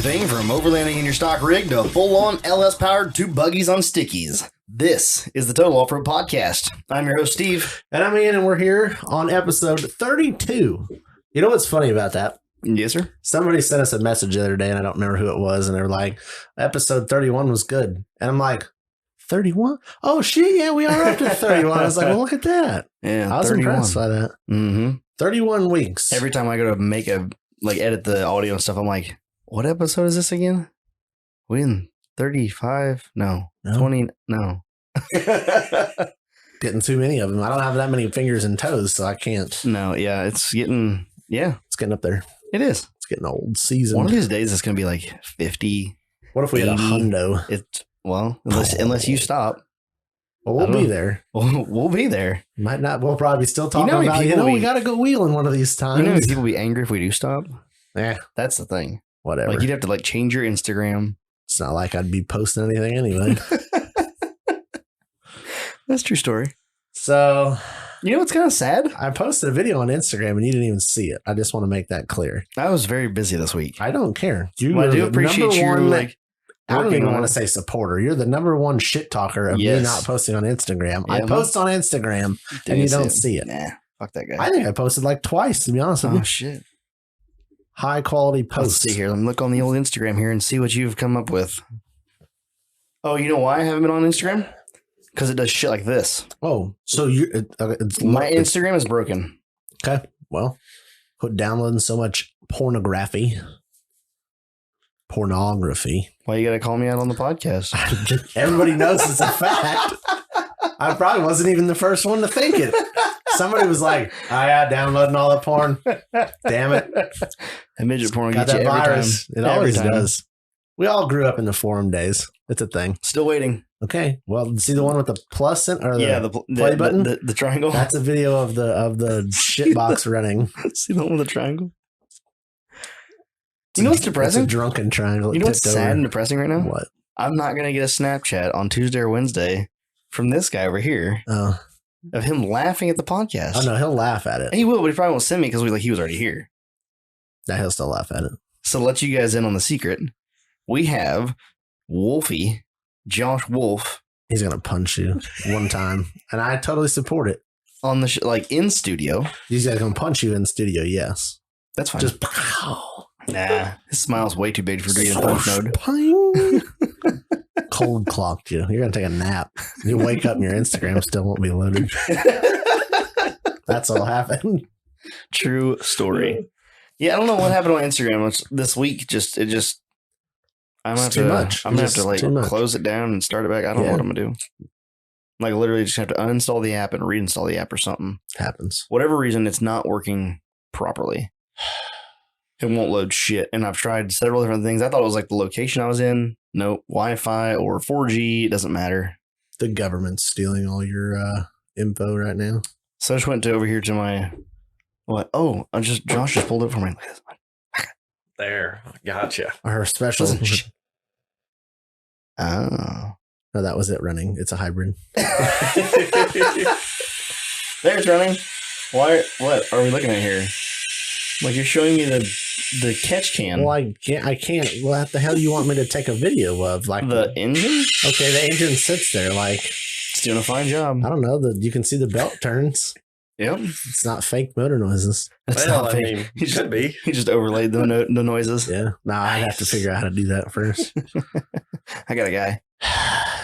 Everything from overlanding in your stock rig to full-on LS-powered 2 buggies on stickies. This is the Total Offroad Podcast. I'm your host, Steve. And I'm Ian, and we're here on episode 32. You know what's funny about that? Yes, sir. Somebody sent us a message the other day, and I don't remember who it was, and they were like, episode 31 was good. And I'm like, 31? Oh, shit, yeah, we are up to 31. I was like, well, look at that. Yeah, I was 31. impressed by that. Mm-hmm. 31 weeks. Every time I go to edit the audio and stuff, I'm like, what episode is this again? We in 35? No. 20? No. Getting too many of them. I don't have that many fingers and toes, so I can't. No, yeah, it's getting up there. It is. It's getting old season. One of these days, it's going to be like 50. What if we had a hundo? Unless you stop. Well, we'll be there. We'll be there. Might not. We'll probably still talk about, we got to go wheeling one of these times. You know, people be angry if we do stop. Yeah. That's the thing. Whatever. Like, you'd have to change your Instagram. It's not like I'd be posting anything anyway. That's a true story. So, you know what's kind of sad? I posted a video on Instagram and you didn't even see it. I just want to make that clear. I was very busy this week. I don't care. I do appreciate you. I don't even want to say supporter. You're the number one shit talker of me not posting on Instagram. Yeah, I post on Instagram and you don't see it. Nah, fuck that guy. I think I posted like twice, to be honest with you. Oh, shit. High quality posts. Let's see here. Let me look on the old Instagram here and see what you've come up with. Oh, you know why I haven't been on Instagram? Because it does shit like this. Oh, so my Instagram is broken. Okay. Well, quit downloading so much pornography. Why you gotta call me out on the podcast? Everybody knows it's a fact. I probably wasn't even the first one to think it. Somebody was like, "Oh yeah, downloading all the porn." Damn it! And midget porn got get you that every virus. time. It always does. We all grew up in the forum days. It's a thing. Still waiting. Okay. Well, see the one with the plus in, or the play button, the triangle. That's a video of the shit box running. See the one with the triangle. You know what's depressing? It's a drunken triangle. You know what's sad and depressing right now? What? I'm not going to get a Snapchat on Tuesday or Wednesday from this guy over here of him laughing at the podcast. Oh, no, he'll laugh at it. He will, but he probably won't send me because he was already here. Nah, he'll still laugh at it. So to let you guys in on the secret, we have Wolfie, Josh Wolff. He's going to punch you one time, and I totally support it. On the in studio. He's going to punch you in studio, yes. That's fine. Just pow. Nah, his smile's way too big for doing punch mode. Cold clocked you. You're going to take a nap. You wake up and your Instagram still won't be loaded. That's all happened. True story. Yeah, I don't know what happened on Instagram this week. I'm going to have to close it down and start it back. I don't know what I'm going to do. Like, literally just have to uninstall the app and reinstall the app or something. Happens. Whatever reason, it's not working properly. It won't load shit. And I've tried several different things. I thought it was like the location I was in. Nope. Wi-Fi or 4G. It doesn't matter. The government's stealing all your info right now. So I just went over here to my... What? Oh, Josh just pulled it for me. Look at this. There. Gotcha. Our special... Oh. No, that was it running. It's a hybrid. There's running. What are we looking at here? Like, you're showing me the catch can. Well, I can't. What the hell do you want me to take a video of? Like the engine? Okay, the engine sits there like... It's doing a fine job. I don't know. You can see the belt turns. Yep. It's not fake motor noises. It's not fake. It should be. He just overlaid the noises. Yeah. No, I'd have to figure out how to do that first. I got a guy.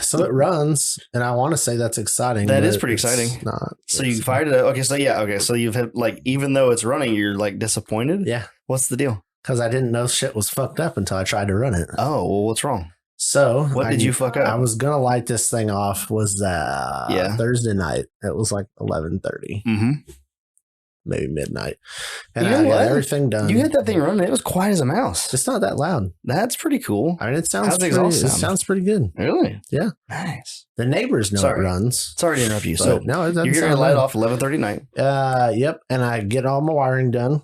So it runs, and I want to say that's exciting. That is pretty exciting. Not. So you fired it up. Okay, so you've had, even though it's running, you're disappointed? Yeah. What's the deal? Because I didn't know shit was fucked up until I tried to run it. Oh, well, what's wrong? So what did you fuck up? I was going to light this thing off Thursday night. It was like 11:30. Mm-hmm. Maybe midnight. And I got everything done. You had that thing running. It was quiet as a mouse. It's not that loud. That's pretty cool. I mean, it sounds pretty good. Really? Yeah. Nice. The neighbors know it runs. Sorry to interrupt you. So no, it doesn't. You're going to light it off 11:30 night. Yep. And I get all my wiring done.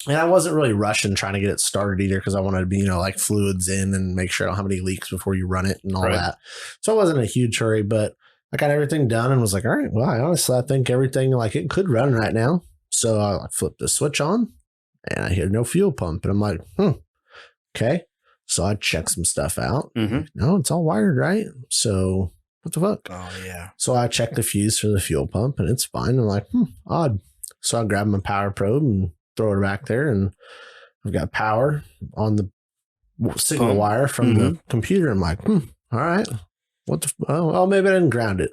And I wasn't really rushing trying to get it started either because I wanted to be, fluids in and make sure I don't have any leaks before you run it and all that. So it wasn't a huge hurry, but I got everything done and was like, all right, well, I think everything it could run right now. So I flipped the switch on and I hear no fuel pump. And I'm like, okay. So I checked some stuff out. No, it's all wired, right? So what the fuck? Oh, yeah. So I checked the fuse for the fuel pump and it's fine. I'm like, odd. So I grab my power probe and throw it back there, and I've got power on the signal wire from the computer. I'm like, all right. What the? Oh, maybe I didn't ground it.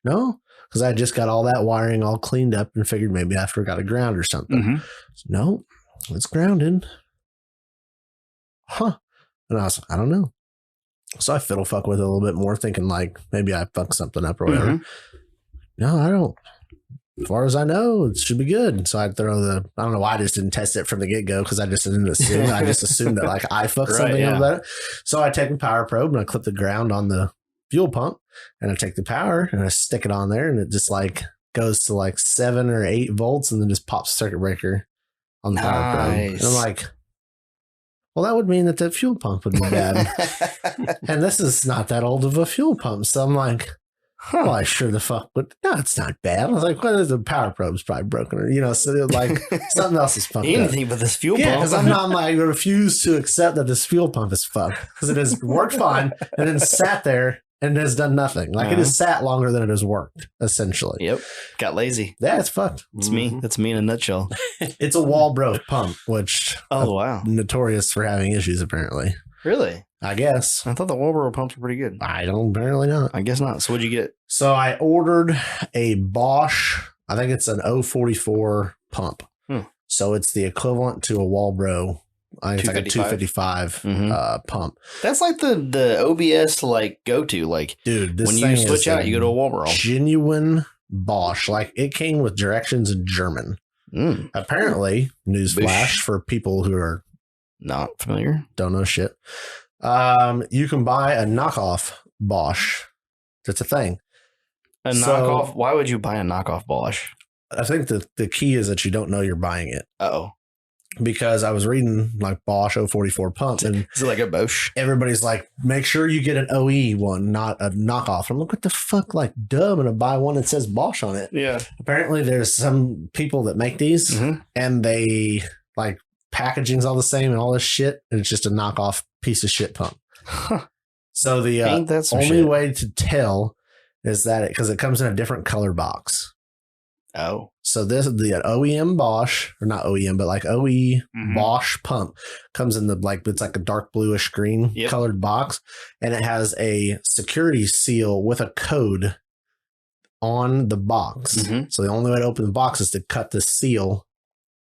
No, because I just got all that wiring all cleaned up and figured maybe I forgot a ground or something. So, no, it's grounded. Huh. And I was like, I don't know. So I fiddle fuck with it a little bit more, thinking like maybe I fucked something up or whatever. No, I don't. As far as I know, it should be good. So I'd throw I don't know why I just didn't test it from the get-go, because I just didn't assume. I just assumed that like I fucked something up about it. So I take the power probe and I clip the ground on the fuel pump, and I take the power and I stick it on there, and it just like goes to like 7 or 8 volts and then just pops circuit breaker on the power probe. And I'm like, well, that would mean that the fuel pump would be bad. And this is not that old of a fuel pump. So I'm like, well, I sure the fuck would. No, it's not bad. I was like, well, the power probe's probably broken, or, so like something else is fucked Anything up. but this fuel pump. Yeah, because I'm like, I refuse to accept that this fuel pump is fucked, because it has worked fine and then sat there and has done nothing. Like it has sat longer than it has worked, essentially. Yep. Got lazy. Yeah, it's fucked. It's me. That's me in a nutshell. It's a Walbro pump, which wow, notorious for having issues, apparently. Really? I guess. I thought the Walbro pumps were pretty good. I don't, apparently not. I guess not. So what'd you get? So I ordered a Bosch, I think it's an 044 pump. So it's the equivalent to a Walbro. I think it's like a 255 pump. That's like the OBS to like go to. Like, dude, this when you switch out, you go to a Walbro. Genuine Bosch. Like it came with directions in German. Apparently, newsflash for people who are not familiar, don't know shit. You can buy a knockoff Bosch. That's a thing. Knockoff? Why would you buy a knockoff Bosch? I think the key is that you don't know you're buying it. Uh-oh. Because I was reading like Bosch 044 pump, and is it like a Bosch? Everybody's like, make sure you get an OE one, not a knockoff. I'm like, what the fuck? Like, duh, I'm gonna buy one that says Bosch on it. Yeah. Apparently, there's some people that make these, and they like packaging's all the same and all this shit, and it's just a knockoff piece of shit pump. So the only way to tell is that because it comes in a different color box. Oh. So this is the OEM Bosch, or not OEM, but like OE Bosch pump comes in the it's like a dark bluish green colored box, and it has a security seal with a code on the box. So the only way to open the box is to cut the seal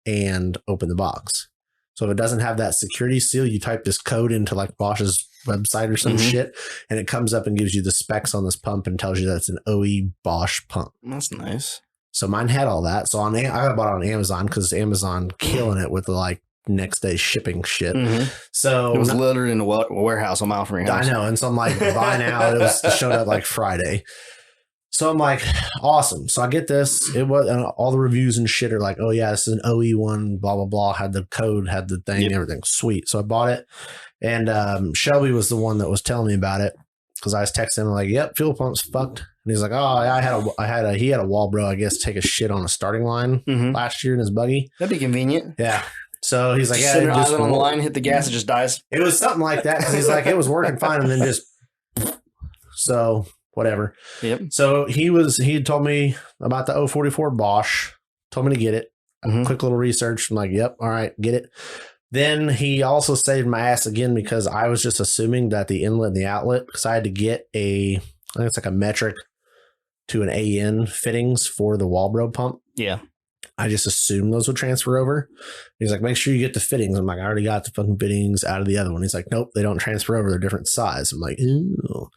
and open the box. So if it doesn't have that security seal, you type this code into like Bosch's website or some shit, and it comes up and gives you the specs on this pump and tells you that it's an OE Bosch pump. That's nice. So mine had all that. So I bought it on Amazon because Amazon killing it with the like next day shipping shit. So it was littered in a warehouse a mile from your house. I know. And so I'm like, buy now. It showed up like Friday. So I'm like, awesome. So I get this. It was, and all the reviews and shit are like, oh yeah, this is an OE one, blah, blah, blah. Had the code, had the thing, everything. Sweet. So I bought it. And Shelby was the one that was telling me about it, because I was texting him like, yep, fuel pump's fucked. And he's like, oh, he had a Walbro, I guess, take a shit on a starting line last year in his buggy. That'd be convenient. Yeah. So he's like, just on the line, hit the gas, it just dies. It was something like that, because he's like, it was working fine, and then just so whatever. Yep. So he had told me about the 044 Bosch, told me to get it. Quick little research. I'm like, yep, all right, get it. Then he also saved my ass again, because I was just assuming that the inlet and the outlet, because I had to get I think it's like a metric to an AN fittings for the Walbro pump. Yeah. I just assumed those would transfer over. He's like, make sure you get the fittings. I'm like, I already got the fucking fittings out of the other one. He's like, nope, they don't transfer over. They're different size. I'm like, ooh.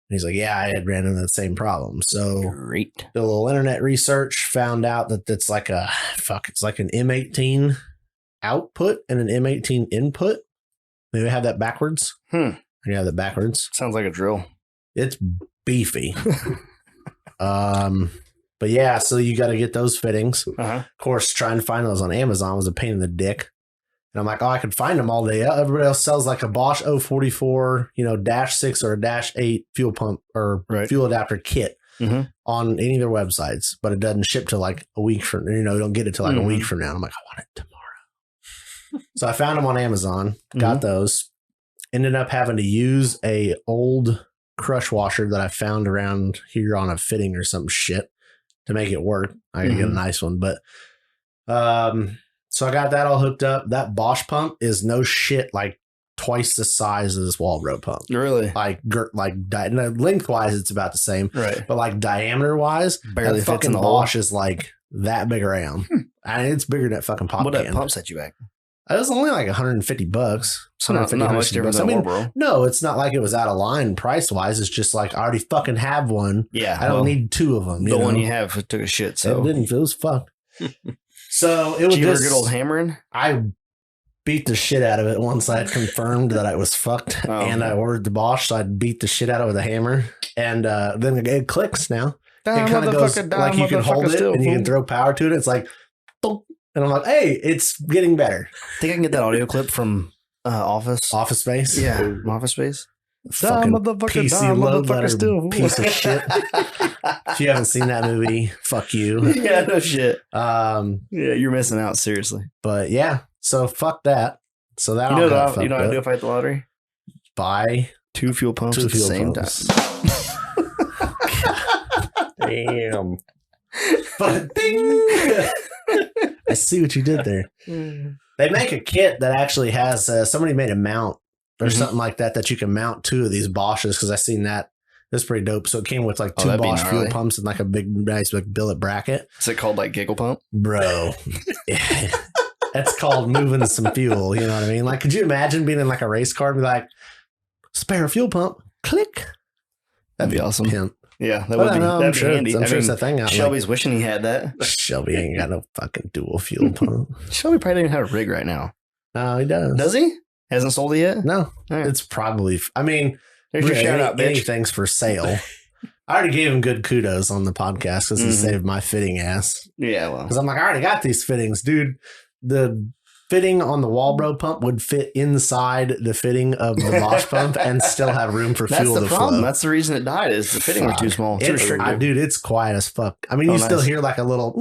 And he's like, yeah, I had ran into that same problem. So great. Did a little internet research, found out that it's like it's like an M18 output and an M18 input. Maybe I have that backwards. I have that backwards. Sounds like a drill. It's beefy. But yeah, so you got to get those fittings. Of course, trying to find those on Amazon was a pain in the dick. And I'm like, oh, I could find them all day. Everybody else sells like a Bosch 044, -6 or a -8 fuel pump or fuel adapter kit on any of their websites, but it doesn't ship to like a week from, don't get it till like a week from now. I'm like, I want it tomorrow. So I found them on Amazon, got those. ended up having to use a old crush washer that I found around here on a fitting or some shit to make it work. I gotta get a nice one, but so I got that all hooked up. That Bosch pump is no shit like twice the size of this Walbro pump. Really? Lengthwise, it's about the same. Right. But like diameter wise, barely that fucking Bosch is like that big around. And it's bigger than that fucking pop can. What that pump set you back? It was only like $150. So not much different than Walbro. No, it's not like it was out of line price wise. It's just like I already fucking have one. Yeah. I don't need two of them. The one you have took a shit. So it didn't. It was fucked. So it was Did you give her a good old hammering? I beat the shit out of it once I had confirmed that I was fucked, and I ordered the Bosch, so I beat the shit out of it with a hammer, and then it clicks now. It kind of goes like you can hold it and you can throw power to it. It's like, boom, and I'm like, hey, it's getting better. I think I can get that audio clip from Office Space. Yeah, Office Space. Fucking PC load letter piece of shit. If you haven't seen that movie, fuck you. Yeah, no shit. Yeah, you're missing out, seriously. But yeah, so fuck that. So that you know what I do if I hit the lottery? Buy 2 fuel pumps at the same time. Damn. But ding! I see what you did there. They make a kit that actually has somebody made a mount or something like that you can mount 2 of these Bosches, because I seen that. That's pretty dope. So it came with like 2 Bosch fuel pumps and like a big, nice like billet bracket. Is it called like Giggle Pump? Bro. That's called moving some fuel. You know what I mean? Like, could you imagine being in like a race car and be like, spare fuel pump, click? That'd be awesome. Pimp. Yeah, that would be, that'd be handy. I'm sure it's a thing out. Shelby's wishing he had that. Shelby ain't got no fucking dual fuel pump. Shelby probably doesn't have a rig right now. No, he does. Does he? Hasn't sold it yet? No. Right. It's probably, I mean, there's your shout out, bitch. Anything's for sale. I already gave him good kudos on the podcast because he saved my fitting ass. Yeah, well. Because I'm like, I already got these fittings, dude. The fitting on the Walbro pump would fit inside the fitting of the Bosch pump and still have room for fuel to flow. That's the problem. That's the reason it died, is the fitting was too small. Too restricted. Dude, it's quiet as fuck. I mean, you still hear like a little,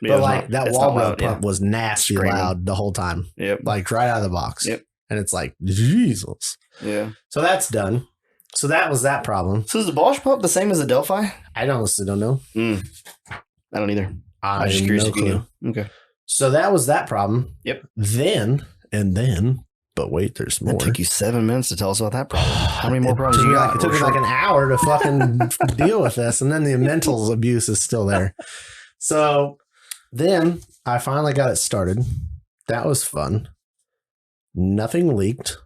but like that Walbro pump was nasty loud the whole time. Yep. Like right out of the box. Yep. And it's like, Jesus. Yeah. So that's done. So that was that problem. So is the Bosch pump the same as the Delphi? I honestly don't know. I don't either. I'm just curious if you knew. Okay. So that was that problem. Yep. Then, but wait, there's more. It took you 7 minutes to tell us about that problem. How many more problems you got? It took me like an hour to fucking deal with this. And then the mental abuse is still there. So then I finally got it started. That was fun. Nothing leaked.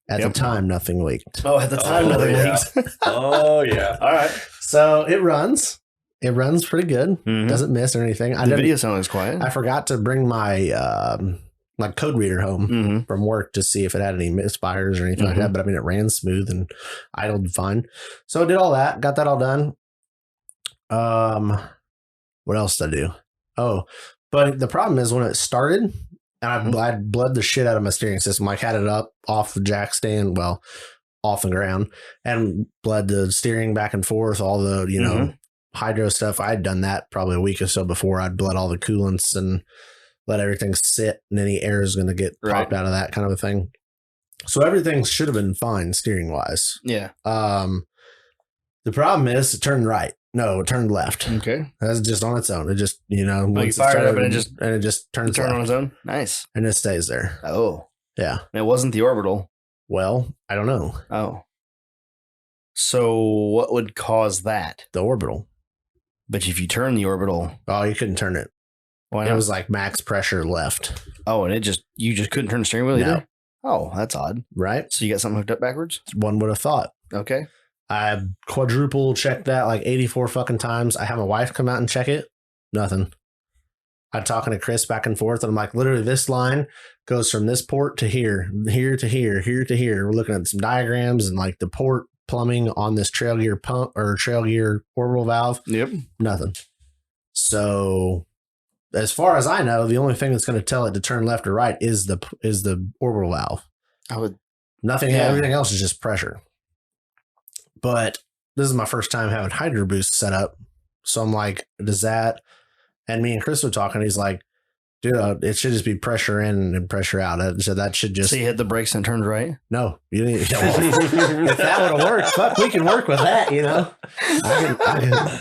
At the time, nothing leaked. Oh, at the time, nothing leaked. Oh, yeah. All right. So it runs. It runs pretty good. Doesn't miss or anything. The video sounds quiet. I forgot to bring my like code reader home from work to see if it had any misfires or anything like that. But I mean, it ran smooth and idled fine. So I did all that. Got that all done. What else did I do? Oh, but the problem is when it started, and I bled the shit out of my steering system. Like had it up off the jack stand, well, off the ground, and bled the steering back and forth, all the, you know, hydro stuff. I had done that probably a week or so before. I'd bled all the coolants and let everything sit, and any air is going to get popped out of that kind of a thing. So everything should have been fine steering wise. Yeah. The problem is it turned right. No, it turned left. Okay. That's just on its own. It just, you know, once you fire it up and it just turns left on its own. Nice. And it stays there. Oh. Yeah. And it wasn't the orbital. Well, I don't know. Oh. So what would cause that? The orbital. But if you turn the orbital. Oh, you couldn't turn it. Why not? It was like max pressure left. Oh, and you just couldn't turn the steering wheel either? Oh, that's odd. Right? So you got something hooked up backwards? One would have thought. Okay. I quadruple checked that like 84 fucking times. I had my wife come out and check it. Nothing. I'm talking to Chris back and forth, and I'm like, literally, this line goes from this port to here, here to here, here to here. We're looking at some diagrams and like the port plumbing on this trail gear pump or trail gear orbital valve. Yep. Nothing. So as far as I know, the only thing that's going to tell it to turn left or right is the orbital valve. Nothing. Yeah. Everything else is just pressure. But this is my first time having Hydro Boost set up. So I'm like, does that? And me and Chris were talking. He's like, Dude, it should just be pressure in and pressure out. So that should just... So you hit the brakes and turned right? No. You didn't, if that would have worked, fuck, we can work with that, you know? I can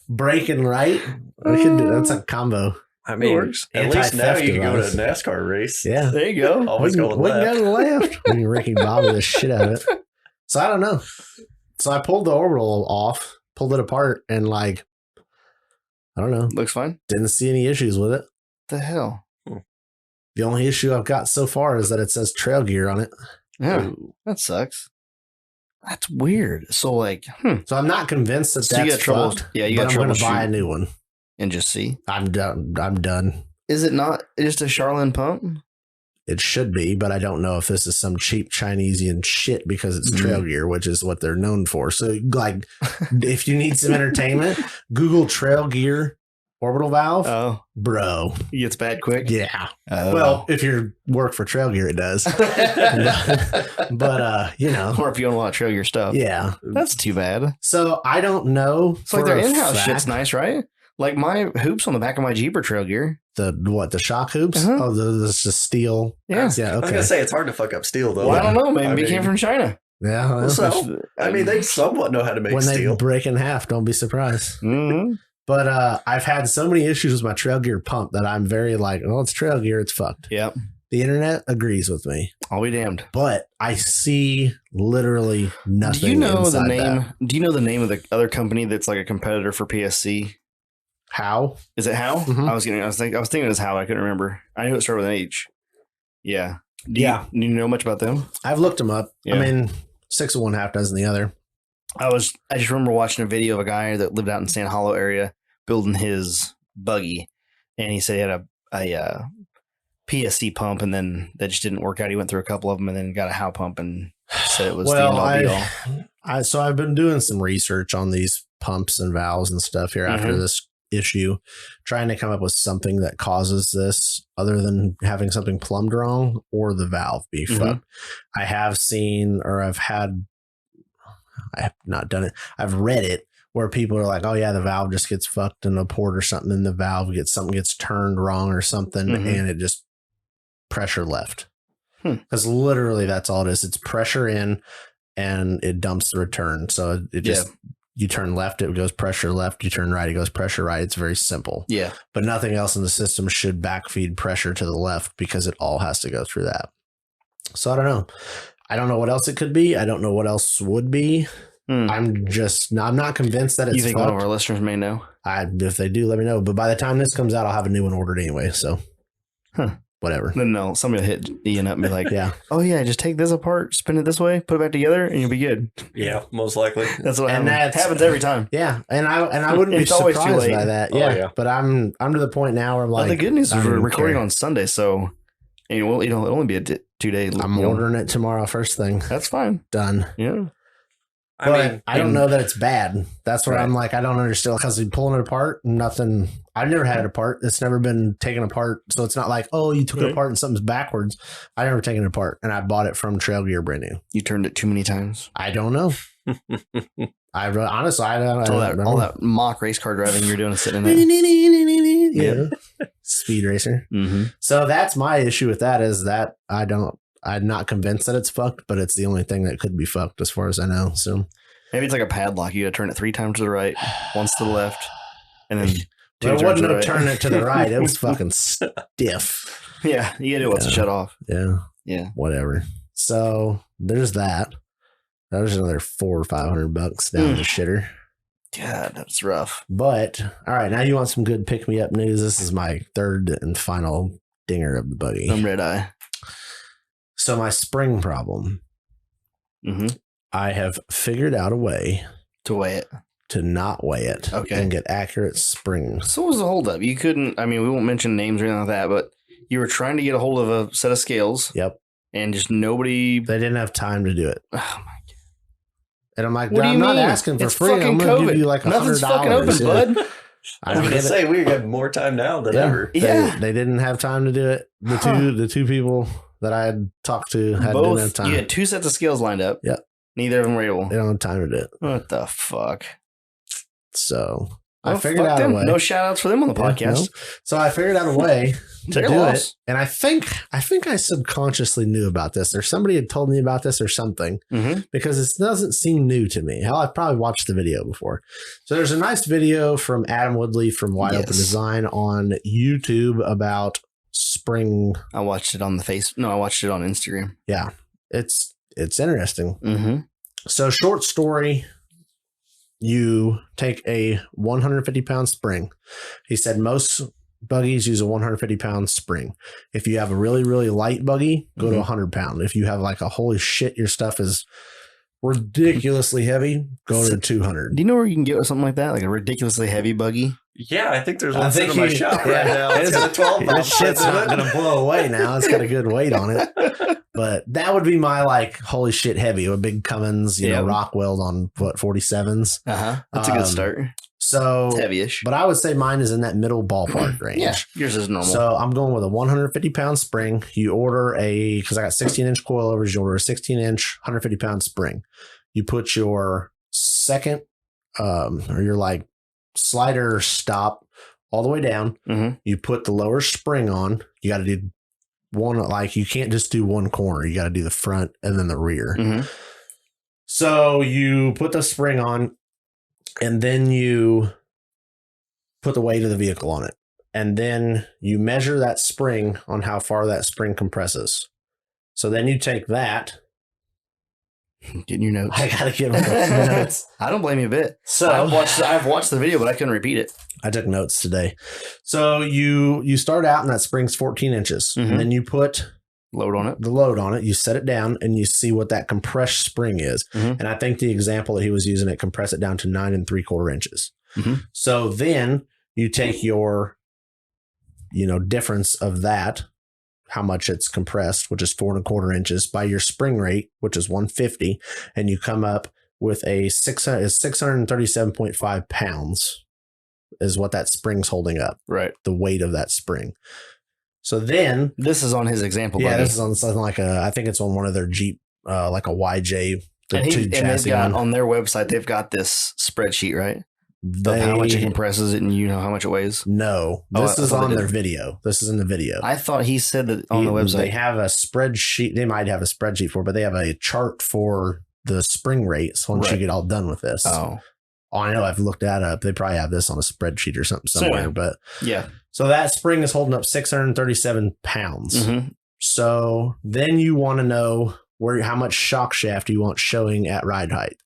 brake and right. We can do that's a combo. I mean, at least now you can go to a NASCAR race. Yeah. There you go. Always go we can go to the left. We can Ricky Bobby the shit out of it. So I don't know. So I pulled the orbital off, pulled it apart, and like, I don't know. Looks fine. Didn't see any issues with it. The hell? The only issue I've got so far is that it says trail gear on it. Yeah, that sucks. That's weird. So like, So I'm not convinced that so that's you got trouble. fucked, Yeah, you but got I'm trouble. going to buy a new one and just see. I'm done. Is it not just a Charlene pump? It should be, but I don't know if this is some cheap Chinesian shit because it's trail gear, which is what they're known for. So like, if you need some entertainment, Google trail gear orbital valve. Oh, bro, it gets bad quick. Yeah. Oh. Well, if you work for trail gear, it does. but you know, or if you don't want to trail your stuff. Yeah, that's too bad. So I don't know. It's like their in-house shit's nice, right? Like my hoops on the back of my Jeep are trail gear. The shock hoops? Oh, this is steel. Yeah. Yeah. Okay. I was gonna say it's hard to fuck up steel though. Well, I don't know. Maybe it came from China. Yeah. Well, so I mean, they somewhat know how to make when steel. When they break in half, don't be surprised. Mm-hmm. But I've had so many issues with my trail gear pump that I'm very like, oh, it's trail gear, it's fucked. Yep. The internet agrees with me. I'll be damned. But I see literally nothing. Do you know the name? That. Do you know the name of the other company that's like a competitor for PSC? How? Is it How? Mm-hmm. I was thinking it was How. I couldn't remember. I knew it started with an H. Yeah. Do you know much about them? I've looked them up. Yeah. I mean, 6 of one, half dozen the other. I just remember watching a video of a guy that lived out in Sand Hollow area building his buggy, and he said he had a PSC pump, and then that just didn't work out. He went through a couple of them, and then got a How pump, and said it was the end all be all. So I've been doing some research on these pumps and valves and stuff here after this issue, trying to come up with something that causes this other than having something plumbed wrong or the valve be fucked. I have seen, or I have not done it. I've read it where people are like, oh yeah, the valve just gets fucked in a port or something, and the valve gets turned wrong or something, and it just pressure left. Because literally that's all it is. It's pressure in and it dumps the return. So it just you turn left, it goes pressure left. You turn right, it goes pressure right. It's very simple. Yeah. But nothing else in the system should backfeed pressure to the left because it all has to go through that. So I don't know. I don't know what else it could be. I don't know what else would be. I'm not convinced that it's You think fucked. one of our listeners may know? If they do, let me know. But by the time this comes out, I'll have a new one ordered anyway. So whatever. Then somebody will hit Ian up and be like, oh yeah, just take this apart, spin it this way, put it back together, and you'll be good. Yeah, most likely. That's what happens every time. Yeah, and I wouldn't be surprised by that. Yeah, but I'm to the point now where I'm like, the good news is we're recording on Sunday, so it'll only be a 2 day. I'm ordering it tomorrow, first thing. That's fine. Done. Yeah. But I don't know that it's bad. That's where I'm like, I don't understand, because you're pulling it apart, nothing. I've never had it apart. It's never been taken apart. So it's not like, oh, you took it apart and something's backwards. I never taken it apart, and I bought it from Trail Gear brand new. You turned it too many times. I don't know. Honestly, I don't all that mock race car driving you're doing sitting in there. Speed racer. So that's my issue with that, is that I'm not convinced that it's fucked, but it's the only thing that could be fucked as far as I know. So maybe it's like a padlock. You got to turn it 3 times to the right, once to the left, and then it wasn't no turn it to the right. It was fucking stiff. Yeah, you got to do once to shut off. Yeah. Whatever. So there's that. That was another $400 or $500 down the shitter. God, that's rough. But all right, now you want some good pick me up news. This is my third and final dinger of the buggy. Some red eye. So my spring problem, I have figured out a way to weigh it, to not weigh it, and get accurate spring. So what was the holdup? You couldn't, we won't mention names or anything like that, but you were trying to get a hold of a set of scales. Yep. And just nobody. They didn't have time to do it. Oh my God. And I'm like, I'm not asking for free. I'm going to give you like $100. Nothing's fucking open, bud. I was going to say, we have more time now than ever. They didn't have time to do it. The two people that I had talked to didn't have time. You had 2 sets of scales lined up. Yep. Neither of them were able. They don't have time to do it. What the fuck? So I figured out a way. No shout outs for them on the podcast. No. So I figured out a way to do it. And I think I subconsciously knew about this, or somebody had told me about this or something, because it doesn't seem new to me. Hell, I've probably watched the video before. So there's a nice video from Adam Woodley from Wide Open Design on YouTube about spring. I watched it on I watched it on Instagram. Yeah, it's interesting. So short story. You take a 150-pound spring. He said most buggies use a 150-pound spring. If you have a really, really light buggy, go to 100-pound. If you have like a holy shit, your stuff is ridiculously heavy, go to 200. Do you know where you can get something like that? Like a ridiculously heavy buggy? Yeah, I think there's one in my shop right now. It's got a 12-pound. This shit's not going to blow away now. It's got a good weight on it. But that would be my like holy shit heavy with big Cummins, you know, rock weld on 47s. That's a good start. So it's heavy-ish. But I would say mine is in that middle ballpark range. Yeah, yours is normal. So I'm going with a 150-pound spring. You order because I got 16-inch coilovers, you order a 16-inch, 150-pound spring. You put your second or your like slider stop all the way down. You put the lower spring on. You got to do one, like you can't just do one corner. You got to do the front and then the rear. So you put the spring on and then you put the weight of the vehicle on it. And then you measure that spring on how far that spring compresses. So then you take that. Getting your notes. I gotta get my notes. I don't blame you a bit. So I've watched the video, but I couldn't repeat it. I took notes today. So you start out and that spring's 14 inches. And then you put the load on it. You set it down and you see what that compressed spring is. And I think the example that he was using, it compress it down to 9 3/4 inches. So then you take your, difference of that, how much it's compressed, which is 4 1/4 inches, by your spring rate, which is 150, and you come up with a 637.5 pounds is what that spring's holding up. Right. The weight of that spring. So then this is on his example. Yeah, this is on something like I think it's on one of their Jeep, like a YJ. And they've got on their website, they've got this spreadsheet, right? Of how much it compresses it and you know how much it weighs? No, this is on their video. This is in the video. I thought he said that on the website. They have a spreadsheet. They might have a spreadsheet for it, but they have a chart for the spring rates once you get all done with this. Oh, I know. I've looked that up. They probably have this on a spreadsheet or something somewhere. But yeah. So that spring is holding up 637 pounds. So then you want to know how much shock shaft you want showing at ride height.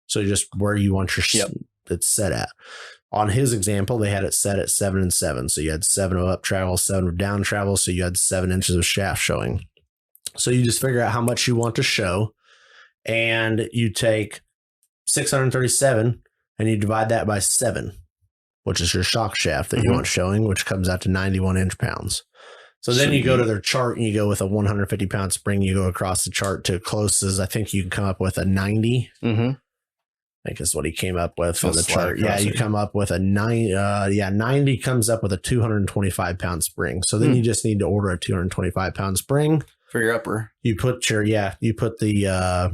So just where you want your it's set at. On his example, they had it set at 7 and 7. So you had 7 of up travel, 7 of down travel. So you had 7 inches of shaft showing. So you just figure out how much you want to show. And you take 637 and you divide that by 7, which is your shock shaft that you want showing, which comes out to 91 inch-pounds. So then you go to their chart and you go with a 150-pound spring. You go across the chart to closest. I think you can come up with a 90. I think that's what he came up with from the chart. Yeah, you come up with a 90. 90 comes up with a 225-pound spring. So then you just need to order a 225-pound spring for your upper. You put the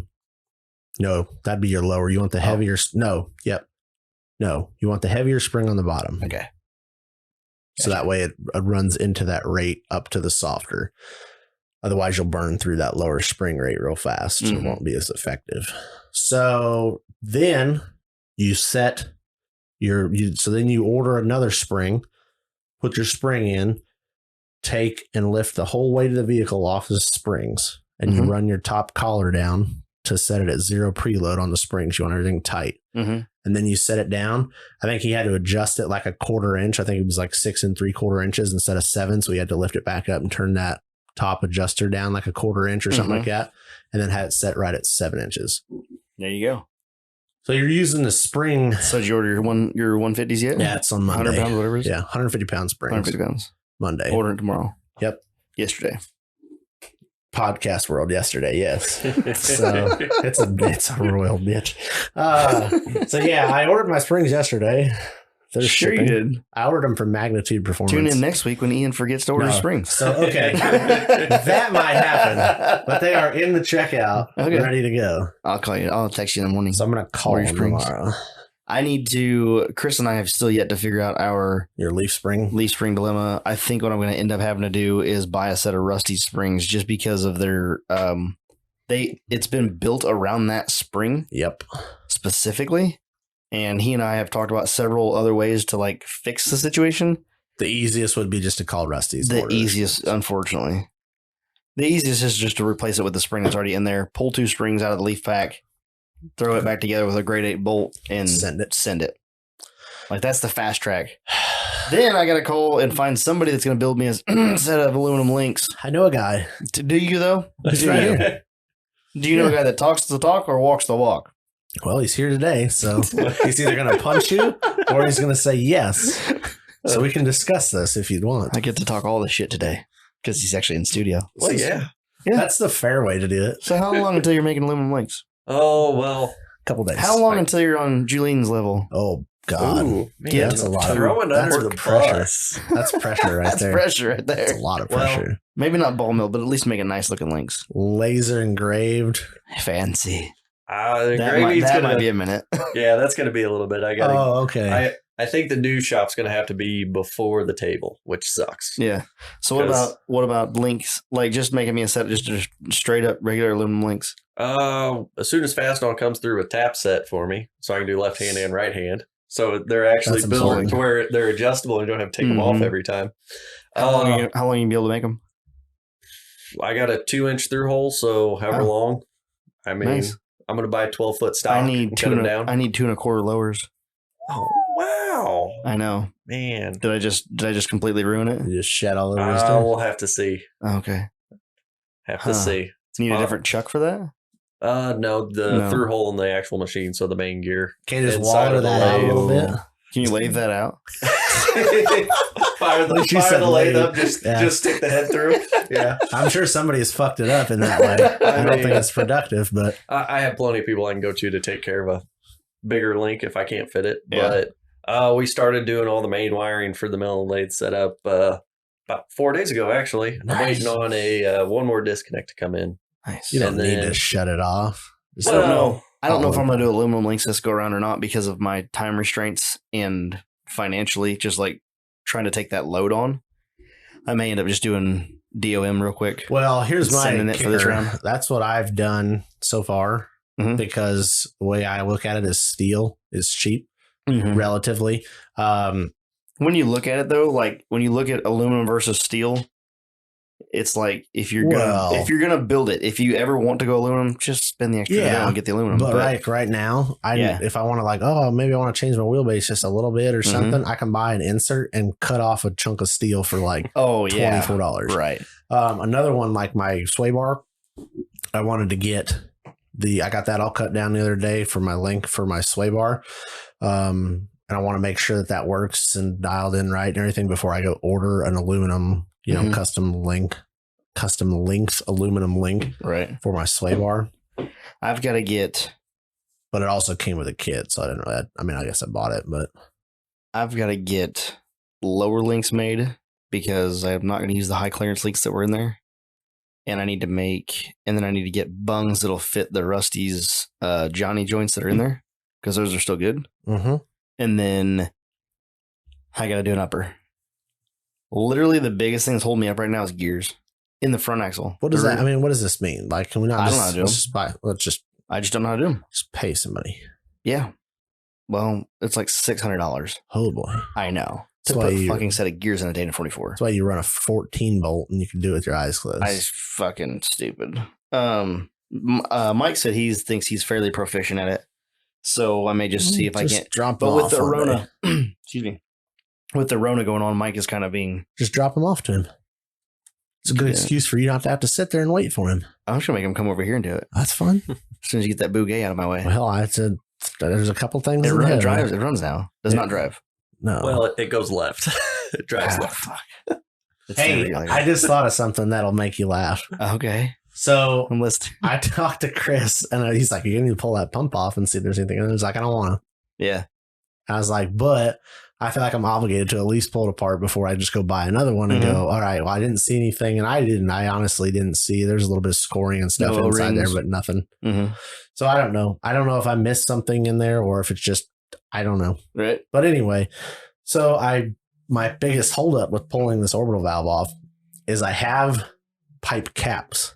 no, that'd be your lower. You want the heavier. No, no, you want the heavier spring on the bottom. Okay. So that way it runs into that rate up to the softer. Otherwise, you'll burn through that lower spring rate real fast. It won't be as effective. So then you set so then you order another spring, put your spring in, take and lift the whole weight of the vehicle off the springs, and you run your top collar down to set it at 0 preload on the springs. You want everything tight. And then you set it down. I think he had to adjust it like 1/4 inch. I think it was like 6 3/4 inches instead of 7. So he had to lift it back up and turn that top adjuster down like 1/4 inch or something like that. And then had it set right at 7 inches. There you go. So you're using the spring. So did you order your 150s yet? Yeah, it's on Monday. 100 pounds, whatever it is? Yeah, 150-pound springs. 150 pounds. Monday. Order it tomorrow. Yep. Yesterday. Podcast world yesterday, yes. So it's a royal bitch. So yeah, I ordered my springs yesterday. Sure shipping. You did. I ordered them from Magnitude Performance. Tune in next week when Ian forgets to order springs. So okay, that might happen, but they are in the checkout, ready to go. I'll call you. I'll text you in the morning. So I'm gonna call them tomorrow. Chris and I have still yet to figure out your leaf spring dilemma. I think what I'm going to end up having to do is buy a set of Rusty springs just because of their, it's been built around that spring. Yep. Specifically. And he and I have talked about several other ways to like fix the situation. The easiest would be just to call Rusty's. Unfortunately. The easiest is just to replace it with the spring that's already in there. Pull 2 springs out of the leaf pack, throw it back together with a grade 8 bolt, and send it. Like, that's the fast track. Then I got to call and find somebody that's going to build me a set of aluminum links. I know a guy. Do you, though? He's right here. Do you know a guy that talks the talk or walks the walk? Well, he's here today, so he's either going to punch you or he's going to say yes. So we can discuss this if you'd want. I get to talk all this shit today because he's actually in studio. Well, yeah. That's the fair way to do it. So how long until you're making aluminum links? Oh, well. A couple days. How long until you're on Julien's level? Oh, God. Ooh, man, that's a lot. Throwing under the pressure. bus. That's pressure right there. That's pressure right there. That's a lot of pressure. Well, maybe not ball mill, but at least make a nice looking links. Laser engraved. Fancy. That might be a minute. Yeah, that's going to be a little bit. Oh, okay. I think the new shop's going to have to be before the table, which sucks. Yeah. So what about links? Like just making me a set of just straight up regular aluminum links. As soon as Fastenal comes through with tap set for me, so I can do left hand and right hand. So they're actually built to where they're adjustable and you don't have to take them off every time. How long are you going to be able to make them? I got a 2-inch through hole, so however long. I mean, nice. I'm going to buy a 12-foot stock. I need 2 1/4 lowers. Oh, wow. I know. Man. Did I just completely ruin it? You just shed all over his stuff? We'll have to see. Okay. Have to see. Need a different chuck for that? No, the through hole in the actual machine, so the main gear. Can you just water that out a little bit? Can you lathe that out? fire the lathe up, just stick the head through. Yeah. I'm sure somebody has fucked it up in that way. I don't think it's productive, but I have plenty of people I can go to take care of a bigger link if I can't fit it. Yeah. But we started doing all the main wiring for the mill and lathe setup about 4 days ago, actually. Nice. I'm waiting on one more disconnect to come in. Nice. You don't need to shut it off. I don't know if I'm going to do aluminum links this go around or not because of my time restraints and financially just like trying to take that load on. I may end up just doing DOM real quick. Well, here's my kicker. For this round. That's what I've done so far because the way I look at it is steel is cheap relatively. When you look at it though, like when you look at aluminum versus steel, it's like if you're gonna build it, if you ever want to go aluminum, just spend the extra dough and get the aluminum. But right now, if I want to maybe I want to change my wheelbase just a little bit or something, I can buy an insert and cut off a chunk of steel for like $24. Right. Another one like my sway bar, I wanted to get I got that all cut down the other day for my link for my sway bar. And I want to make sure that works and dialed in right and everything before I go order an aluminum, custom length aluminum link for my sway bar. I've got to get, but it also came with a kit, so I didn't know that. I mean, I guess I bought it, but I've got to get lower links made because I'm not going to use the high clearance links that were in there. And I need to get bungs that'll fit the Rusty's Johnny joints that are in there because those are still good. And then I got to do an upper. Literally, the biggest thing that's holding me up right now is gears in the front axle. What does that? I mean, what does this mean? Like, can we not? I don't know how to do them. I just don't know how to do them. Just pay somebody. Yeah. Well, it's like $600. Oh boy, I know. To put a fucking set of gears in a Dana 44. That's why you run a 14 bolt and you can do it with your eyes closed. It's fucking stupid. Mike said he thinks he's fairly proficient at it. So I may just see if I can't drop them off. But with the Rona, excuse me, with the Rona going on, Mike is kind of being just drop them off to him. It's a good excuse for you not to have to sit there and wait for him. I'm just gonna make him come over here and do it. That's fun. As soon as you get that bouquet out of my way. Well, there's a couple things. It runs now. Does not drive. No. Well, it goes left. It drives left. Fuck. Hey, I just thought of something that'll make you laugh. Okay. So I'm listening. I talked to Chris and he's like, "You need to pull that pump off and see if there's anything." And I was like, "I don't want to." Yeah. I was like, "But I feel like I'm obligated to at least pull it apart before I just go buy another one and go, all right, well, I didn't see anything." And I honestly didn't see. There's a little bit of scoring and stuff inside there, but nothing. So I don't know. I don't know if I missed something in there or if it's just I don't know. Right. But anyway, so my biggest holdup with pulling this orbital valve off is I have pipe caps,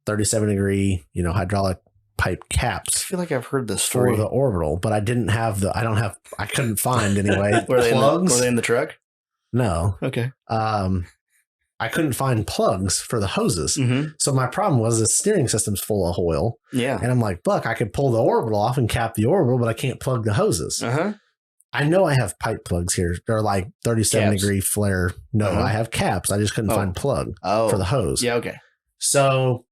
37 degree, hydraulic pipe caps. I feel like I've heard this story for the orbital, but I couldn't find anyway. Were plugs. They in the truck? No. Okay. I couldn't find plugs for the hoses. So my problem was the steering system's full of oil. Yeah. And I'm like, fuck, I could pull the orbital off and cap the orbital, but I can't plug the hoses. I know I have pipe plugs here. They're like 37 degree flare. No, I have caps. I just couldn't find plug for the hose. Yeah, okay. So,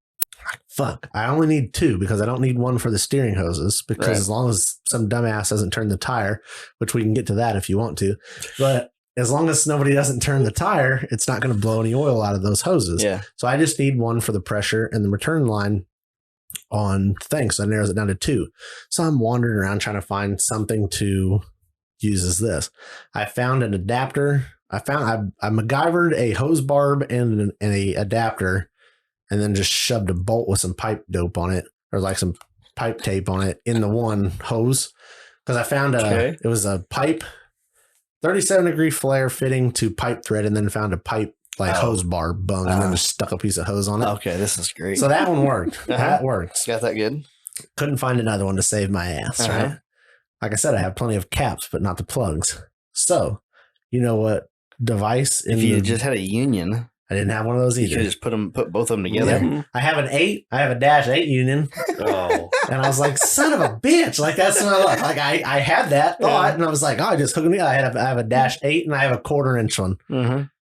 fuck, I only need 2 because I don't need one for the steering hoses because as long as some dumbass doesn't turn the tire, which we can get to that if you want to, but as long as nobody doesn't turn the tire, it's not going to blow any oil out of those hoses. Yeah. So I just need one for the pressure and the return line on things. So it narrows it down to 2. So I'm wandering around trying to find something to use as this. I found an adapter. I MacGyvered a hose barb and an adapter and then just shoved a bolt with some pipe dope on it or like some pipe tape on it in the one hose. Because I found it was a pipe 37 degree flare fitting to pipe thread and then found a pipe hose bar bung and then just stuck a piece of hose on it. Okay, this is great. So that one worked. That worked. Got that good? Couldn't find another one to save my ass, right? Like I said, I have plenty of caps, but not the plugs. So, you know what device? If you just had a union. I didn't have one of those either. You just put both of them together. Yeah. I have an 8. I have a -8 union. And I was like, son of a bitch. Like, that's my luck. Like, I had that thought, and I was like, I just hooked me. I have a -8, and I have a 1/4 inch one.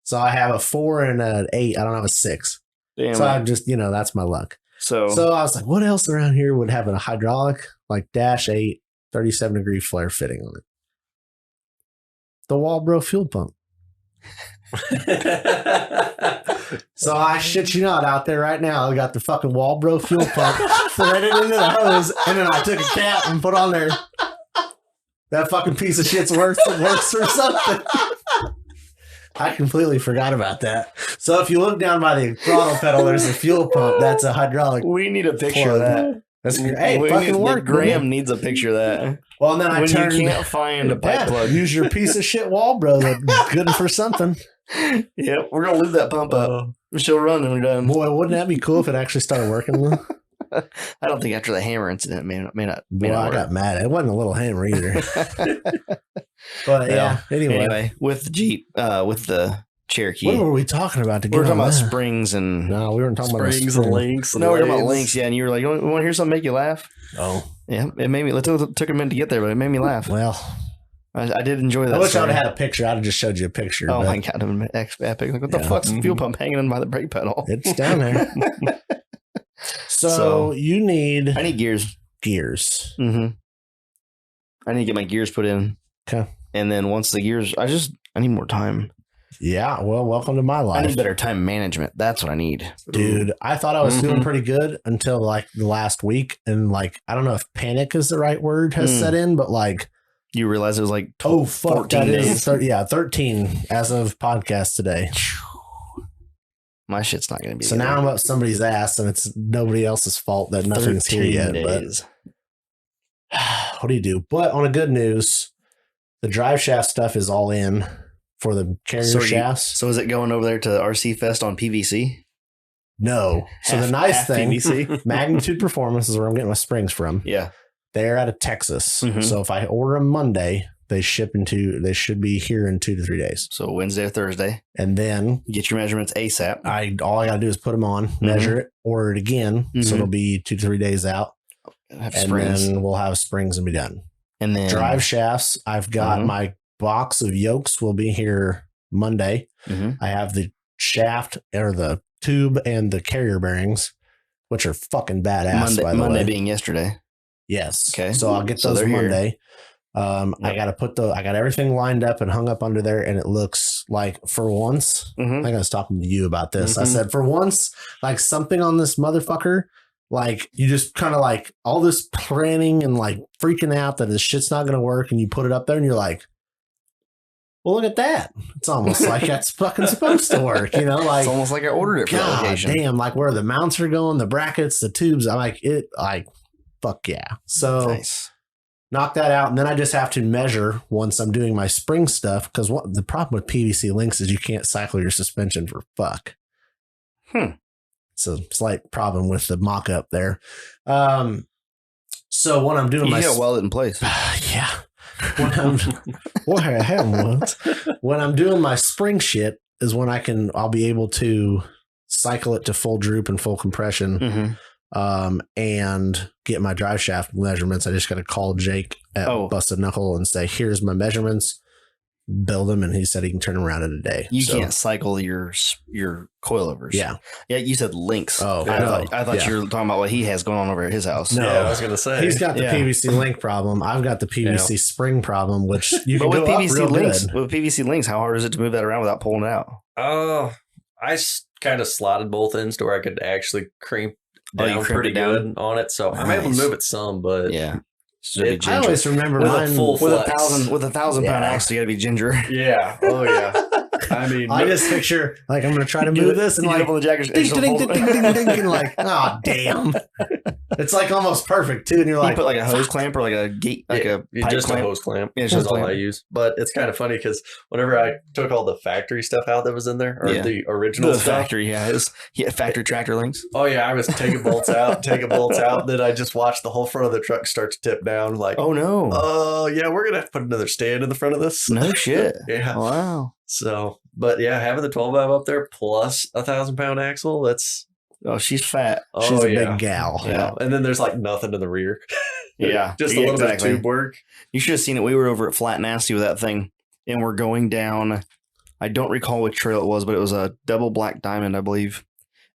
So I have a 4 and an 8. I don't have a 6. Damn. So I just, that's my luck. So I was like, what else around here would have a hydraulic, like -8, 37 degree flare fitting on it? The Walbro fuel pump. So I shit you not, out there right now, I got the fucking Walbro fuel pump threaded into the hose, and then I took a cap and put on there. That fucking piece of shit's works for something. I completely forgot about that. So if you look down by the throttle pedal, there's a fuel pump. That's a hydraulic. We need a picture of that. That's hey, fucking work. Graham needs a picture of that. Well, and then you can't find a pipe plug. Use your piece of shit Walbro. That's good for something. Yep, we're gonna leave that pump up. She'll run and we're done. Boy, wouldn't that be cool if it actually started working? I don't think after the hammer incident, it may not. I got mad. It wasn't a little hammer either. But yeah. Anyway, with the Jeep, with the Cherokee. What were we talking about? We were talking about springs and no, we weren't talking springs about and links. No, we were talking about links. Yeah, and you were like, "You want to hear something make you laugh?" Oh, yeah. It made me. It took a minute to get there, but it made me laugh. Well. I did enjoy that. I wish I would have had a picture. I'd have just showed you a picture. Oh my god, epic! Like, what the fuck's the fuel pump hanging in by the brake pedal? It's down there. So you need. I need gears. Gears. I need to get my gears put in. Okay. And then once the gears, I need more time. Yeah. Well, welcome to my life. I need better time management. That's what I need, dude. I thought I was doing pretty good until like the last week, and like I don't know if panic is the right word has set in, but like. You realize it was like 14 days. 13 as of podcast today. My shit's not going to be. So now I'm up somebody's ass, and it's nobody else's fault that nothing's here yet. Days. But what do you do? But on a good news, the drive shaft stuff is all in for the carrier shafts. So is it going over there to RC Fest on PVC? No. So the nice thing, PVC. Magnitude Performance is where I'm getting my springs from. Yeah. They're out of Texas. So if I order them Monday, they should be here in 2 to 3 days. So Wednesday or Thursday. And then get your measurements ASAP. All I got to do is put them on, measure it, order it again. So it'll be 2 to 3 days out. Then we'll have springs and be done. And then drive shafts. I've got my box of yokes will be here Monday. I have the shaft or the tube and the carrier bearings, which are fucking badass. Monday being yesterday. Yes. Okay. So I'll get those Monday. I got everything lined up and hung up under there, and it looks like for once, I think I was talking to you about this. I said, for once, like something on this motherfucker, like you just kind of like all this planning and like freaking out that this shit's not going to work. And you put it up there and you're like, well, look at that. It's almost like that's fucking supposed to work, like it's almost like I ordered it for the location. Damn, like where the mounts are going, the brackets, the tubes. I'm like, fuck yeah. So nice. knock that out, and then I just have to measure once I'm doing my spring stuff, because the problem with PVC links is you can't cycle your suspension for fuck. It's a slight problem with the mock-up there. So when I'm doing you got weld it in place. Yeah. When I'm doing my spring shit is when I'll be able to cycle it to full droop and full compression, and get my drive shaft measurements. I just got to call Jake at Busted Knuckle and say, here's my measurements, build them. And he said he can turn them around in a day. You can't cycle your coilovers. Yeah. Yeah. You said links. Oh, I thought you were talking about what he has going on over at his house. No, I was going to say. He's got the PVC link problem. I've got the PVC spring problem, which you can go PVC up real links, good. with PVC links, how hard is it to move that around without pulling it out? I kind of slotted both ends to where I could actually crimp down pretty good on it. So I'm able to move it some, but yeah. I always remember mine with a 1,000 pound axle. You got to be ginger. Yeah. Oh yeah. I mean, I just picture like I'm going to try to move this and like on the jacket, ding, ding, ding, ding, ding, ding, and like, oh damn, it's like almost perfect too. And you're like, you put like a hose clamp or like a gate, like a pipe just clamp. a hose clamp. Yeah, That's all I use. But it's kind of funny because whenever I took all the factory stuff out that was in there, or the original stuff, factory, factory tractor links. Oh yeah, I was taking bolts out. Then I just watched the whole front of the truck start to tip down. Like, oh no, yeah, we're gonna have to put another stand in the front of this. No shit. Yeah. Wow. So, but yeah, having the 12 up there plus 1,000 pound axle, that's she's fat. She's a big gal. Yeah. And then there's like nothing in the rear. Yeah. Just a little bit of tube work. You should have seen it. We were over at Flat Nasty with that thing, and we're going down. I don't recall which trail it was, but it was a double black diamond, I believe.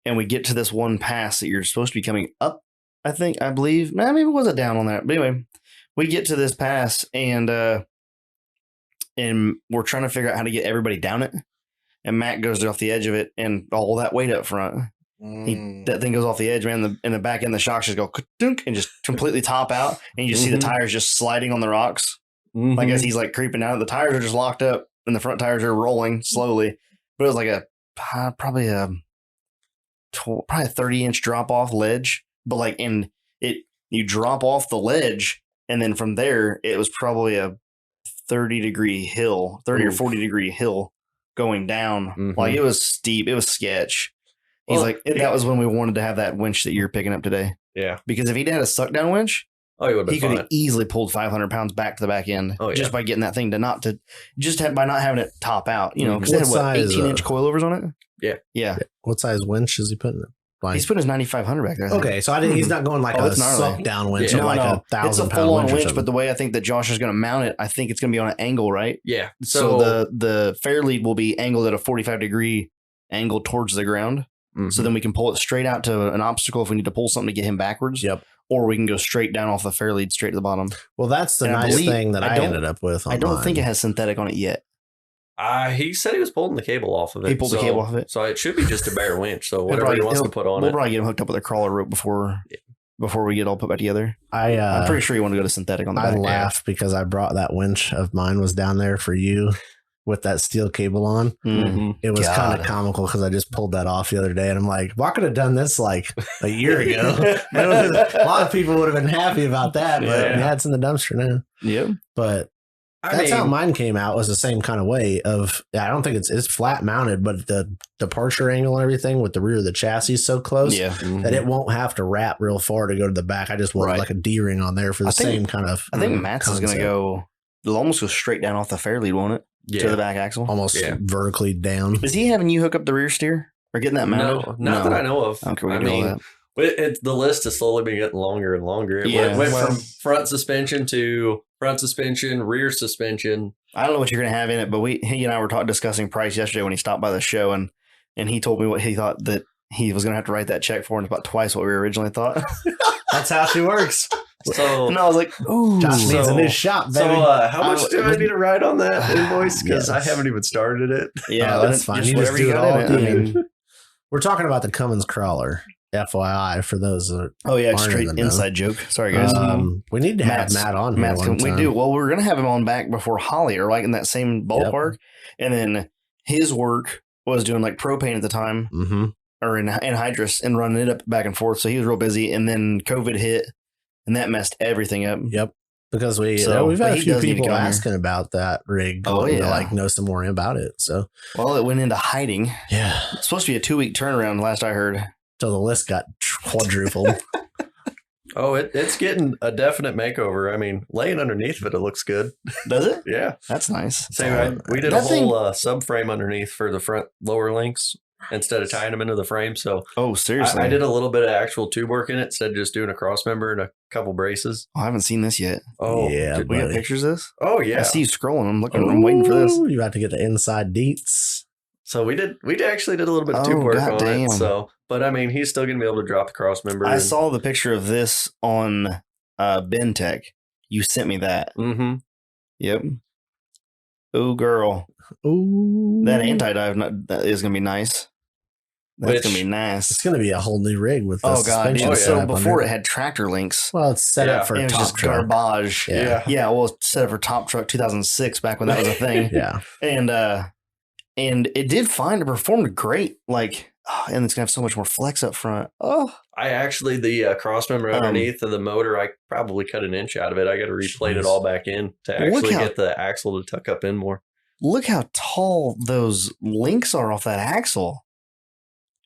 And we get to this one pass that you're supposed to be coming up, I believe. Maybe it wasn't down on that. But anyway, we get to this pass, and we're trying to figure out how to get everybody down it. And Matt goes off the edge of it, and all that weight up front. That thing goes off the edge, man. In the back end, the shocks just go dunk and just completely top out, and you just see the tires just sliding on the rocks. Like as he's like creeping out, the tires are just locked up, and the front tires are rolling slowly. But it was like probably a 30-inch drop off ledge. But like you drop off the ledge, and then from there it was probably a 30-degree hill, 30 or 40-degree hill going down. Like it was steep, it was sketch. He's that was when we wanted to have that winch that you're picking up today. Yeah. Because if he'd had a suck down winch, he could have easily pulled 500 pounds back to the back end just by getting that thing by not having it top out, because it had 18-inch coilovers on it. Yeah. Yeah. What size winch is he putting it? He's putting his 9,500 back there. Okay, so he's not going like a suck down winch, like a 1,000 It's a full on winch, but the way I think that Josh is going to mount it, I think it's going to be on an angle, right? Yeah. So the fair lead will be angled at a 45-degree angle towards the ground. So then we can pull it straight out to an obstacle if we need to pull something to get him backwards. Yep. Or we can go straight down off the fair lead straight to the bottom. Well, that's the nice thing that I ended up with. I don't think it has synthetic on it yet. He said he was pulling the cable off of it. He pulled the cable off of it. So it should be just a bare winch. So whatever he wants to put on it. We'll probably get him hooked up with a crawler rope before we get all put back together. I'm pretty sure you want to go to synthetic on the back. I laughed because I brought that winch of mine was down there for you with that steel cable on. It was kind of comical because I just pulled that off the other day, and I'm like, well, I could have done this like a year ago. A lot of people would have been happy about that, but it's in the dumpster now. Yep. But that's how mine came out, was the same kind of way of, I don't think it's flat mounted, but the departure angle and everything with the rear of the chassis is so close that it won't have to wrap real far to go to the back. I just want like a D-ring on there for the same kind of I think Matt's is going to it'll almost go straight down off the fair lead, won't it? To the back axle. Almost vertically down. Is he having you hook up the rear steer or getting that mounted? No, not that I know of. Okay, I mean, the list has slowly been getting longer and longer. It went from front suspension to front suspension, rear suspension. I don't know what you're going to have in it, but he and I were discussing price yesterday when he stopped by the show, and he told me what he thought that he was going to have to write that check for, and about twice what we originally thought. That's how she works. So, and I was like, "Ooh, Josh needs a new shop, baby." So, how much do I need to write on that invoice? Because I haven't even started it. Yeah, that's fine. You just do it all. I mean, we're talking about the Cummins crawler, FYI, for those that straight inside joke. Sorry, guys. We need to have Matt on here one time. We do. Well, we're gonna have him on back before Holly, or like in that same ballpark. And then his work was doing like propane at the time, or in anhydrous, and running it up back and forth. So he was real busy, and then COVID hit. And that messed everything up. Yep. Because we've had a few people asking about that rig. To like know some more about it. So, well, it went into hiding. Yeah, it's supposed to be a 2-week turnaround. Last I heard, so the list got quadrupled. Oh, it's getting a definite makeover. I mean, laying underneath of it looks good. Does it? Yeah, that's nice. We did a whole subframe underneath for the front lower links instead of tying them into the frame. So, seriously, I did a little bit of actual tube work in it instead of just doing a cross member and a couple braces. I haven't seen this yet. Oh, yeah, we got pictures of this? Oh, yeah. I see you scrolling. I'm looking. I'm waiting for this. You have to get the inside deets. So we actually did a little bit of tube work on it. So, but I mean, he's still going to be able to drop the cross member. I saw the picture of this on BenTech. You sent me that. Mm-hmm. Yep. Oh, girl. Ooh. That anti-dive is going to be nice. That's going to be nice. It's going to be a whole new rig with God. So before it had tractor links. Well, it's set up for top just truck. Garbage. Yeah. Well, it's set up for top truck 2006 back when that was a thing. Yeah. And it did fine. It performed great. Like, and it's going to have so much more flex up front. Oh, I actually, the cross member underneath of the motor, I probably cut an inch out of it. I got to replate it all back in to actually get the axle to tuck up in more. Look how tall those links are off that axle.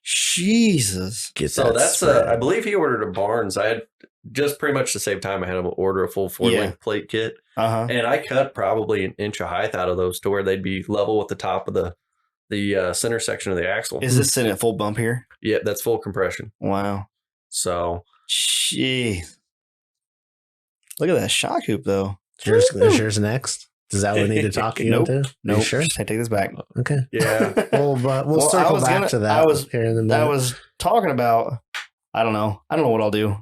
Jesus. So that's, I believe he ordered a Barnes. I had just pretty much to save time. I had him order a full 4-link plate kit. And I cut probably an inch of height out of those to where they'd be level with the top of the center section of the axle. Is this sitting at full bump here? Yeah, that's full compression. Wow. So, jeez. Look at that shock hoop, though. Yours next. Is that what we need to talk into? Nope. Sure. I take this back. Okay. Yeah. We'll circle back to that. I was talking about, I don't know what I'll do.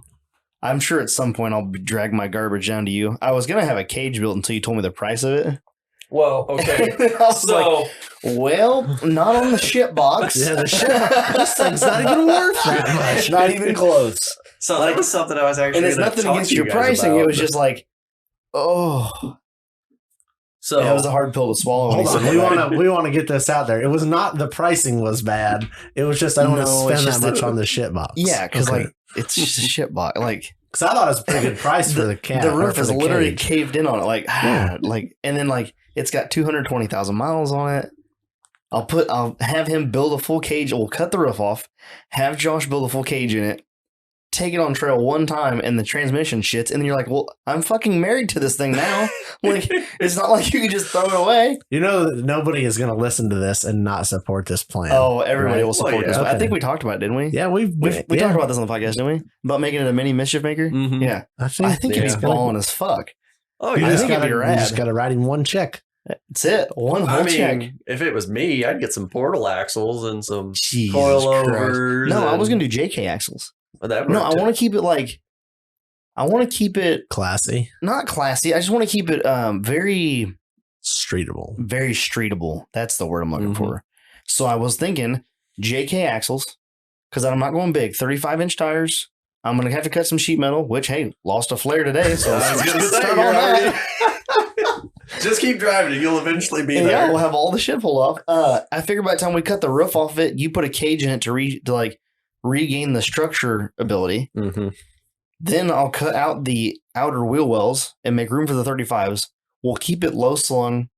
I'm sure at some point I'll drag my garbage down to you. I was going to have a cage built until you told me the price of it. Well, okay. Not on the ship box. Yeah, the ship box thing's not even worth that much. Not even close. So that was something I was actually. And it's nothing against your pricing. It was just like, So it was a hard pill to swallow. Hold on, we want to get this out there. It was not the pricing was bad. It was just I don't want to spend that much on the shit box. Yeah, because it's just a shit box. Because I thought it was a pretty good price for the cat. The roof is literally caved in on it. And then it's got 220,000 miles on it. I'll have him build a full cage. We'll cut the roof off. Have Josh build a full cage in it. Take it on trail one time and the transmission shits, and then you're like, well, I'm fucking married to this thing now. It's not like you can just throw it away. You know, nobody is going to listen to this and not support this plan. Oh, everybody will support this. Okay. I think we talked about it, didn't we? Yeah, we talked about this on the podcast, didn't we? About making it a mini mischief maker. Mm-hmm. Yeah, I think it'd be balling as fuck. Oh, you just got to write him one check. That's it. One whole check. If it was me, I'd get some portal axles and some coilovers. No, I was going to do JK axles. I want to keep it classy. Not classy. I just want to keep it very streetable. Very streetable. That's the word I'm looking for. So I was thinking JK axles, because I'm not going big. 35-inch tires. I'm going to have to cut some sheet metal, which, hey, lost a flare today. So let's get start on that. Just keep driving it. You'll eventually be there. Yeah, we'll have all the shit pulled off. I figure by the time we cut the roof off it, you put a cage in it to regain the structure ability. Then I'll cut out the outer wheel wells and make room for the 35s. We'll keep it low slung.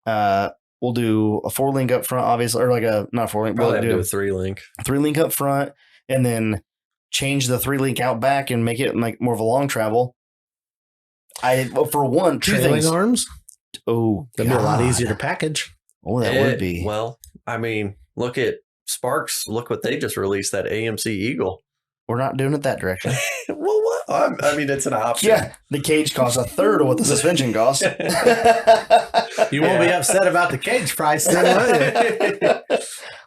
We'll do a 4-link up front, obviously, or not 4-link. We'll do a 3-link. 3-link up front, and then change the 3-link out back and make it more of a long travel. Two things. Arms. Oh, that'd be a lot easier to package. Oh, that would be. Well, I mean, look at Sparks. Look what they just released, that AMC Eagle. We're not doing it that direction. Well, what? I mean, it's an option. Yeah, the cage costs a third of what the suspension costs. You won't be upset about the cage price then, will you?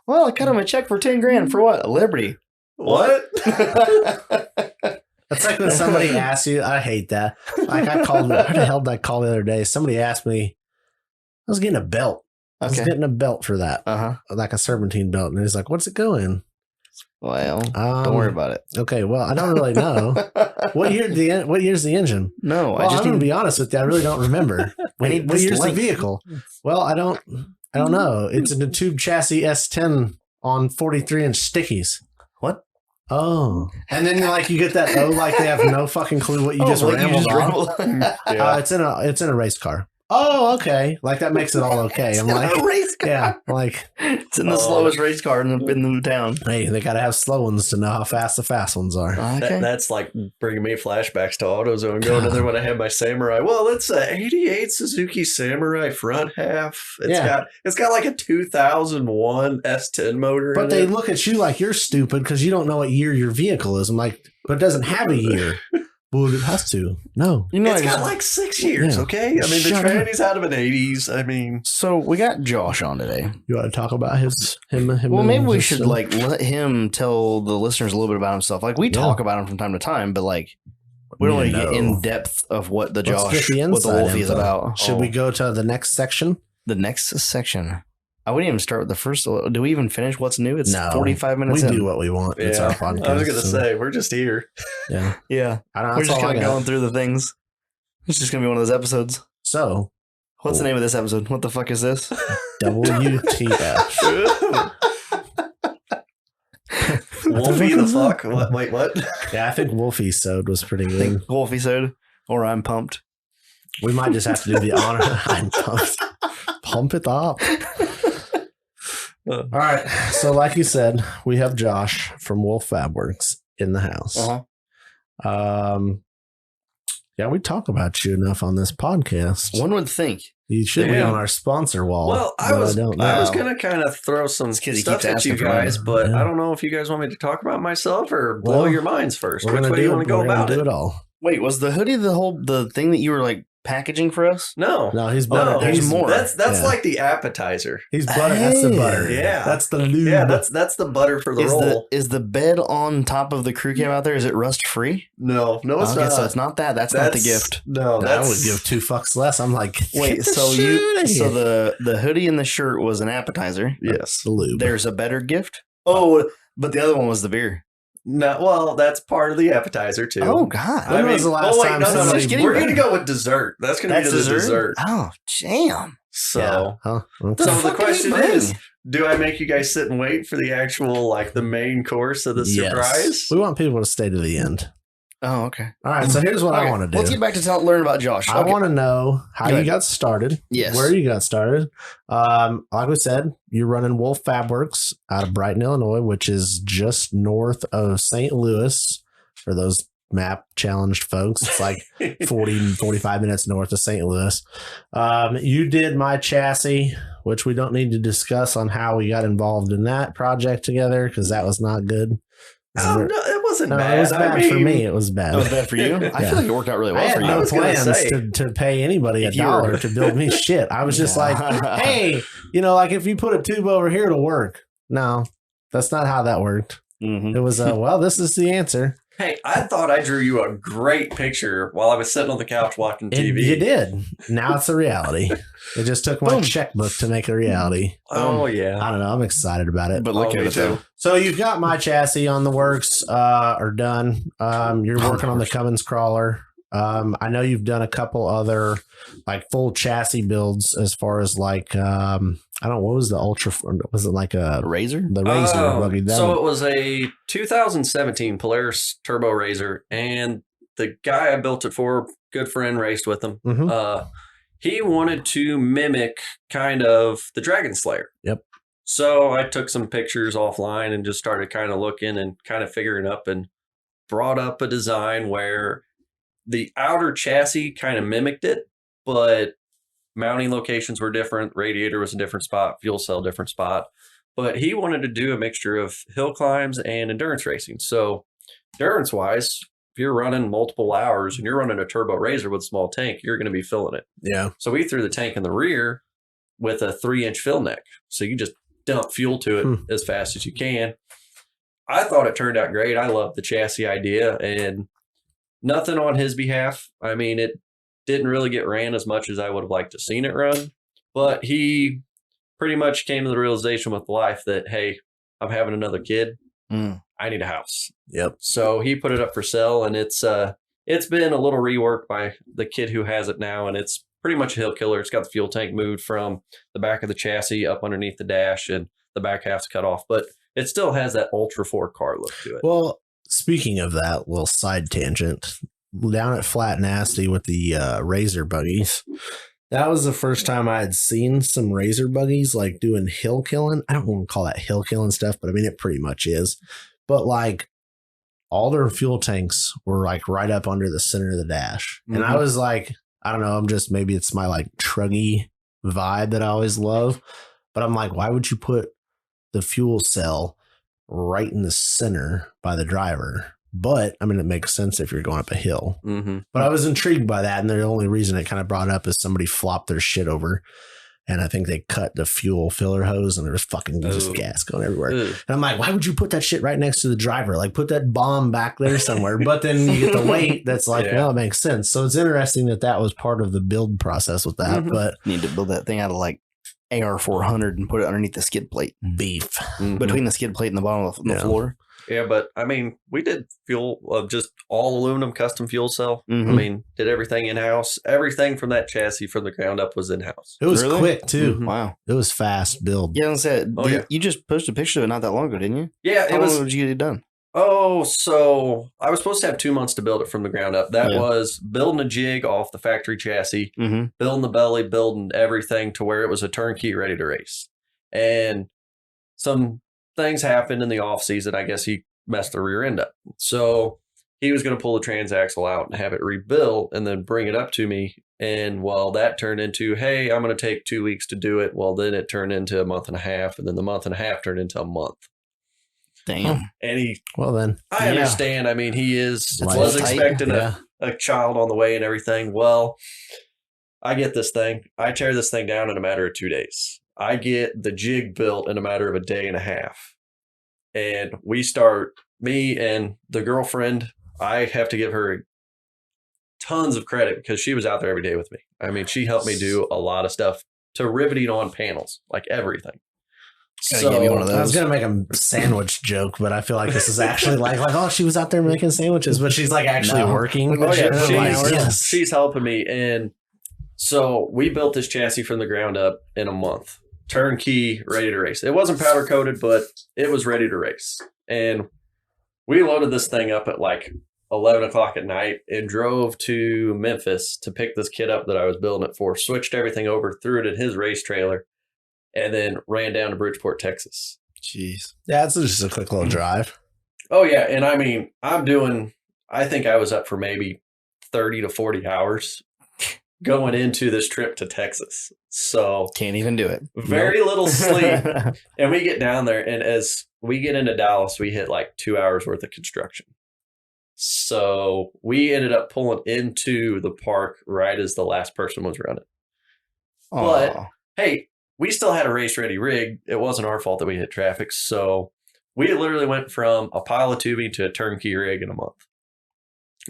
Well, I cut him a check for $10,000 for what? A Liberty. What? That's like when somebody asks you. I hate that. I called. Where the hell did I call the other day? Somebody asked me. I was getting a belt. I was getting a belt for that, like a serpentine belt, and he's like, "What's it go in?" Well, don't worry about it. Okay, well, I don't really know. What year's the engine? No, I just need to be honest with you. I really don't remember. What year's the vehicle? Well, I don't know. It's in a tube chassis S10 on 43-inch stickies. What? Oh, and then like you get that like they have no fucking clue what you just rambled on. It's in a race car. Oh, okay. Like that makes it all okay. I'm like, a race car. Yeah, like it's in the slowest race car in the town. Hey, they got to have slow ones to know how fast the fast ones are. Okay. That's like bringing me flashbacks to AutoZone. Going in there when I had my Samurai. Well, it's a '88 Suzuki Samurai front half. It's got like a 2001 S10 motor. But they look at you like you're stupid because you don't know what year your vehicle is. I'm like, but it doesn't have a year. Well, it has to. No. It's got like 6 years, okay? I mean, the tranny's out of an 80s. I mean... So, we got Josh on today. You want to talk about him? Well, maybe we should, like, let him tell the listeners a little bit about himself. Like, we talk about him from time to time, but, like, we don't want to get in depth of what what the Wolfie is about. Should we go to the next section? The next section. I wouldn't even start with the first. Do we even finish what's new? It's 45 minutes. We do what we want. It's our podcast. I was going to say, we're just here. Yeah. Yeah. We're just kind of going through the things. It's just going to be one of those episodes. So, what's the name of this episode? What the fuck is this? WTF. Wolfie the fuck? What? Wait, what? Yeah, I think Wolfie-sode was pretty good. Wolfie-sode or I'm pumped. We might just have to do the honor. I'm pumped. Pump it up. All right. So like you said, we have Josh from Wolff Fab Works in the house. Yeah, we talk about you enough on this podcast. One would think. You should be on our sponsor wall. Well, I was going to kind of throw some stuff at you guys, but I don't know if you guys want me to talk about myself or blow your minds first. Which way do you want to go about it? All. Wait, was the hoodie the thing that you were like packaging for us? No, he's butter. There's more. That's like the appetizer. He's butter. That's the butter. Yeah, that's the lube. Yeah, that's the butter for the roll. Is the bed on top of the crew cab out there? Is it rust free? No, it's not. So it's not that. That's not the gift. No, I would give 2 fucks less. I'm like, wait. So the hoodie and the shirt was an appetizer. Yes, the lube. There's a better gift. Oh, but the other one was the beer. No, well, that's part of the appetizer too. Oh God! When was the last time? No. We're going to go with dessert. That's going to be the dessert. Oh, damn! So, the question is, do I make you guys sit and wait for the actual the main course of the surprise? We want people to stay to the end. Oh, okay. All right. So here's what I want to do. Let's get back to learn about Josh. I want to know how you got started. Yes. Where you got started. Like we said, you're running Wolff Fab Works out of Brighton, Illinois, which is just north of St. Louis. For those map challenged folks, it's like 45 minutes north of St. Louis. You did my chassis, which we don't need to discuss on how we got involved in that project together because that was not good. Oh, no, it wasn't bad. It was bad for me. It was bad. It was bad for you? I feel like it worked out really well for you. I had no plans to pay anybody $1 to build me shit. I was just like, hey, if you put a tube over here, it'll work. No, that's not how that worked. Mm-hmm. It was, this is the answer. Hey, I thought I drew you a great picture while I was sitting on the couch watching TV. You did. Now it's a reality. It just took my checkbook to make a reality. Oh, yeah. I don't know. I'm excited about it. But look at it, though. So you've got my chassis on the works or done. You're working on the Cummins crawler. I know you've done a couple other full chassis builds as far as I don't know, what was the Ultra? Was it like a Razor? The Razor buggy. So it was a 2017 Polaris Turbo Razor, and the guy I built it for, good friend, raced with him. Mm-hmm. He wanted to mimic kind of the Dragon Slayer. Yep. So I took some pictures offline and just started kind of looking and kind of figuring up and brought up a design where the outer chassis kind of mimicked it, but mounting locations were different. Radiator was a different spot. Fuel cell, different spot. But he wanted to do a mixture of hill climbs and endurance racing. So endurance-wise, if you're running multiple hours and you're running a turbo Razor with a small tank, you're going to be filling it. Yeah. So we threw the tank in the rear with a 3-inch fill neck. So you just dump fuel to it as fast as you can. I thought it turned out great. I loved the chassis idea and nothing on his behalf. I mean, it didn't really get ran as much as I would have liked to seen it run, but he pretty much came to the realization with life that, hey, I'm having another kid. I need a house. Yep. So he put it up for sale, and it's been a little reworked by the kid who has it now, and it's pretty much a hill killer. It's got the fuel tank moved from the back of the chassis up underneath the dash, and the back half's cut off, but it still has that Ultra 4 car look to it. Well, speaking of that, little side tangent, down at Flat Nasty with the Razor buggies, that was the first time I had seen some Razor buggies like doing hill killing. I don't want to call that hill killing stuff, but I mean, it pretty much is. But like all their fuel tanks were like right up under the center of the dash. And I was like, I don't know, maybe it's my like truggy vibe that I always love. But I'm like, why would you put the fuel cell right in the center by the driver? But I mean, it makes sense if you're going up a hill. But I was intrigued by that. And the only reason it kind of brought up is somebody flopped their shit over. And I think they cut the fuel filler hose and there was fucking just gas going everywhere. And I'm like, why would you put that shit right next to the driver? Like put that bomb back there somewhere. But then you get the weight that's like, well, it makes sense. So it's interesting that was part of the build process with that. But you need to build that thing out of like AR400 and put it underneath the skid plate. Beef. Between the skid plate and the bottom of the floor. Yeah, but I mean, we did fuel of just all aluminum custom fuel cell. I mean, did everything in-house. Everything from that chassis from the ground up was in-house. It was quick too. Wow. It was fast build. Yeah, I said, you just posted a picture of it not that long ago, didn't you? Yeah, How long did you get it done? Oh, so I was supposed to have 2 months to build it from the ground up. That was building a jig off the factory chassis, building the belly, building everything to where it was a turnkey ready to race. And some things happened in the off season. I guess he messed the rear end up. So he was going to pull the transaxle out and have it rebuilt and then bring it up to me. And well, that turned into, hey, I'm going to take 2 weeks to do it. Well, then it turned into a month and a half. And then the month and a half turned into a month. Damn. And I understand. I mean, was expecting a child on the way and everything. Well, I get this thing. I tear this thing down in a matter of 2 days. I get the jig built in a matter of a day and a half. And me and the girlfriend, I have to give her tons of credit because she was out there every day with me. I mean, she helped me do a lot of stuff to riveting on panels, like everything. So I was going to make a sandwich joke, but I feel like this is actually like, oh, she was out there making sandwiches, but she's like actually working. Oh, yeah. She's helping me. And so we built this chassis from the ground up in a month. Turnkey, ready to race. It wasn't powder coated, but it was ready to race. And we loaded this thing up at like 11 o'clock at night and drove to Memphis to pick this kid up that I was building it for, switched everything over, threw it in his race trailer, and then ran down to Bridgeport, Texas. Jeez. Yeah, it's just a quick little drive. Oh, yeah. And I mean, I think I was up for maybe 30 to 40 hours going into this trip to Texas. So can't even do it. Very little sleep. And we get down there, and as we get into Dallas, we hit like 2 hours worth of construction. So we ended up pulling into the park right as the last person was running. Aww. But hey, we still had a race ready rig. It wasn't our fault that we hit traffic. So we literally went from a pile of tubing to a turnkey rig in a month.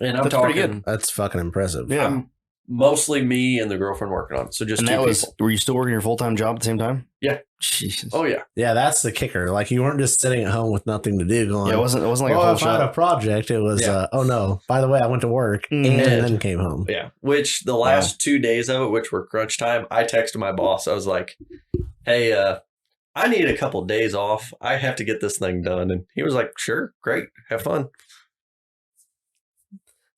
And I'm talking, pretty good. That's fucking impressive. Yeah. Mostly me and the girlfriend working on it. So just two people. Were you still working your full-time job at the same time? Yeah. Jesus. Oh, yeah. Yeah, that's the kicker. Like, you weren't just sitting at home with nothing to do going, yeah, it wasn't like a whole if I had a project, it was, oh, no, by the way, I went to work and then came home. Yeah, which the last 2 days of it, which were crunch time, I texted my boss. I was like, hey, I need a couple of days off. I have to get this thing done. And he was like, sure, great, have fun.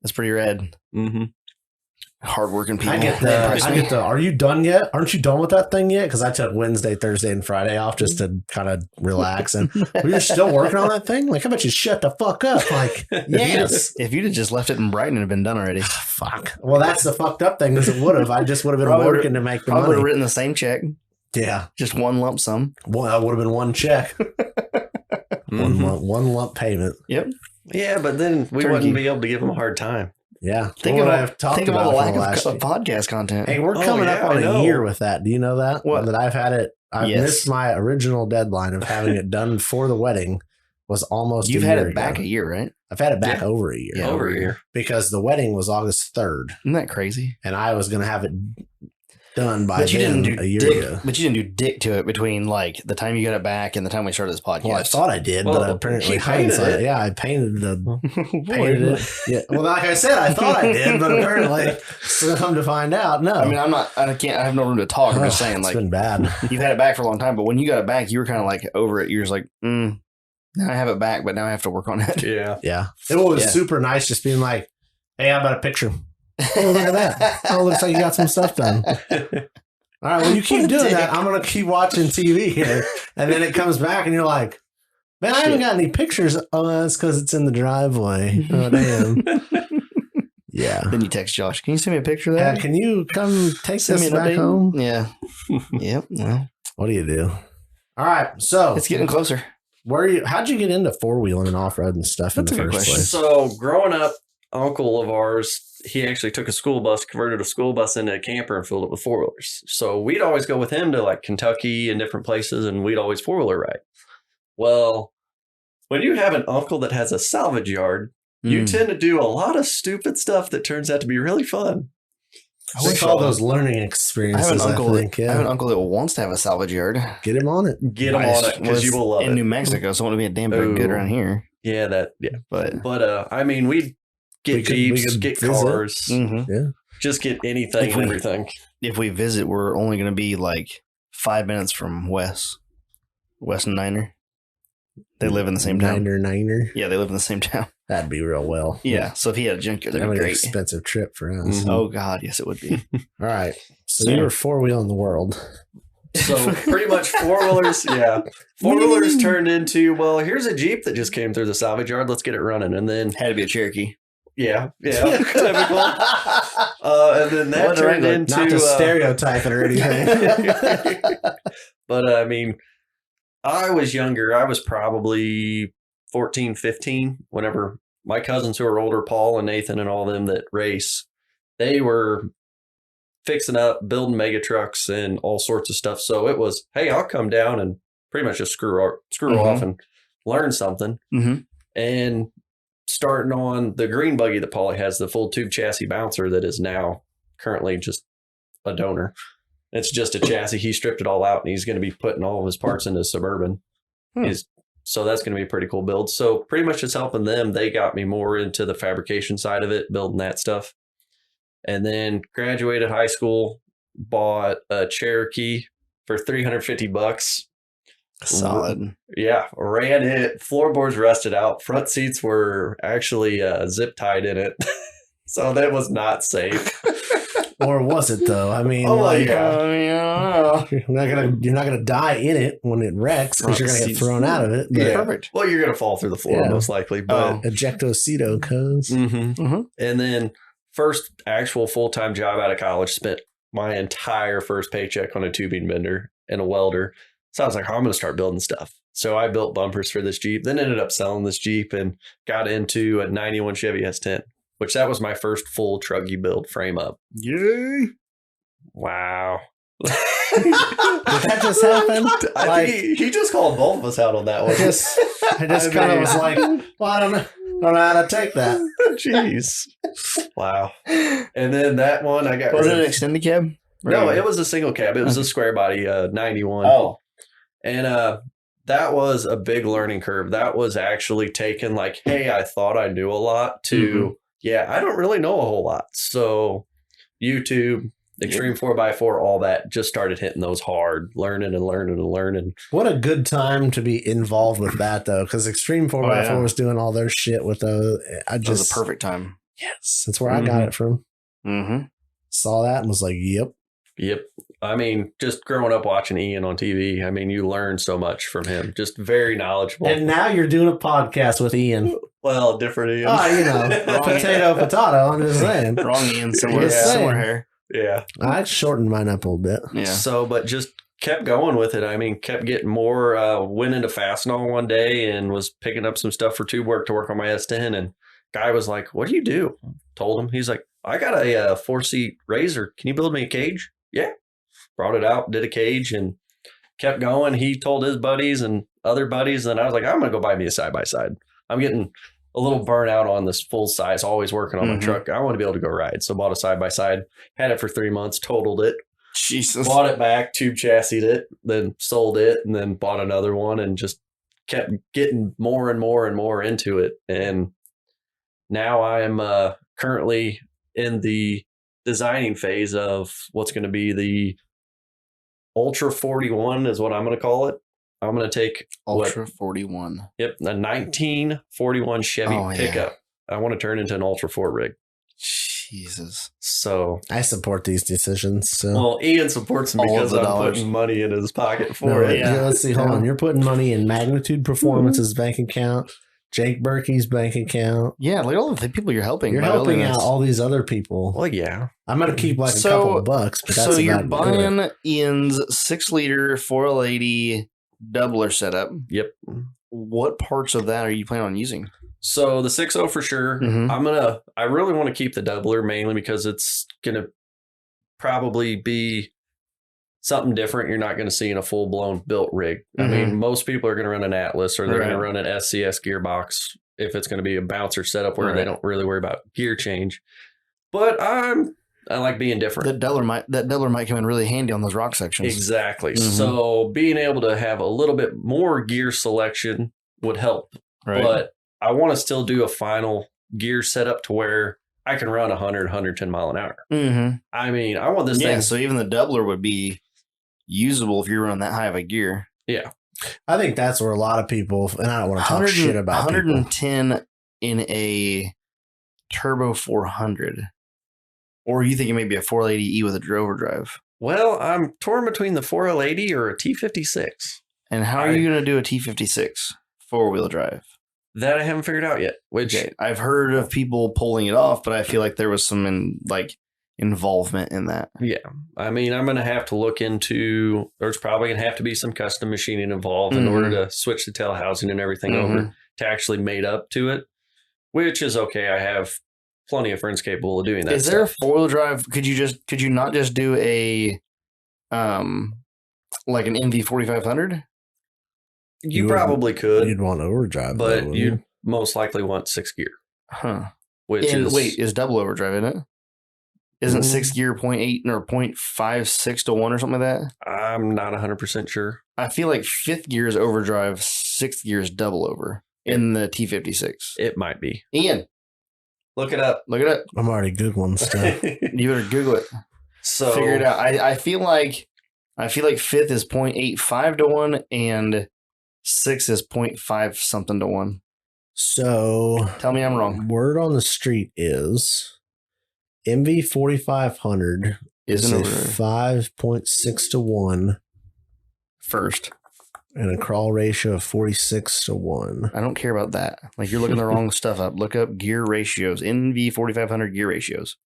That's pretty rad. Mm-hmm. Hardworking people. I get the, are you done yet? Aren't you done with that thing yet? Because I took Wednesday, Thursday, and Friday off just to kind of relax. And you're still working on that thing? Like, how about you shut the fuck up? Like, yes. If you'd have just left it in Brighton, it'd have been done already. Fuck. Well, that's the fucked up thing is it would have. I just would have been working to make the money. I would have written the same check. Yeah. Just one lump sum. Well, that would have been one check. One lump payment. Yep. Yeah, but then we wouldn't be able to give them a hard time. Yeah. Think about the lack of podcast content. Hey, we're coming up on a year with that. Do you know that? What? That I've had it. I've missed my original deadline of having it done for the wedding was almost You've had it back a year, right? I've had it back over a year. Yeah, over a year. Because the wedding was August 3rd. Isn't that crazy? And I was going to have it done by a year ago. But you didn't do dick to it between like the time you got it back and the time we started this podcast. Well, I thought I did, but apparently hindsight. Yeah, I painted it. Yeah. Well, like I said, I thought I did, but apparently, come to find out, no. I mean, I have no room to talk. I'm just saying, like, it's been bad. You've had it back for a long time, but when you got it back, you were kind of like over it. You're just like, Now I have it back, but now I have to work on it. Yeah. Yeah. It was super nice just being like, hey, how about a picture? Oh, look at that. Oh, looks like you got some stuff done. All right, well, you keep doing that. I'm going to keep watching TV here. And then it comes back and you're like, man, I haven't got any pictures. Oh, that's because it's in the driveway. Oh, damn. Yeah. Then you text Josh, can you send me a picture of that? Can you come take this back home? Yeah. Yep. Well, what do you do? All right. So it's getting closer. How'd you get into four-wheeling and off-road and stuff in the first place? So growing up, uncle of ours, he actually took a school bus, converted a school bus into a camper and filled it with four-wheelers. So we'd always go with him to like Kentucky and different places, and we'd always four-wheeler ride. Well, when you have an uncle that has a salvage yard, you tend to do a lot of stupid stuff that turns out to be really fun. I wish all those learning experiences. I have an uncle that wants to have a salvage yard. Get him on it. Get him on it because you will love it. In New Mexico, so it won't be a damn bit good around here. Yeah, But I mean, we'd get Jeeps, get cars, just get anything and everything. If we visit, we're only going to be like 5 minutes from Wes and Niner. They live in the same town. Niner. Yeah, they live in the same town. That'd be real well. Yeah, so if he had a junkyard, that'd be great. Expensive trip for us. Oh God, yes, it would be. All right, so you were four-wheeling the world. So pretty much four-wheelers, four-wheelers turned into, well, here's a Jeep that just came through the salvage yard. Let's get it running, and then had to be a Cherokee. Yeah, typical. And then that turned into not to stereotype it or anything. But I mean, I was younger. I was probably 14, 15 whenever my cousins who are older, Paul and Nathan and all them that race, they were fixing up, building mega trucks and all sorts of stuff. So it was, hey, I'll come down and pretty much just screw off and learn something. And starting on the green buggy that Paulie has, the full tube chassis bouncer that is now currently just a donor. It's just a chassis. He stripped it all out and he's going to be putting all of his parts into Suburban. So that's going to be a pretty cool build. So pretty much just helping them. They got me more into the fabrication side of it, building that stuff. And then graduated high school, bought a Cherokee for $350. Solid. Yeah, ran it. Floorboards rusted out. Front seats were actually zip tied in it. So that was not safe. Or was it though? I mean, you're not gonna die in it when it wrecks because you're gonna get thrown out of it. Yeah, perfect. Well, you're gonna fall through the floor most likely. But ejectocito, cuz. And then first actual full-time job out of college, spent my entire first paycheck on a tubing bender and a welder. So I was like, I'm gonna start building stuff. So I built bumpers for this Jeep. Then ended up selling this Jeep and got into a '91 Chevy S10. Which that was my first full truggy build frame up. Yay! Wow. Did that just happen? I think he just called both of us out on that one. I just kind of was like, well, I don't know how to take that. Jeez. Wow. And then that one I got. Was it an extended cab? No, it was a single cab. It was a square body 91. Oh. And that was a big learning curve. That was actually taken like, hey, I thought I knew a lot to... Yeah, I don't really know a whole lot. So YouTube, Extreme 4x4, all that just started hitting those hard, learning. What a good time to be involved with that, though, because Extreme 4x4 was doing all their shit with those. That was a perfect time. Yes, that's where I got it from. Saw that and was like, yep. I mean, just growing up watching Ian on TV, I mean, you learn so much from him. Just very knowledgeable. And now you're doing a podcast with Ian. Well, different Ian. Potato. I'm just saying. Wrong Ian, similar hair. Yeah. I shortened mine up a little bit. Yeah. So, but just kept going with it. I mean, kept getting more, went into Fastenal one day and was picking up some stuff for tube work to work on my S10. And guy was like, what do you do? Told him. He's like, I got a 4-seat Razor. Can you build me a cage? Yeah. Brought it out, did a cage, and kept going. He told his buddies and other buddies, and I was like, I'm going to go buy me a side-by-side. I'm getting a little burnt out on this full size, always working on my truck. I want to be able to go ride. So bought a side-by-side, had it for 3 months, totaled it. Jesus. Bought it back, tube chassised it, then sold it, and then bought another one and just kept getting more and more and more into it. And now I am currently in the designing phase of what's going to be the Ultra 41 is what I'm going to call it. I'm going to take Ultra 41. Yep, a 1941 Chevy pickup. I want to turn into an Ultra 4 rig. Jesus. So I support these decisions. So. Well, Ian supports them because I'm putting money in his pocket for it. Yeah, let's see. Hold on. You're putting money in Magnitude Performance's bank account, Jake Berkey's bank account. Yeah, look at all the people you're helping. You're helping out all these other people. Well, yeah. I'm going to keep like a couple of bucks. But that's you're buying Ian's 6-liter 4L80 doubler setup. Yep. What parts of that are you planning on using? So the 6.0 for sure. Mm-hmm. I really want to keep the doubler mainly because it's going to probably be something different you're not going to see in a full-blown built rig. Mm-hmm. I mean, most people are going to run an Atlas or they're going to run an SCS gearbox if it's going to be a bouncer setup where they don't really worry about gear change. But I like being different. That doubler might come in really handy on those rock sections. Exactly. Mm-hmm. So being able to have a little bit more gear selection would help. Right. But I want to still do a final gear setup to where I can run 100, 110 mile an hour. Mm-hmm. I mean, I want this thing. So even the doubler would be usable if you're running that high of a gear. Yeah. I think that's where a lot of people, and I don't want to talk shit about 110 people. In a Turbo 400. Or you think it may be a 480E with a drover drive? Well, I'm torn between the 4L80 or a T56. And how are you going to do a T56 four-wheel drive? That I haven't figured out yet. I've heard of people pulling it off, but I feel like there was some involvement in that. Yeah. I mean, I'm going to have to look into, there's probably going to have to be some custom machining involved in order to switch the tail housing and everything over to actually mate up to it, which is okay. I have plenty of friends capable of doing that. Is there a four-wheel drive? Could you not just do a, like an NV 4500? You probably could. You'd want overdrive, but you'd most likely want 6 gear. Huh. Is double overdrive, isn't it? Isn't 6 gear 0.8 or 0.56 to 1 or something like that? I'm not 100% sure. I feel like 5th gear is overdrive, 6th gear is double over in the T56. It might be. Ian, look it up. I'm already Googling stuff. You better Google it. So figure it out. I feel like 5th is 0.85 to 1 and 6 is 0.5 something to 1. So tell me I'm wrong. Word on the street is MV 4500 is a 5.6 to 1 first. And a crawl ratio of 46 to 1. I don't care about that. Like, you're looking the wrong stuff up. Look up gear ratios. NV 4500 gear ratios.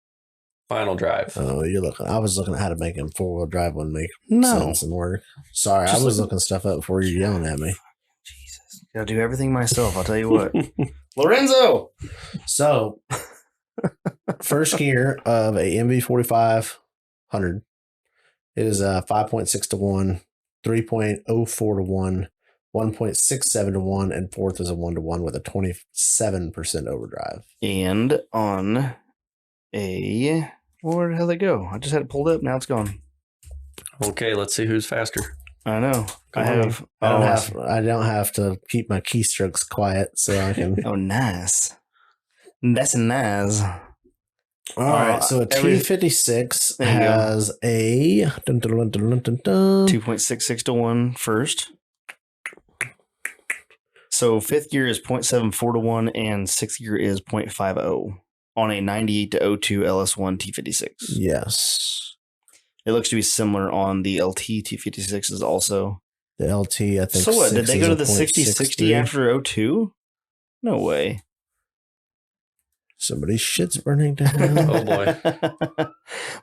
Final drive. Oh, I was looking at how to make him 4-wheel drive one make sense and work. Sorry, I was looking stuff up before you're yelling at me. Jesus. Gotta do everything myself, I'll tell you what. Lorenzo! So, first gear of a MV 4500 is 5.6 to 1, 3.04 to 1, 1.67 to 1, and fourth is a 1 to 1 with a 27% overdrive. And on a... Where the hell did it go? I just had it pulled up. Now it's gone. Okay, let's see who's faster. I know. I don't have to keep my keystrokes quiet so I can... Oh, nice. That's nice. All right, so a T56 has a 2.66 to 1 first. So 5th gear is 0.74 to 1 and 6th gear is 0.50 on a 98 to 02 LS1 T56. Yes. It looks to be similar on the LT T56s also. The LT, I think. So what, did they go to the 60-60 after 02? No way. Somebody's shit's burning down. Oh boy.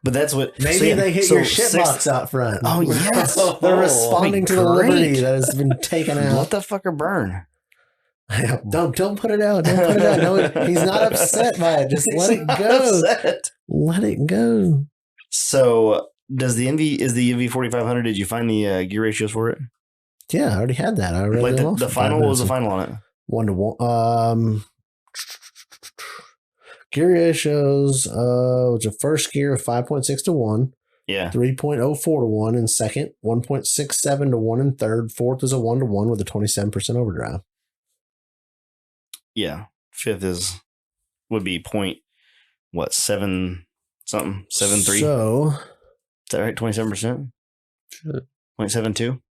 But that's what... Maybe they hit your shit box out front. Oh, yes. They're responding to the liberty that has been taken out. Let the fucker burn. Don't put it out. Don't put it out. No, he's not upset by it. Just let it go. Let it go. So, is the MV 4500? Did you find the gear ratios for it? Yeah, I already had that. I already the final. What was the final on it? 1 to 1. Gear ratios. Was a first gear of 5.6 to 1. Yeah. 3.04 to 1 in second. 1.67 to 1 in third. Fourth is a 1 to 1 with a 27% overdrive. Yeah, 5th would be 7 something 7.3. So is that right? 27%. 0.72.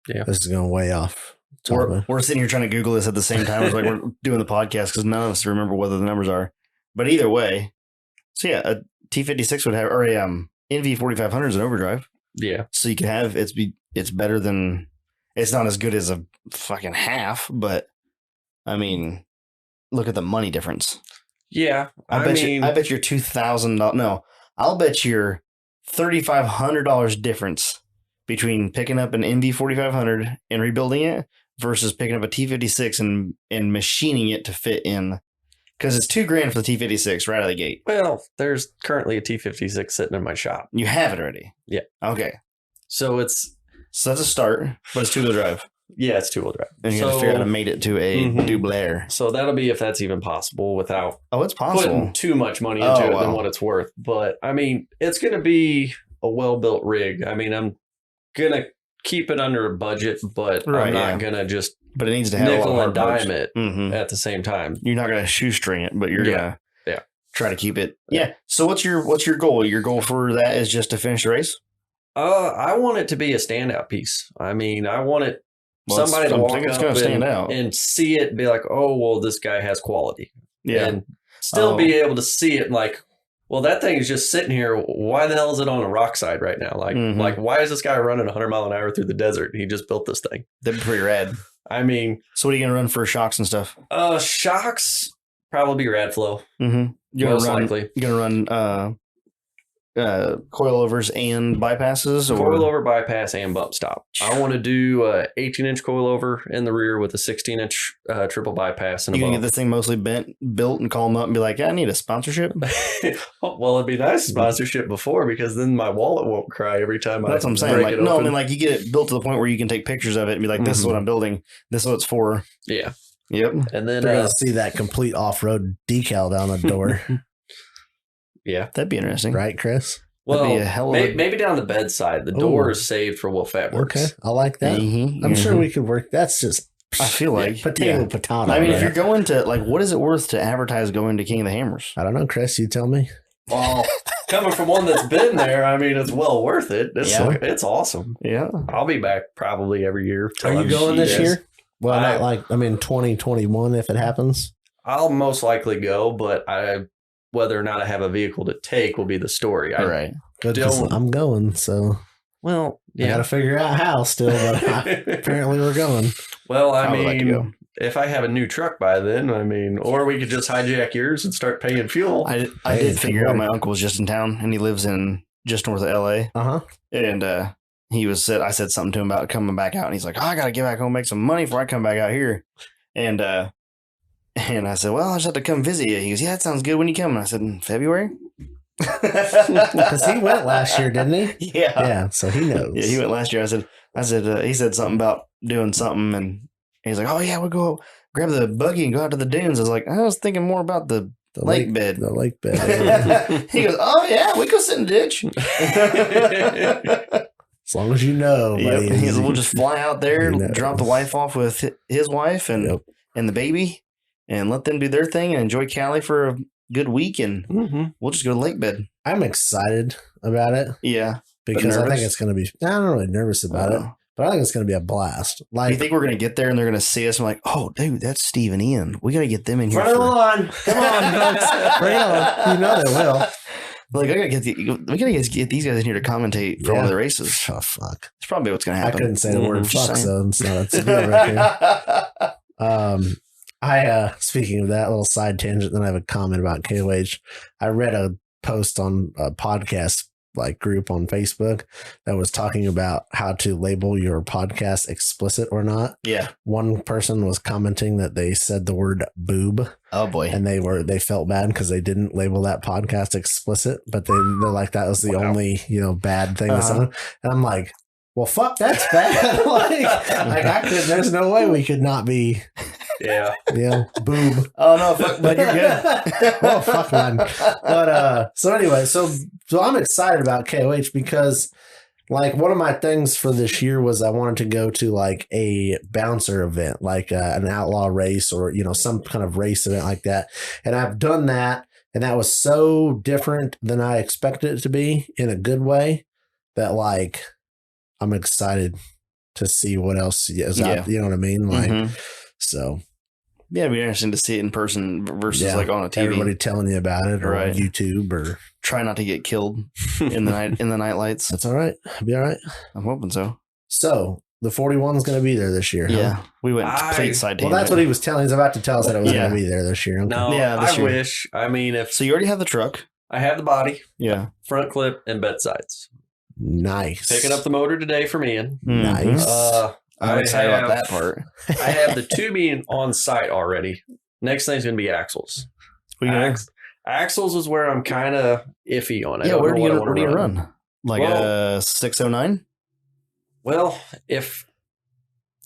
Yeah. This is going way off. We're sitting here trying to Google this at the same time as like we're doing the podcast because none of us remember what the numbers are. But either way, so yeah, a T56 would have, or a NV 4500 is an overdrive. Yeah. So you can have it's better than, it's not as good as a fucking half, but I mean, look at the money difference. Yeah. I bet your $2,000. No, I'll bet your $3,500 difference between picking up an NV 4500 and rebuilding it versus picking up a T56 and machining it to fit in. Because it's $2,000 for the T56 right out of the gate. Well, there's currently a T56 sitting in my shop. You have it already? Yeah. Okay. So that's a start, but it's two-wheel drive. Yeah, it's two-wheel drive. And you got to figure out how to mate it to a double. So that'll be if that's even possible without it's possible. Putting too much money into it than what it's worth. But, I mean, it's going to be a well-built rig. I mean, I'm going to keep it under a budget, but I'm not going to just but it needs to have nickel and dime it at the same time. You're not going to shoestring it, but you're going to try to keep it. Yeah. So what's your goal? Your goal for that is just to finish the race? I want it to be a standout piece. I mean, I want it somebody to walk up and see it and be like, oh, well, this guy has quality. Yeah. And still be able to see it like, well, that thing is just sitting here. Why the hell is it on a rock side right now? Like, why is this guy running 100 mile an hour through the desert? He just built this thing. That'd be pretty rad. I mean, so what are you going to run for shocks and stuff? Shocks probably be rad flow. Mm-hmm. Most likely. You're going to run coilovers and bypasses, or coilover, bypass, and bump stop. I want to do 18-inch coilover in the rear with a 16-inch triple bypass and a bump. You can get this thing mostly built and call them up and be like, I need a sponsorship. Well, it'd be nice sponsorship before, because then my wallet won't cry every time. That's what I'm saying. Like, no, I mean, like, you get it built to the point where you can take pictures of it and be like, this is what I'm building. This is what it's for. Yeah. Yep. And then they're gonna see that complete off-road decal down the door. Yeah, that'd be interesting, right, Chris? Well, maybe down the bedside. The door is saved for Wolff Fab Works. Okay, I like that. I'm sure we could work. That's just. I feel like potato. I mean, if you're going to, like, what is it worth to advertise going to King of the Hammers? I don't know, Chris. You tell me. Well, coming from one that's been there, I mean, it's well worth it. It's awesome. Yeah, I'll be back probably every year. Are you going this year? Well, not like 2021 if it happens. I'll most likely go, but whether or not I have a vehicle to take will be the story. Right. I'm going, so. Well, I got to figure out how still, but apparently we're going. Well, I mean, if I have a new truck by then, I mean, or we could just hijack yours and start paying fuel. I did figure out my uncle was just in town, and he lives in just north of LA. And I said something to him about coming back out, and he's like, I got to get back home, make some money before I come back out here. And I said, well, I just have to come visit you. He goes, yeah, that sounds good. When you coming? I said, in February. Because he went last year, didn't he? Yeah. Yeah, so he knows. Yeah, he went last year. He said something about doing something, and he's like, oh, yeah, we'll go grab the buggy and go out to the dunes. I was like, I was thinking more about the lake bed. The lake bed. Yeah. He goes, oh, yeah, we go sit in the ditch. As long as you know. Yep. We'll just fly out there and drop the wife off with his wife and the baby and let them do their thing and enjoy Cali for a good week, and we'll just go to lake bed. I'm excited about it. Yeah. Because I think it's going to be, I'm not really nervous about it, but I think it's going to be a blast. Like, you think we're going to get there and they're going to see us and like, oh, dude, that's Steve and Ian. We got to get them in here. Come on, folks. Bring it on. You know they will. Like, we gotta get these guys in here to commentate for one of the races. Oh, fuck. That's probably what's going to happen. I couldn't say the word fuck, so it's a deal right here. Speaking of that little side tangent, then I have a comment about KOH. I read a post on a podcast group on Facebook that was talking about how to label your podcast explicit or not. Yeah. One person was commenting that they said the word boob. Oh boy. And they felt bad because they didn't label that podcast explicit, but they're like, that was the only, bad thing. And I'm like, well, fuck, that's bad. There's no way we could not be. Yeah. Boob. Oh no, fuck, but you're good. Oh, fuck, man. But so anyway, so I'm excited about KOH because one of my things for this year was I wanted to go to a bouncer event, an outlaw race or some kind of race event like that. And I've done that, and that was so different than I expected it to be in a good way that I'm excited to see what else is out. You know what I mean? Like, so. Yeah, it'd be interesting to see it in person versus like on a TV. Everybody telling you about it or on YouTube or try not to get killed in the night lights. That's all right. Be all right. I'm hoping so. So the 41 is going to be there this year. Yeah, we went complete side. Well, that's what he was telling. He's about to tell us that it was going to be there this year. Okay. No, I wish. I mean, if so, you already have the truck. I have the body. Yeah, front clip and bed sides. Nice. Picking up the motor today from Ian. Nice. I'm excited about that part. I have the tubing on site already. Next thing's going to be axles. Axles is where I'm kind of iffy on it. Yeah, where do you run? Like a 609? Well, if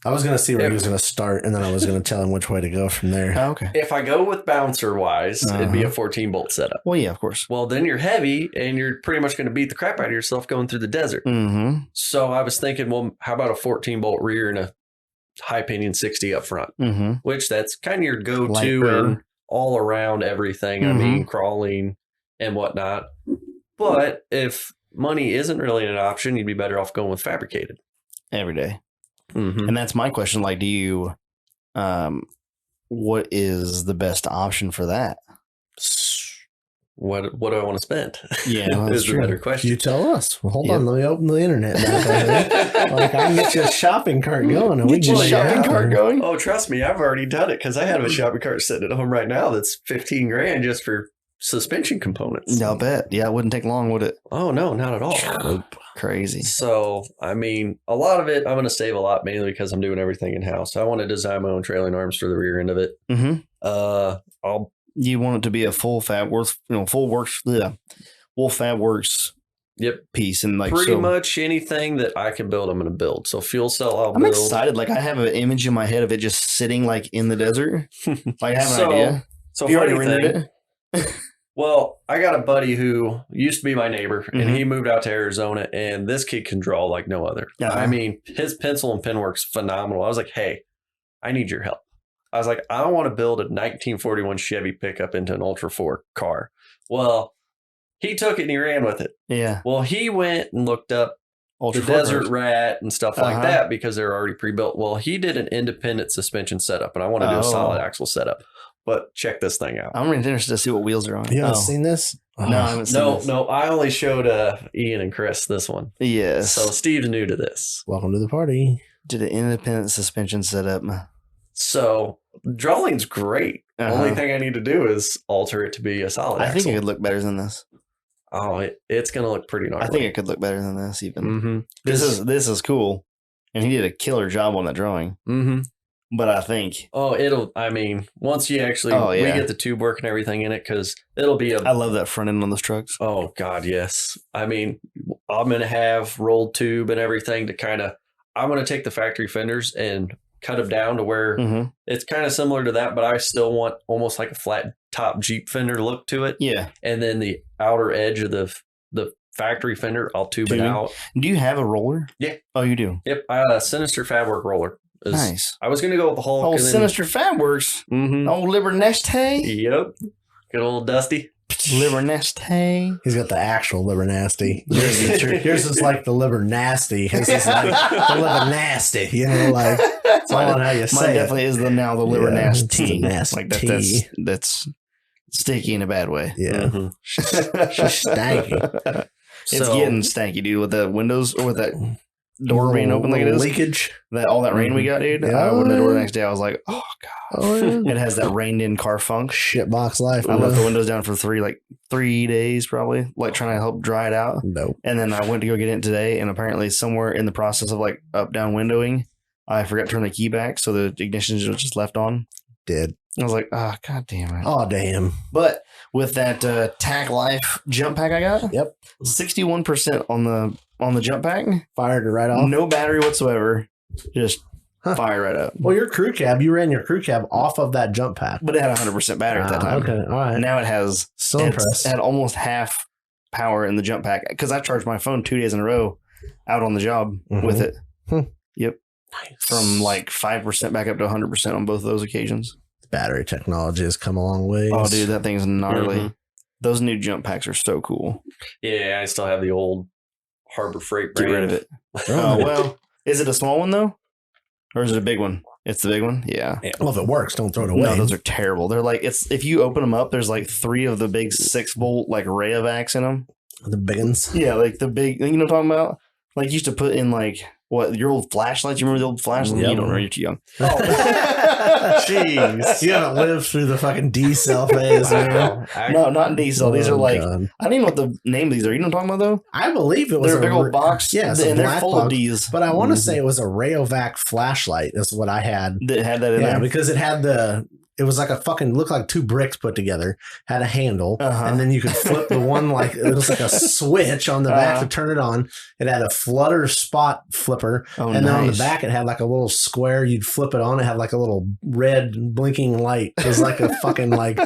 I was going to see where he was going to start, and then I was going to tell him which way to go from there. Oh, okay. If I go with bouncer wise, it'd be a 14 bolt setup. Well, yeah, of course. Well, then you're heavy, and you're pretty much going to beat the crap out of yourself going through the desert. So I was thinking, well, how about a 14 bolt rear and a high pinion 60 up front, which that's kind of your go-to and all around everything. I mean, crawling and whatnot. But if money isn't really an option, you'd be better off going with fabricated every day. And that's my question. Like, do you, what is the best option for that? What do I want to spend? Yeah, that's a better question. You tell us. Well, hold on, let me open the internet back. Like, I can get you a shopping cart going. And we get a shopping cart going. Oh, trust me, I've already done it because I have a shopping cart sitting at home right now that's $15,000 just for suspension components. I'll bet. Yeah, it wouldn't take long, would it? Oh, no, not at all. Nope. Crazy. So, I mean, a lot of it, I'm going to save a lot mainly because I'm doing everything in-house. I want to design my own trailing arms for the rear end of it. You want it to be a full Fab Works, Wolff Fab Works piece. And like pretty much anything that I can build, I'm going to build. So fuel cell, I'm excited. Like I have an image in my head of it just sitting like in the desert. Like I have an idea. So you already rendered it? Well, I got a buddy who used to be my neighbor, and he moved out to Arizona, and this kid can draw like no other. I mean, his pencil and pen work's phenomenal. I was like, hey, I need your help. I was like, I want to build a 1941 Chevy pickup into an Ultra 4 car. Well, he took it and he ran with it. Yeah. Well, he went and looked up Ultra the Desert Rat and stuff like that because they're already pre-built. Well, he did an independent suspension setup, and I want to do a solid axle setup. But check this thing out. I'm really interested to see what wheels are on. You haven't seen this? No, I haven't seen this. No, I only showed Ian and Chris this one. Yes. So Steve's new to this. Welcome to the party. Did an independent suspension setup. So drawing's great. The only thing I need to do is alter it to be a solid axle. I think it could look better than this. Oh, it's going to look pretty gnarly. I think it could look better than this even. This is cool. And he did a killer job on that drawing. But I think... once you actually... we get the tube work and everything in it, because it'll be I love that front end on those trucks. Oh, God, yes. I mean, I'm going to have rolled tube and everything to kind of... I'm going to take the factory fenders and cut them down to where it's kind of similar to that, but I still want almost like a flat top Jeep fender look to it. Yeah. And then the outer edge of the factory fender, I'll tube it out. Do you have a roller? Yeah. Oh, you do? Yep. Sinister Fab Work roller. Nice. I was going to go with the Hulk. Oh, Sinister Fab Works. Old Liberneste. Yep. Good old Dusty. Liberneste. He's got the actual liver nasty. Yours is like the liver nasty. His is like the liver nasty. You know, like it's all on how you say Mine definitely is the liver nasty. Nasty. Like that's sticky in a bad way. Yeah. She's stanky. It's getting stanky, dude, with the windows or with that door being open like it is. Leakage. All that rain we got, dude. I opened the door the next day. I was like, oh, God. Oh, yeah. It has that rained in car funk. Shitbox life. I left the windows down for 3 days probably, like trying to help dry it out. Nope. And then I went to go get it today, and apparently somewhere in the process of like up down windowing, I forgot to turn the key back, so the ignition was just left on. Did. I was like, oh, God damn it. Oh, damn. But with that Tack Life jump pack I got, 61% on the jump pack. Fired it right off. No battery whatsoever. Just fire right up. Well, your crew cab, you ran your crew cab off of that jump pack. But it had 100% battery at that time. Okay, all right. Now it has impressed. It had almost half power in the jump pack because I charged my phone 2 days in a row out on the job with it. Yep. Nice. From like 5% back up to 100% on both of those occasions. Battery technology has come a long way. Oh, dude, that thing's gnarly. Those new jump packs are so cool. Yeah, I still have the old Harbor Freight brand. Get rid of it. Oh, well. Is it a small one though? Or is it a big one? It's the big one? Yeah. Well, if it works, don't throw it away. No, those are terrible. They're like, if you open them up, there's like 3 of the big 6-volt like Rayovacs in them. The big ones? Yeah, like the big, you know what I'm talking about? Like you used to put in like, what, your old flashlights? You remember the old flashlights? Yep. You don't remember, you're too young. Oh, jeez. You haven't lived through the fucking D-cell phase, man. No, not in D-cell. These are like, God. I don't even know what the name of these are. You know what I'm talking about though? I believe it was a big old box. Yeah, and they're full box, of D's. But I want to say it was a Rayovac flashlight is what I had. That had that in there? Yeah, because it had it was like a fucking, looked like 2 bricks put together, had a handle, and then you could flip the one like, it was like a switch on the back to turn it on. It had a flutter spot flipper. And then on the back, it had like a little square. You'd flip it on. It had like a little red blinking light. It was like a fucking like,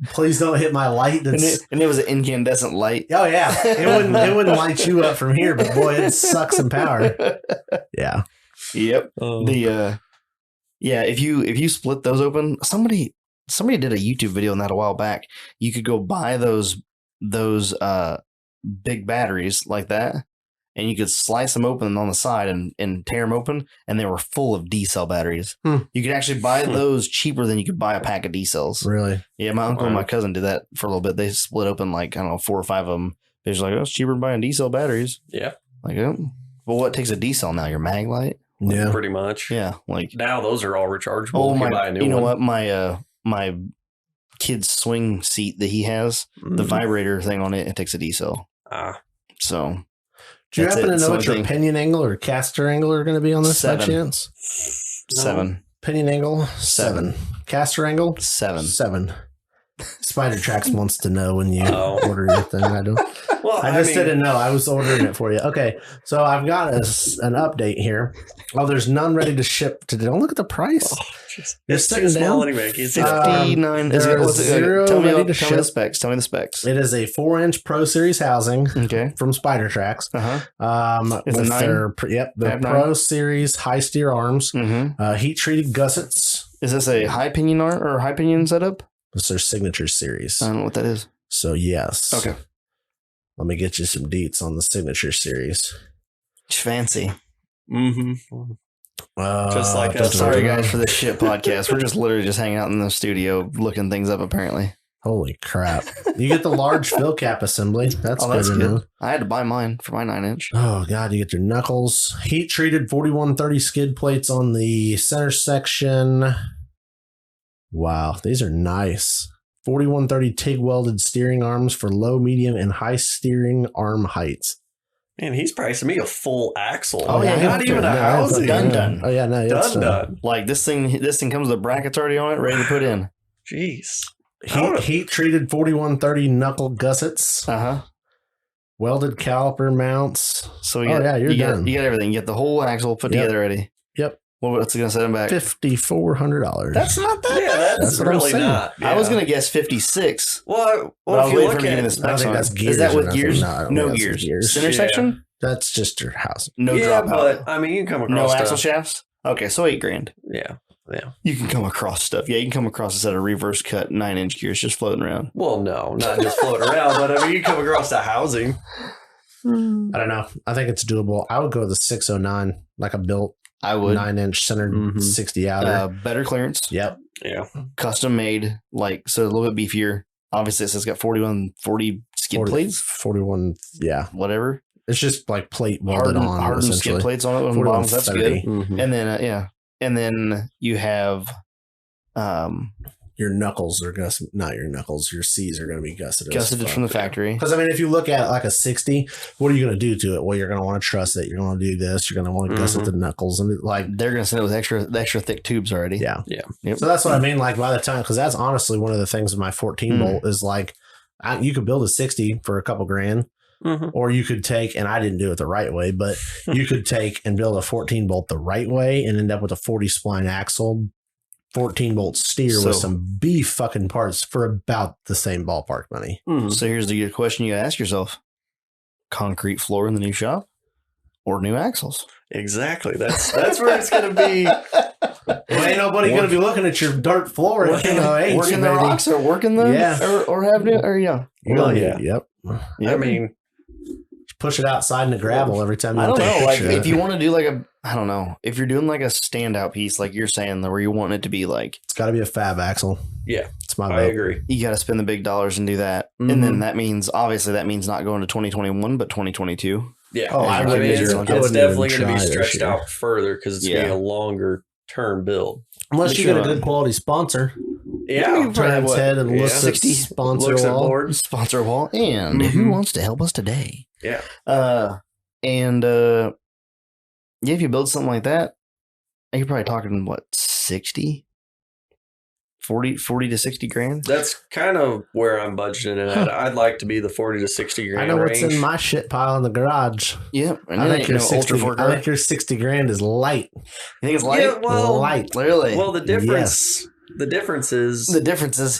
please don't hit my light. And it was an incandescent light. Oh yeah. It wouldn't light you up from here, but boy, it sucks some power. Yeah. Yep. Yeah, if you split those open, somebody did a YouTube video on that a while back. You could go buy those big batteries like that, and you could slice them open on the side and tear them open, and they were full of D-cell batteries. You could actually buy those cheaper than you could buy a pack of D-cells. Really? Yeah, my uncle and my cousin did that for a little bit. They split open like, I don't know, 4 or 5 of them. They're just like, oh, it's cheaper than buying D-cell batteries. Yeah. Like, oh. Well, what takes a D-cell now? Your mag light? Yeah, pretty much. Yeah, like now those are all rechargeable. Oh you my! Buy a new you know one. what? My kid's swing seat that he has, the vibrator thing on it, it takes a D-cell. So, do you happen to know what your pinion angle or caster angle are going to be on this by chance? 7. Pinion angle 7. Caster angle 7. Spider Tracks wants to know when you order your thing. I don't. Well, I just didn't know. I was ordering it for you. Okay, so I've got an update here. Oh, there's none ready to ship today. Don't look at the price. It's sitting down. Anyway. It's 59. Tell me the specs. Tell me the specs. It is a 4-inch Pro Series housing. Okay. From Spider Tracks. It's with a 9. The Pro Series high steer arms. Heat treated gussets. Is this a high pinion arm or high pinion setup? It's their signature series. I don't know what that is. So yes. Okay. Let me get you some deets on the signature series. It's fancy. Just like us. Sorry guys for this shit podcast. We're just literally just hanging out in the studio looking things up apparently. Holy crap. You get the large fill cap assembly. That's good. I had to buy mine for my 9-inch. Oh god, you get your knuckles. Heat treated 4130 skid plates on the center section. Wow, these are nice. 4130 TIG welded steering arms for low, medium, and high steering arm heights. Man, he's pricing me a full axle. Oh yeah, not even a housing. Done. Oh yeah, no, it's done. Like this thing comes with the brackets already on it, ready to put in. Jeez. Heat treated 4130 knuckle gussets. Welded caliper mounts. So you're done. You got everything. You get the whole axle put together ready. Yep. What's it gonna set him back? $5,400. That's not that bad. That's really not. Yeah. I was gonna guess 56. Well, if you look at it, I think that's gears. Is that with gears? No gears. Center section? That's just your house. No drop out. But I mean, you can come across no axle shafts. Okay, so $8,000. Yeah. You can come across stuff. Yeah, you can come across a set of reverse cut 9-inch gears just floating around. Well, no, not just floating around, but I mean, you can come across the housing. I don't know. I think it's doable. I would go with a 609, like a built. I would 9-inch centered 60 outer. Better clearance. Yep. Yeah. Custom made, like, so a little bit beefier. Obviously, it's got 4140 skid plates. 41, yeah. Whatever. It's just like plate welded on. Hardened skid plates on it on the bottom. That's good. And then, and then you have your knuckles are not your knuckles. Your C's are going to be gusseted. Gusseted from the factory. Because I mean, if you look at like a 60, what are you going to do to it? Well, you're going to want to truss it. You're going to do this. You're going to want to gusset the knuckles, and they're going to send it with extra thick tubes already. Yeah. Yep. So that's what I mean. Like by the time, because that's honestly one of the things with my 14 bolt is like you could build a 60 for a couple grand. Or you could take, and I didn't do it the right way, but you could take and build a 14 bolt the right way and end up with a 40 spline axle, 14 bolt steer with some beef fucking parts for about the same ballpark money. So here's the question you gotta ask yourself: concrete floor in the new shop or new axles? Exactly. That's where it's gonna be. Well, ain't nobody gonna be looking at your dirt floor working the rocks or working them, or having it, or Well, yep. I mean, push it outside in the gravel every time. I don't know. Like if you want to do like I don't know. If you're doing like a standout piece, like you're saying, where you want it to be like, it's got to be a fab axle. Yeah, it's my vote. I agree. You got to spend the big dollars and do that, and then that means obviously that means not going to 2021, but 2022. Yeah, it's definitely going to be stretched out further because it's being a longer term build. Unless you get a good quality sponsor. Yeah, turn its head and looks at sponsor wall, and who wants to help us today? Yeah, if you build something like that, you're probably talking what 40 to 60 grand. That's kind of where I'm budgeting it at. I'd like to be the 40 to 60 grand. I know range. what's in my shit pile in the garage. Yep, and I think your 60 grand is light. You think it's light? Yeah, well, light. Really? Well, the difference. Yes. The difference is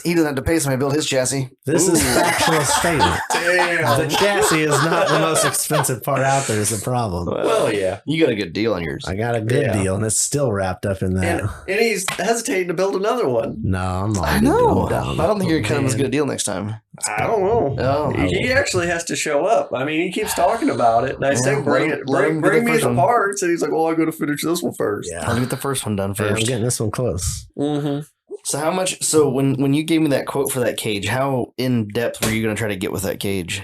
he doesn't have to pay somebody to build his chassis. This is factual statement. Damn. The chassis is not the most expensive part out there is the problem. Well, yeah. You got a good deal on yours. I got a good deal, and it's still wrapped up in that. And he's hesitating to build another one. No, I'm not. I know. I don't think you're cutting as good a deal next time. I don't know. Oh, he actually has to show up. I mean, he keeps talking about it. And I say, bring me the parts. And he's like, well, I got to finish this one first. Yeah. Let me get the first one done first. Yeah, I'm getting this one close. Mm-hmm. So how much? So when you gave me that quote for that cage, how in depth were you going to try to get with that cage?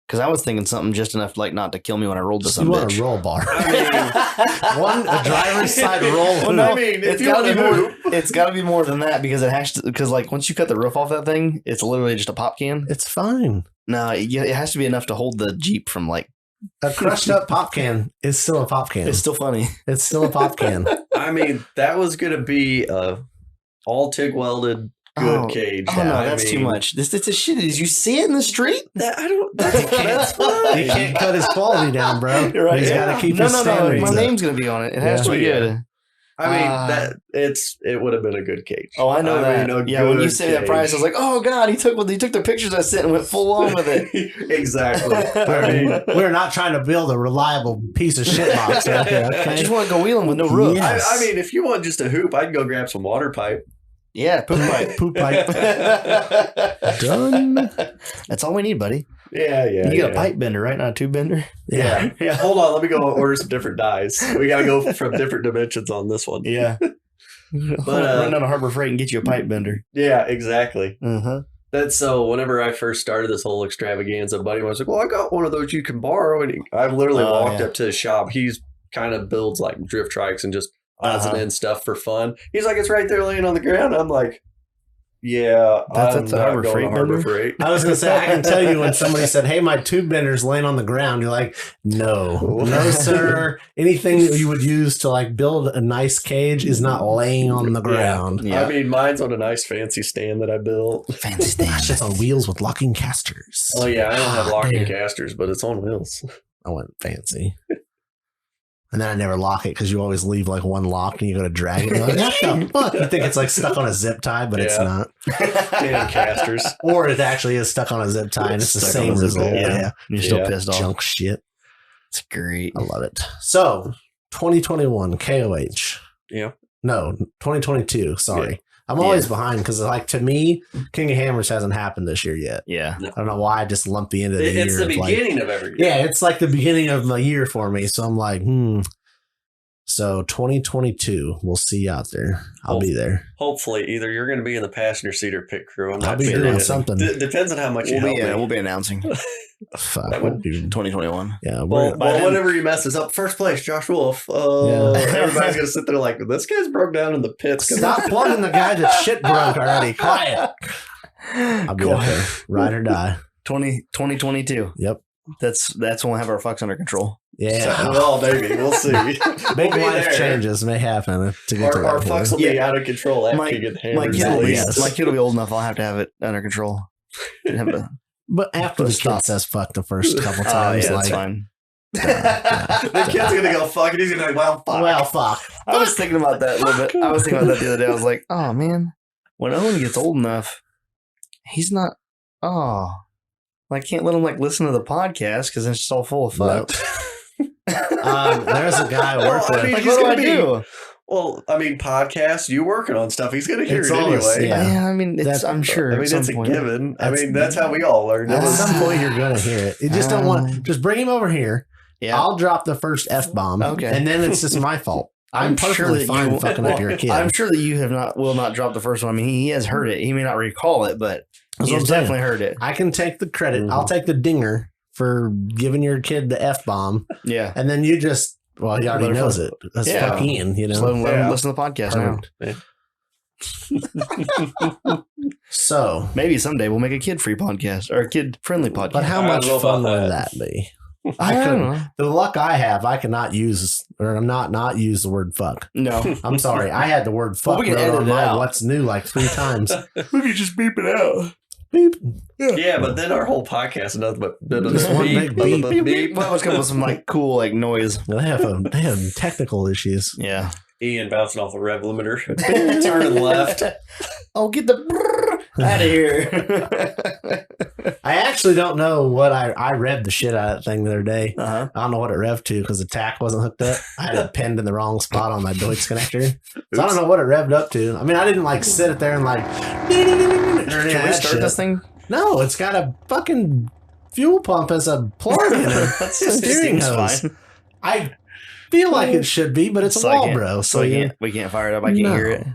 Because I was thinking something just enough like not to kill me when I rolled this. You want a roll bar? A driver's side roll. Well, no, I mean, it's got to be more. It's got to be more than that because it has to. Because like once you cut the roof off that thing, it's literally just a pop can. It's fine. No, it has to be enough to hold the Jeep from like. A crushed up pop can is still a pop can. It's still funny. It's still a pop can. I mean, that was going to be all TIG welded good cage. Oh no, that's too much. It's a shit. Did you see it in the street? That's fine. You can't cut his quality down, bro. Right. He's got to keep his standards. My name's gonna be on it. It has to be good. I mean, it would have been a good cage. Oh, I know that. When you say that price, I was like, oh god, he took the pictures I sent and went full on with it. Exactly. I mean, we're not trying to build a reliable piece of shit box right here. Okay? I just want to go wheeling with no roof. Yes. I mean, if you want just a hoop, I'd go grab some water pipe. Yeah, poop pipe. Poop pipe. Done. That's all we need, buddy. Yeah. You got a pipe bender, right? Not a tube bender? Yeah. Hold on. Let me go order some different dies. We got to go from different dimensions on this one. Yeah. But run down to Harbor Freight and get you a pipe bender. Yeah, exactly. Uh-huh. That's so whenever I first started this whole extravaganza, buddy was like, well, I got one of those you can borrow. And I literally walked up to his shop. He's kind of builds like drift trikes and just buzzing in stuff for fun. He's like, it's right there laying on the ground. I'm like, yeah, that's the Harbor Freight. I was going to say, I can tell you when somebody said, hey, my tube bender's laying on the ground. You're like, no, sir. Anything you would use to like build a nice cage is not laying on the ground. Yeah. I mean, mine's on a nice fancy stand that I built. Fancy stand. It's on wheels with locking casters. Oh yeah, I don't have locking casters, but it's on wheels. I went fancy. And then I never lock it because you always leave like one lock and you go to drag it. You're like, what the fuck? You think it's like stuck on a zip tie, but it's not. Damn casters. Or it actually is stuck on a zip tie and it's the same result. Yeah. You're still pissed off. Junk shit. It's great. I love it. So, 2021 KOH. Yeah. No, 2022. Sorry. Yeah. I'm always behind because, like, to me, King of Hammers hasn't happened this year yet. Yeah. I don't know why I just lump the end of the year. It's the beginning of every year. Yeah, it's like the beginning of the year for me. So I'm like, So 2022, we'll see you out there. I'll be there. Hopefully, either you're going to be in the passenger seat or pit crew. I'll be doing something. Depends on how much you help me. We'll be announcing. Fuck. That would be 2021. Yeah. Well, whenever he messes up, first place, Josh Wolff. Everybody's going to sit there like, this guy's broke down in the pits. Stop plugging the guy that shit broke already. Quiet. I'll be up there. Ride or die. 2022. Yep. That's when we'll have our fucks under control. Yeah. Well, maybe. We'll see. Big life changes may happen to get our fucks will be out of control after you get hammered. My kid will be old enough. I'll have to have it under control. But after the kid says fuck the first couple times, that's fine. The kid's going to go fuck and he's going to be like, well, fuck. I was thinking about that a little bit. I was thinking about that the other day. I was like, oh, man, when Owen gets old enough, he's not, I can't let him listen to the podcast because it's just all full of fucks. There's a guy I work with. What do I do? Well, I mean, podcast, you working on stuff. He's going to hear it anyway. Yeah, I mean, I'm sure. I mean, it's a given. I mean, that's how we all learned. At some point, you're going to hear it. You just don't want. Just bring him over here. Yeah. I'll drop the first F-bomb. Okay. And then it's just my fault. I'm perfectly fine fucking up your kid. I'm sure that you will not drop the first one. I mean, he has heard it. He may not recall it, but he has definitely heard it. I can take the credit. I'll take the dinger for giving your kid the F-bomb. Yeah. And then you just, well, he already knows it. That's fuck Ian, you know. Just let him listen to the podcast now. So maybe someday we'll make a kid-free podcast or a kid-friendly podcast. But how much fun would that be? I couldn't. The luck I have, I cannot use or I'm not use the word fuck. No, I'm sorry. I had the word fuck wrote on my what's new like 3 times. We could just beep it out. Beep. Yeah, but then our whole podcast is nothing but just one big beep. Beep. Well, let's come up with some like cool like noise. Well, they have technical issues. Yeah. Ian bouncing off the rev limiter, turning left. Oh, get the out of here. I actually don't know what I revved the shit out of that thing the other day. I don't know what it revved to because the tack wasn't hooked up. I had it pinned in the wrong spot on my Deutsch connector. So I don't know what it revved up to. I mean, I didn't like sit it there and like. Can we start this thing? No, it's got a fucking fuel pump as a plug in it. That's a steering hose. Fine. I feel like it should be, but it's a wall, bro. So we can't fire it up. I can't hear it.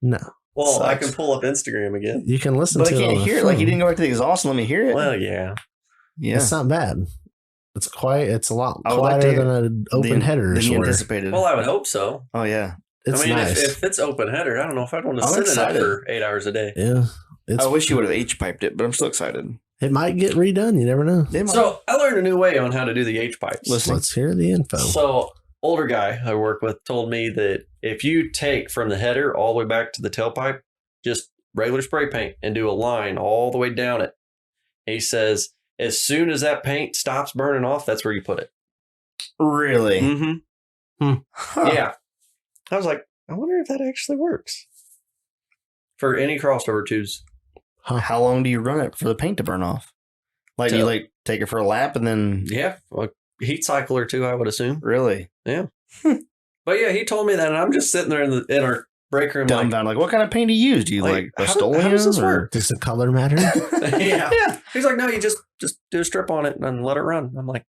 No. Well, I can pull up Instagram again. You can listen to it. But I can't hear it. Like, you didn't go back to the exhaust and let me hear it. Well, yeah. It's not bad. It's a lot quieter than an open header. Than you anticipated. Well, I would hope so. Oh, yeah. It's nice. if it's open header, I don't know if I'd want to sit in it for 8 hours a day. Yeah. I wish you would have H-piped it, but I'm still excited. It might get redone. You never know. So I learned a new way on how to do the H-pipes. Let's hear the info. So older guy I work with told me that if you take from the header all the way back to the tailpipe, just regular spray paint and do a line all the way down it. He says, as soon as that paint stops burning off, that's where you put it. Really? Mm-hmm. Huh. Yeah. I was like, I wonder if that actually works. For any crossover tubes. How long do you run it for the paint to burn off? Like, do you take it for a lap and then... Yeah. A heat cycle or two, I would assume. Really? Yeah. But yeah, he told me that, and I'm just sitting there in our break room down, like, what kind of paint do you use? Do you Rust-Oleum? How does this work? Does the color matter? Yeah. He's like, no, you just do a strip on it and let it run. I'm like,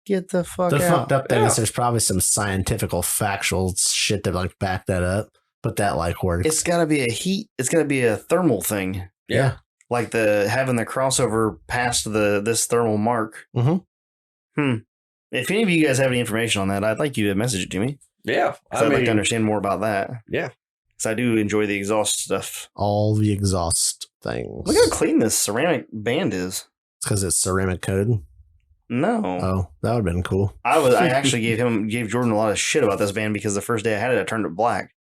get the fuck out. The fucked up thing is there's probably some scientific factual shit that like back that up, but that like works. It's got to be it's got to be a thermal thing. Yeah. Like having the crossover past this thermal mark. Mm-hmm. If any of you guys have any information on that, I'd like you to message it to me. Yeah. I'd like to understand more about that. Yeah. Because I do enjoy the exhaust stuff. All the exhaust things. Look how clean this ceramic band is. It's because it's ceramic coated. No. Oh, that would have been cool. I actually gave Jordan a lot of shit about this band because the first day I had it, I turned it black.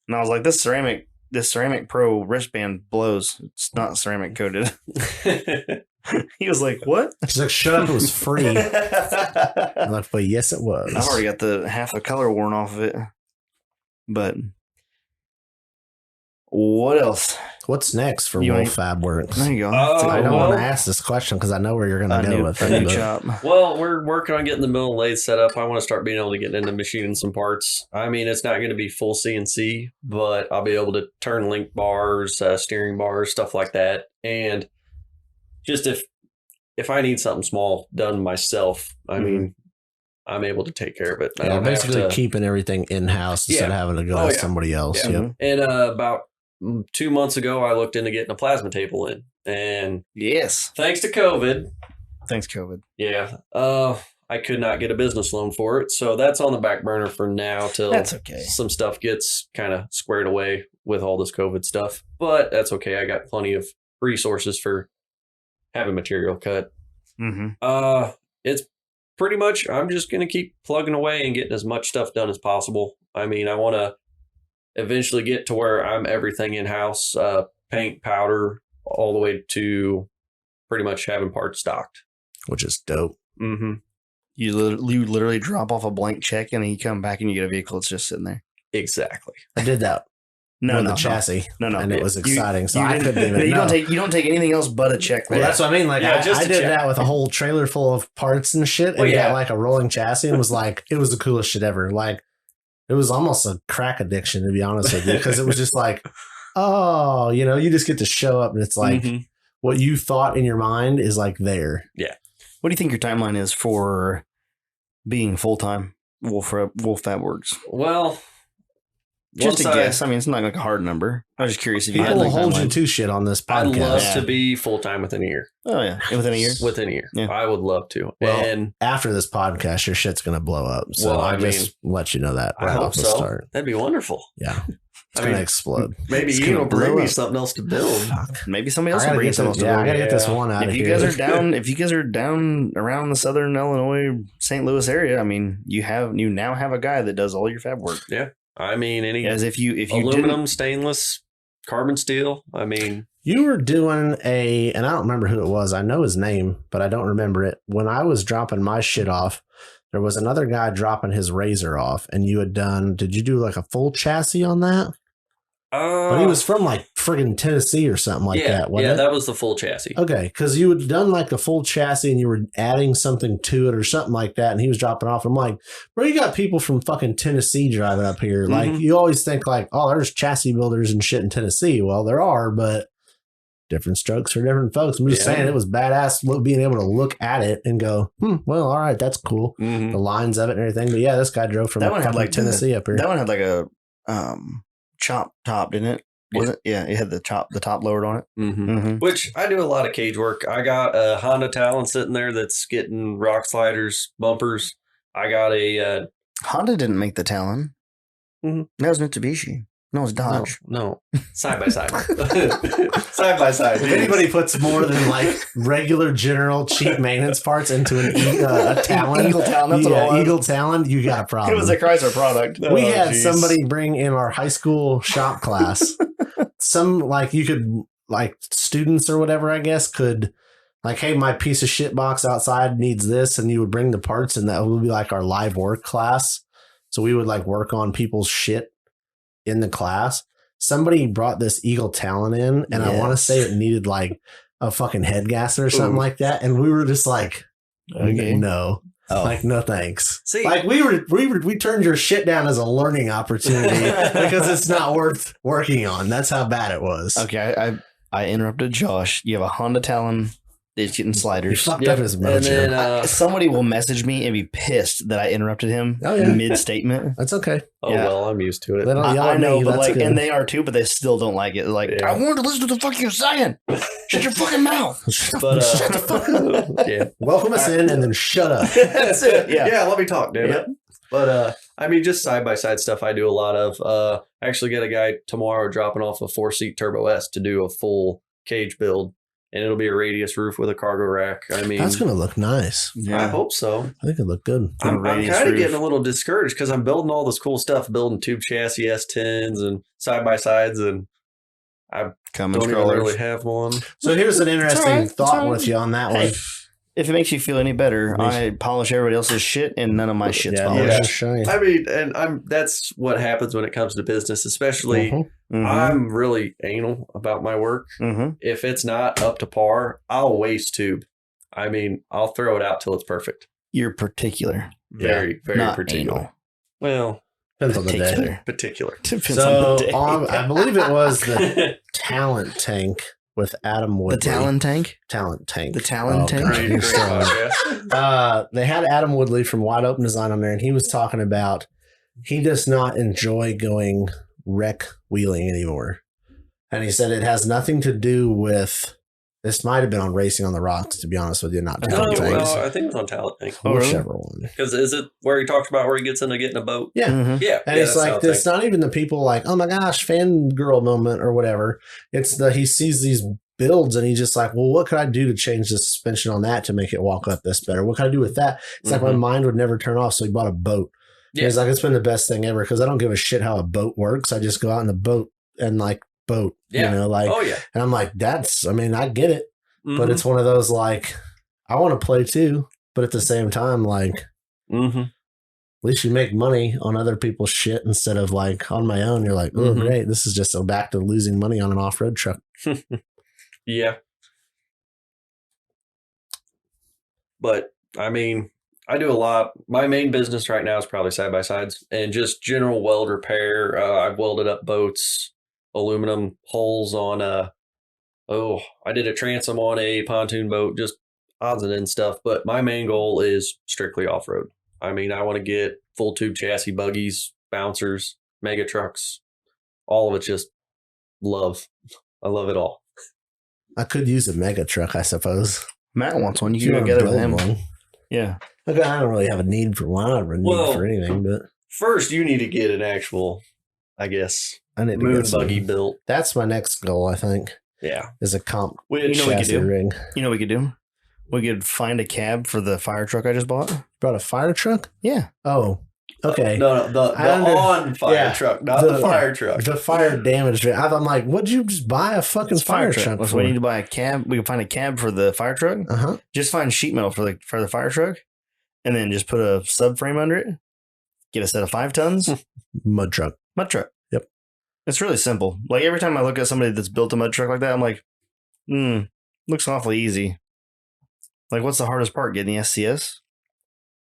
And I was like, this ceramic pro wristband blows. It's not ceramic coated. He was like, what? He's like, shut up, it was free. I'm like, but yes, it was. I've already got half the color worn off of it. But what else? What's next for Wolff Fab Works? There you go. I don't want to ask this question because I know where you're going to go with it. Well, we're working on getting the mill and lathe set up. I want to start being able to get into machining some parts. I mean, it's not going to be full CNC, but I'll be able to turn link bars, steering bars, stuff like that. And just if I need something small done myself, I mean, I'm able to take care of it. Yeah, basically keeping everything in-house instead of having to go to somebody else. Yeah. Yep. And about 2 months ago, I looked into getting a plasma table in. And thanks to COVID. Thanks, COVID. Yeah. I could not get a business loan for it. So that's on the back burner for now till some stuff gets kind of squared away with all this COVID stuff. But that's okay. I got plenty of resources for having material cut. It's pretty much, I'm just going to keep plugging away and getting as much stuff done as possible. I mean, I want to eventually get to where I'm everything in-house, paint, powder, all the way to pretty much having parts stocked. Which is dope. Mm-hmm. You literally drop off a blank check and then you come back and you get a vehicle that's just sitting there. Exactly. I did that. The chassis. No. And it was exciting. So I couldn't even. You don't take anything else but a check. Well, that's what I mean. Like I did that with a whole trailer full of parts and shit, and got like a rolling chassis, and was like, it was the coolest shit ever. Like It was almost a crack addiction, to be honest with you, because it was just like, oh, you just get to show up and it's like what you thought in your mind is like there. Yeah. What do you think your timeline is for being full-time Wolff Fab Works? Well, just a guess. I mean, it's not like a hard number. I was just curious if you People had like hold you to shit on this podcast. I'd love to be full-time within a year. Oh, yeah. Within a year? Within a year. Yeah. I would love to. Well, and after this podcast, your shit's going to blow up. So I just let you know that I hope so. Start. That'd be wonderful. Yeah. It's going to explode. Maybe you will bring me something else to build. Maybe somebody else will bring something else to build. I got to get this one out of here. If you guys are down around the Southern Illinois, St. Louis area, I mean, you now have a guy that does all your fab work. Yeah. I mean, as if you aluminum, stainless, carbon steel. I mean, you were doing and I don't remember who it was. I know his name, but I don't remember it. When I was dropping my shit off, there was another guy dropping his Razor off, and did you do like a full chassis on that? But he was from like friggin' Tennessee or something like that. Yeah, that was the full chassis. Okay, because you had done like the full chassis and you were adding something to it or something like that, and he was dropping off. I'm like, bro, you got people from fucking Tennessee driving up here. Like, you always think like, oh, there's chassis builders and shit in Tennessee. Well, there are, but different strokes for different folks. I'm just saying it was badass being able to look at it and go, well, all right, that's cool. The lines of it and everything. But yeah, this guy drove from Tennessee up here. That one had like a chop top, didn't it? Was it? Yeah, it had the top lowered on it. Which I do a lot of cage work. I got a Honda Talon sitting there that's getting rock sliders, bumpers. I got a Honda didn't make the Talon. That was Mitsubishi. No, it's Dodge. No. Side by side. Side by side. If anybody puts more than like regular general cheap maintenance parts into a Talon, Eagle Talon, that's what it was. Eagle Talon, you got a problem. It was a Chrysler product. We had somebody bring in our high school shop class. Students or whatever, I guess, could like, hey, my piece of shit box outside needs this, and you would bring the parts, and that would be like our live work class. So we would like work on people's shit in the class. Somebody brought this Eagle Talon in, and I want to say it needed like a fucking head gasket or something like that, and we were just like, no. Like, no thanks. See, like we turned your shit down as a learning opportunity because it's not worth working on. That's how bad it was. Okay, I interrupted Josh. You have a Honda Talon. It's getting sliders. He fucked up his mojo. And then, somebody will message me and be pissed that I interrupted him mid-statement. That's okay. Oh, well, I'm used to it. I know, but like, and they are too, but they still don't like it. Like, I wanted to listen to the fuck you're saying. Shut your fucking mouth. But, shut the fuck up. Yeah. Welcome us in and then shut up. That's it. Yeah, let me talk, dude. Yep. But, I mean, just side-by-side stuff I do a lot of. I actually get a guy tomorrow dropping off a 4-seat Turbo S to do a full cage build. And it'll be a radius roof with a cargo rack. I mean, that's going to look nice. Yeah. I hope so. I think it'll look good. I'm kind of getting a little discouraged because I'm building all this cool stuff, building tube chassis S10s and side-by-sides, and I don't even really have one. So here's an interesting thought with you on that one. If it makes you feel any better, I polish everybody else's shit and none of my shit's polished. Yeah. I mean, and that's what happens when it comes to business, especially I'm really anal about my work. If it's not up to par, I'll waste tube. I mean, I'll throw it out till it's perfect. You're particular. Very, very not particular. Anal. Well, depends on the day. Particular. So I believe it was the Talent Tank with Adam Woodley. The Talon Tank? Talent Tank. The Talon Tank? They had Adam Woodley from Wide Open Design on there, and he was talking about he does not enjoy going wreck wheeling anymore. And he said it has nothing to do with, this might have been on Racing on the Rocks, to be honest with you, not Talent Tanks. I think it was on Talent Tank. Whichever one. Because is it where he talks about where he gets into getting a boat? Yeah. Yeah. And it's like, it's not even the people like, oh my gosh, fangirl moment or whatever. It's he sees these builds and he's just like, well, what could I do to change the suspension on that to make it walk up this better? What can I do with that? It's like my mind would never turn off. So he bought a boat. Yeah. He's like, it's been the best thing ever because I don't give a shit how a boat works. I just go out in the boat and like boat, you know, like, and I'm like, I get it. But it's one of those like, I want to play too, but at the same time, like, at least you make money on other people's shit instead of like on my own. You're like, oh, great. This is just back to losing money on an off-road truck. Yeah. But I mean, I do a lot. My main business right now is probably side-by-sides and just general weld repair. I've welded up boats, aluminum holes on I did a transom on a pontoon boat, just odds and ends stuff. But my main goal is strictly off-road. I mean, I want to get full tube chassis buggies, bouncers, mega trucks, all of it. Just love. I love it all. I could use a mega truck, I suppose. Matt wants one. You can go together with him. One. Yeah. Okay, I don't really have a need for one. I don't really need for anything, but first you need to get an actual, I guess, moon buggy built. That's my next goal, I think. Yeah. Is a comp chassis ring. You know what we could do? We could find a cab for the fire truck I just bought. Brought a fire truck? Yeah. Oh, okay. No, the on fire truck, not the fire truck. The fire damaged it. I'm like, would you just buy a fucking fire truck? So we need to buy a cab. We can find a cab for the fire truck. Just find sheet metal for the fire truck, and then just put a subframe under it. Get a set of 5 tons. Mud truck. Yep. It's really simple. Like every time I look at somebody that's built a mud truck like that, I'm like, looks awfully easy. Like, what's the hardest part? Getting the SCS?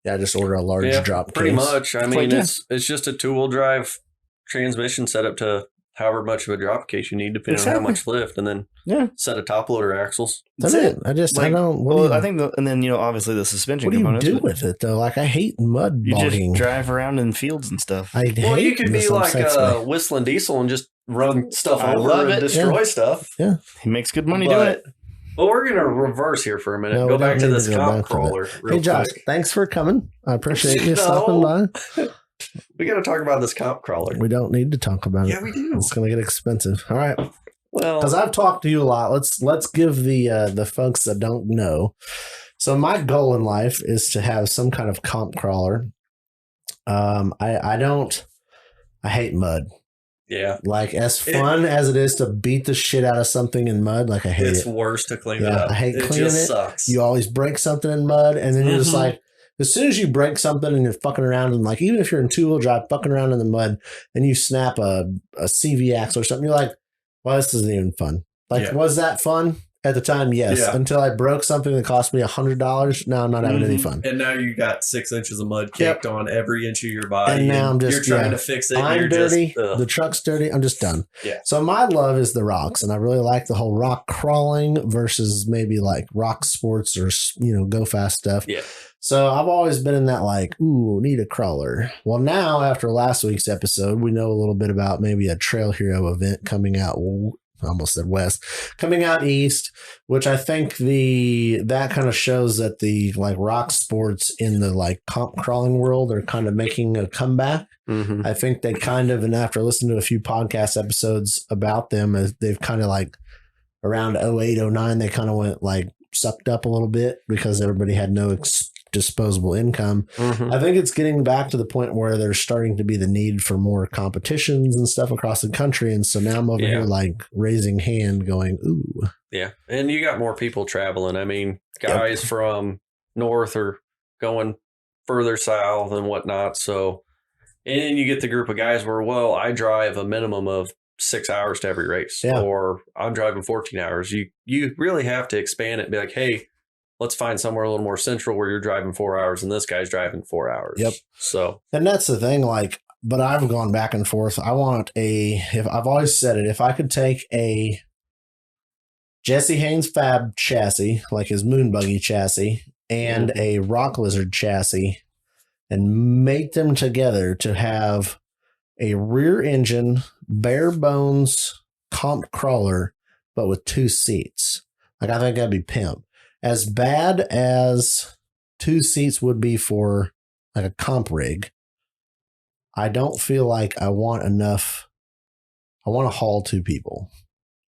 Yeah, just order a large drop case. Pretty much. I mean, it's just a 2-wheel drive transmission set up to however much of a drop case you need, depending on how much lift, and then set of top loader axles. That's it. I don't. I think, and then obviously the suspension. What do you do with it though? Like, I hate mud bogging. You just drive around in fields and stuff. You could be like a whistling diesel and just run stuff over and destroy stuff. Yeah, he makes good money doing it. Well, we're going to reverse here for a minute. Go back to this comp crawler. Hey, Josh, thanks for coming. I appreciate you stopping by. We got to talk about this comp crawler. We don't need to talk about it. Yeah, we do. It's going to get expensive. All right. Well, because I've talked to you a lot. Let's give the folks that don't know. So my goal in life is to have some kind of comp crawler. I hate mud. Yeah. Like, as fun as it is to beat the shit out of something in mud, like, I hate it. It's worse to clean it up. I hate cleaning it. Just sucks. You always break something in mud, and then you're just like, as soon as you break something and you're fucking around, and like, even if you're in 2-wheel drive fucking around in the mud and you snap a CV axle or something, you're like, well, this isn't even fun. Like, was that fun? At the time, yes. Yeah. Until I broke something that cost me $100. Now I'm not having any fun. And now you got 6 inches of mud caked on every inch of your body. And now I'm just you're trying to fix it. I'm dirty. The truck's dirty. I'm just done. Yeah. So my love is the rocks, and I really like the whole rock crawling versus maybe like rock sports or go fast stuff. Yeah. So I've always been in that like, ooh, need a crawler. Well, now after last week's episode, we know a little bit about maybe a Trail Hero event coming out. I almost said west, coming out east, which I think that kind of shows that the like rock sports in the like comp crawling world are kind of making a comeback. I think they kind of, and after listening to a few podcast episodes about them, they've kind of like around 08, 09, they kind of went like sucked up a little bit because everybody had no disposable income. I think it's getting back to the point where there's starting to be the need for more competitions and stuff across the country. And so now I'm over here like raising hand going, ooh. Yeah. And you got more people traveling. I mean, guys from north are going further south and whatnot. So, and you get the group of guys where, well, I drive a minimum of 6 hours to every race, or I'm driving 14 hours. You really have to expand it and be like, hey, let's find somewhere a little more central where you're driving 4 hours and this guy's driving 4 hours. Yep. So, and that's the thing, like, but I've gone back and forth. I want I've always said it, if I could take a Jesse Haynes Fab chassis, like his moon buggy chassis, and a Rock Lizard chassis, and make them together to have a rear engine, bare bones comp crawler, but with 2 seats. Like, I think that'd be pimp. As bad as 2 seats would be for like a comp rig, I don't feel like I want enough. I want to haul 2 people.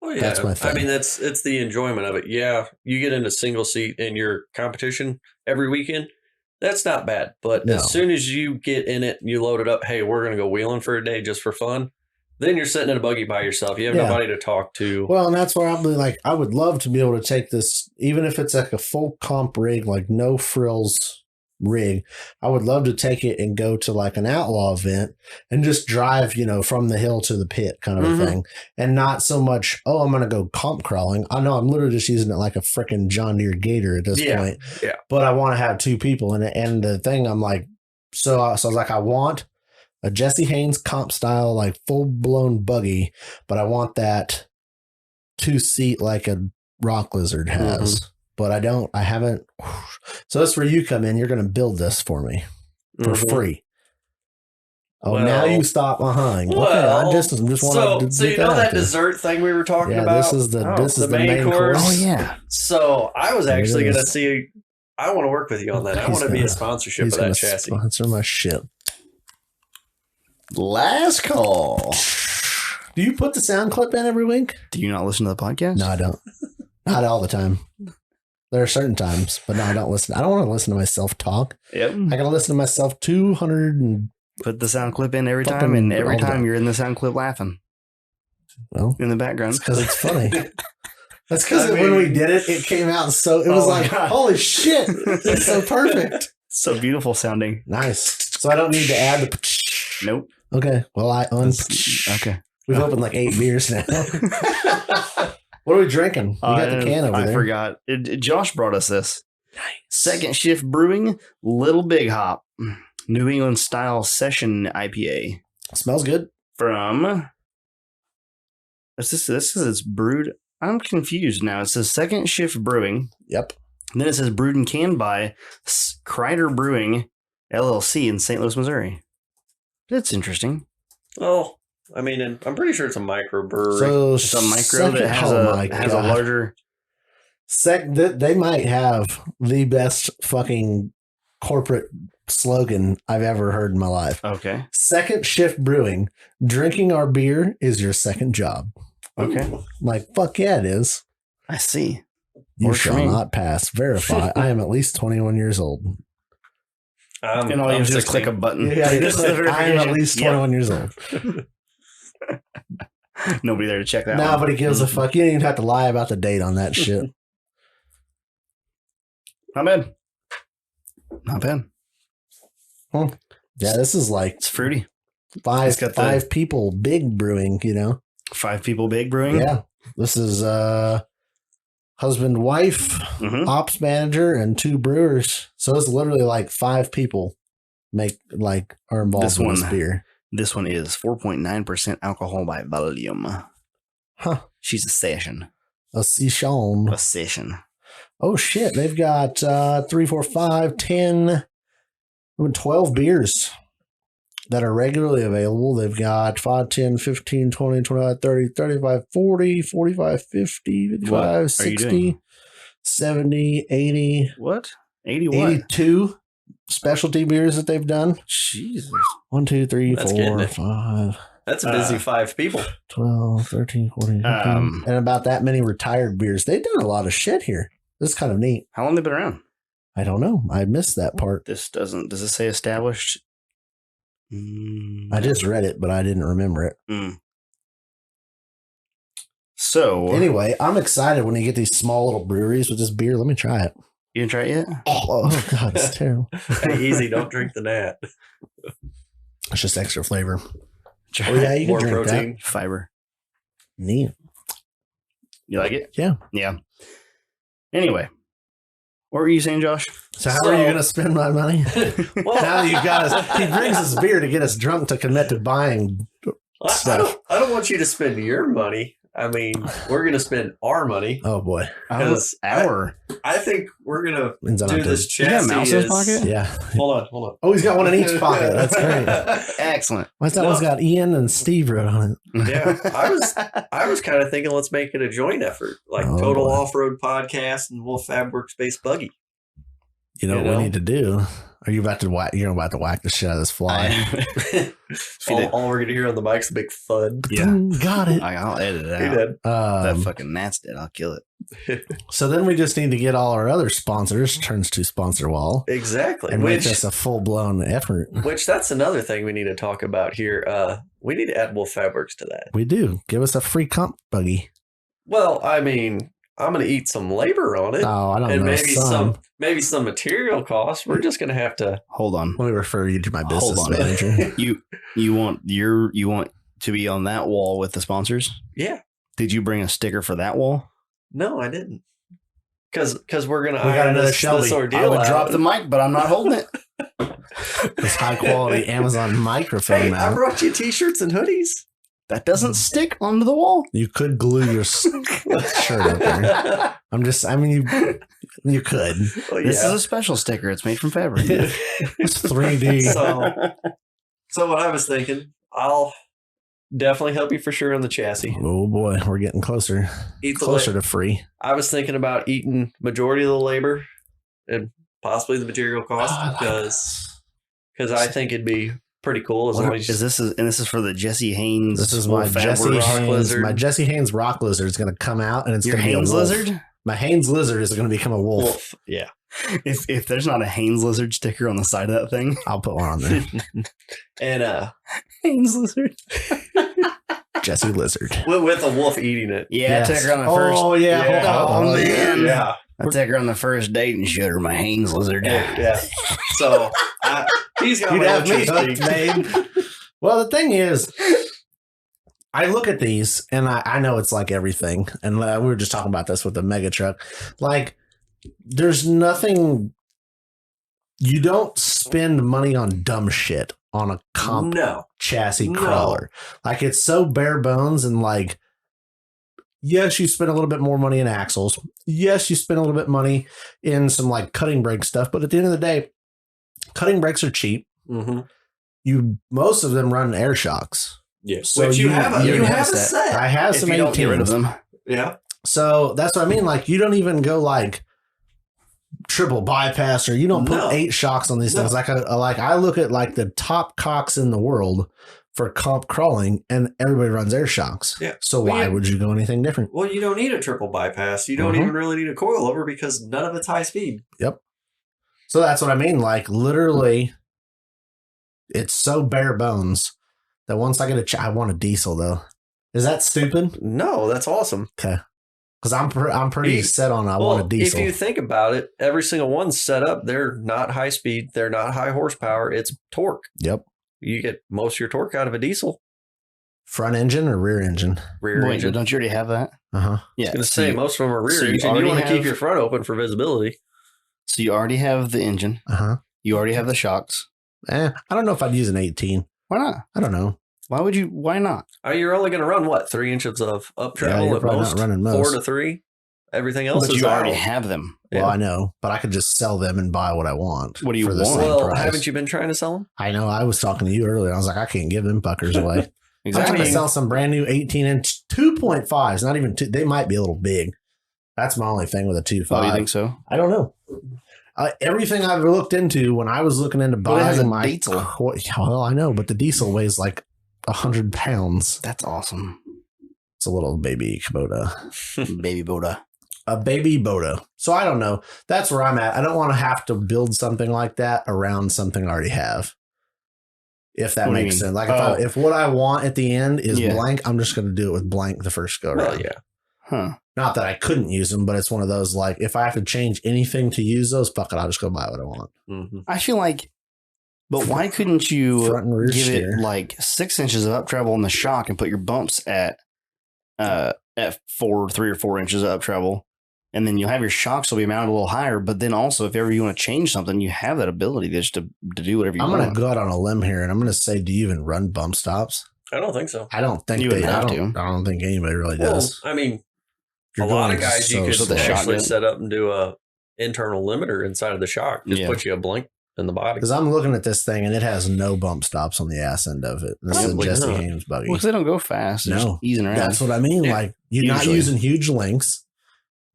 Oh yeah, that's my thing. I mean, it's the enjoyment of it. Yeah, you get into single seat in your competition every weekend. That's not bad. But as soon as you get in it and you load it up, hey, we're going to go wheeling for a day just for fun. Then you're sitting in a buggy by yourself. You have nobody to talk to. Well, and that's where I'm like, I would love to be able to take this, even if it's like a full comp rig, like no frills rig. I would love to take it and go to like an outlaw event and just drive, from the hill to the pit kind of a thing. And not so much, I'm going to go comp crawling. I know I'm literally just using it like a freaking John Deere Gator at this point. Yeah. But I want to have two people in it. And the thing I'm like, so I was like, I want a Jesse Haynes comp style, like full blown buggy, but I want that 2-seat like a Rock Lizard has. But I haven't. So that's where you come in. You're going to build this for me for free. Oh, now you stop behind. Well, okay, I just wanted to. So you know that dessert thing we were talking about? This is the main course. Oh yeah. So I was actually going to see. I want to work with you on that. I want to be a sponsorship of that chassis. Sponsor my shit. Last call. Do you put the sound clip in every week? Do you not listen to the podcast? No, I don't. Not all the time. There are certain times, but no, I don't listen. I don't want to listen to myself talk. Yep. I got to listen to myself 200 and put the sound clip in every time, and every time you're in the sound clip laughing. Well, in the background because it's funny. That's because when we did it, it came out so it was like, God. Holy shit! It's so perfect. So beautiful sounding. Nice. So I don't need to add the. Nope. Okay. Well, okay. We've opened like 8 beers now. What are we drinking? We got the can over there. I forgot. Josh brought us this. Nice. Second Shift Brewing, Little Big Hop, New England Style Session IPA. Smells good. From. This says it's brewed. I'm confused now. It says Second Shift Brewing. Yep. And then it says brewed and canned by Kreider Brewing LLC in St. Louis, Missouri. That's interesting. Oh. I mean, and I'm pretty sure it's a microbrewery. So it's a micro that has a larger. They might have the best fucking corporate slogan I've ever heard in my life. Okay. Second Shift Brewing. Drinking our beer is your second job. Okay. Like, fuck yeah, it is. I see. You shall not pass. Verify. I am at least 21 years old. And all you have to just click a button. Yeah, I am at least 21 years old. Nobody there to check that. Nobody gives a fuck. You don't even have to lie about the date on that shit. Not bad. Not bad. Huh. Yeah, this is like it's fruity. Five people big brewing. 5 people big brewing. Yeah, this is husband, wife, ops manager, and 2 brewers. So it's literally like 5 people are involved in this beer. This one is 4.9% alcohol by volume. Huh. She's a session. A session. Oh, shit. They've got 3, 4, 5, 10, 12 beers that are regularly available. They've got 5, 10, 15, 20, 25, 30, 35, 40, 45, 50, 55, 60, 70, 80. What? 80 what? 82 specialty beers that they've done. Jesus. 1, 2, 3, 4, 5. That's a busy 5 people. 12, 13, 14, 15. And about that many retired beers. They've done a lot of shit here. This is kind of neat. How long have they been around? I don't know. I missed that part. Does it say established? I just read it, but I didn't remember it. So anyway, I'm excited when you get these small little breweries with this beer. Let me try it. You didn't try it yet? Oh God, it's terrible. Hey, easy, don't drink the gnat. It's just extra flavor. Oh yeah, you can drink protein. That. Fiber. Neat. You like it? Yeah. Yeah. Anyway, what were you saying, Josh? So how are you going to spend my money? Well, now you got us. He brings us beer to get us drunk to commit to buying stuff. I don't want you to spend your money. I mean, we're going to spend our money. Oh boy, because I think we're going to do this chassis. You got a mouse in his pocket? Yeah. Hold on. Oh, he's got one in each pocket. That's great. Excellent. Why's that one's got Ian and Steve wrote on it? Yeah, I was kind of thinking, let's make it a joint effort, like Total Offroad Podcast and Wolff Fab Works Buggy. You know what we need to do? Are you about to whack? You're about to whack the shit out of this fly. all we're gonna hear on the mic's a big thud. Yeah, got it. I'll edit it out. He did. That fucking gnat's dead. I'll kill it. So then we just need to get all our other sponsors turns to sponsor wall. Exactly. And make this a full blown effort. Which that's another thing we need to talk about here. We need to add Wolff Fab Works to that. We do. Give us a free comp buggy. Well, I mean, I'm going to eat some labor on it. Oh, I don't and know. maybe some material costs. We're just going to have to hold on. Let me refer you to my business manager. You want to be on that wall with the sponsors? Yeah. Did you bring a sticker for that wall? No, I didn't. Because we're going to got another Shelby. I would drop the mic, but I'm not holding it. This high quality Amazon microphone. Hey, I brought you t-shirts and hoodies. That doesn't stick onto the wall. You could glue your shirt up there. You could. Well, this is a special sticker. It's made from fabric. It's 3D. So what I was thinking, I'll definitely help you for sure on the chassis. Oh boy, we're getting closer. Closer to free. I was thinking about eating majority of the labor and possibly the material cost because I think it'd be pretty cool as long as this is for the Jesse Haynes. This is my Jesse Haynes. My Jesse Haynes rock lizard is going to come out, and it's going to be a Haynes lizard. My Haynes lizard is going to become a wolf. Yeah. If there's not a Haynes lizard sticker on the side of that thing, I'll put one on there. And Haynes lizard, Jesse lizard with a wolf eating it. Yeah, I took her on the first. Oh yeah, man. Yeah. I took her on the first date and showed her my Haynes lizard. Yeah. So he's got my name. Well, the thing is, I look at these and I know it's like everything. And we were just talking about this with the mega truck. Like, there's nothing. You don't spend money on dumb shit on a comp chassis crawler. Like, it's so bare bones and like, yes, you spend a little bit more money in axles. Yes, you spend a little bit of money in some like cutting brake stuff. But at the end of the day, cutting brakes are cheap. Mm-hmm. Most of them run air shocks. Yes. So you have a set. I have some 18. Get rid of them. Yeah. So that's what I mean. Like, you don't even go like triple bypass, or you don't put 8 shocks on these things. Like I look at like the top cocks in the world for comp crawling, and everybody runs air shocks. Yeah. So why would you go anything different? Well, you don't need a triple bypass. You don't even really need a coilover because none of it's high speed. Yep. So that's what I mean. Like, literally, it's so bare bones that once I get I want a diesel though. Is that stupid? No, that's awesome. Okay. Because I'm pretty set on I want a diesel. If you think about it, every single one's set up. They're not high speed. They're not high horsepower. It's torque. Yep. You get most of your torque out of a diesel. Front engine or rear engine? Rear engine. Don't you already have that? Uh-huh. Yeah. I was going to say, most of them are rear engine. You want to keep your front open for visibility. So you already have the engine. Uh-huh. You already have the shocks. I don't know if I'd use an 18. Why not? I don't know. Why not? You're only going to run, 3 inches of up travel at most? Not running most. 4 to 3. Everything else is you already have them. Well, I know, but I could just sell them and buy what I want. What do you want? Well, haven't you been trying to sell them? I know. I was talking to you earlier. I was like, I can't give them fuckers away. Exactly. I'm trying to sell some brand new 18-inch 2.5s. Not even 2. They might be a little big. That's my only thing with a 2.5. Oh, you think so? I don't know. Everything I've looked into when I was looking into buying my diesel. Well, I know, but the diesel weighs like 100 pounds. That's awesome. It's a little baby Kubota. Baby Boda. A baby Boda. So I don't know. That's where I'm at. I don't want to have to build something like that around something I already have. If that makes sense. Like if what I want at the end is blank, I'm just going to do it with blank the first go around. Well, yeah. Huh. Not that I couldn't use them, but it's one of those, like, if I have to change anything to use those, fuck it, I'll just go buy what I want. Mm-hmm. I feel like, but why couldn't you front and rear give steer. it like 6 inches of up travel in the shock and put your bumps at 3 or 4 inches of up travel, and then you'll have your shocks will be mounted a little higher. But then also, if ever you want to change something, you have that ability just to do whatever you want. I'm going to go out on a limb here, and I'm going to say, do you even run bump stops? I don't think so. I don't think I don't think anybody really does. I mean, a lot of guys you could actually set up and do a internal limiter inside of the shock. Just put you a blank in the body. Because I'm looking at this thing and it has no bump stops on the ass end of it. This is a Jesse Haynes buggy. Well, because they don't go fast. They're just easing around. That's what I mean. Yeah. Like, you're not using huge links.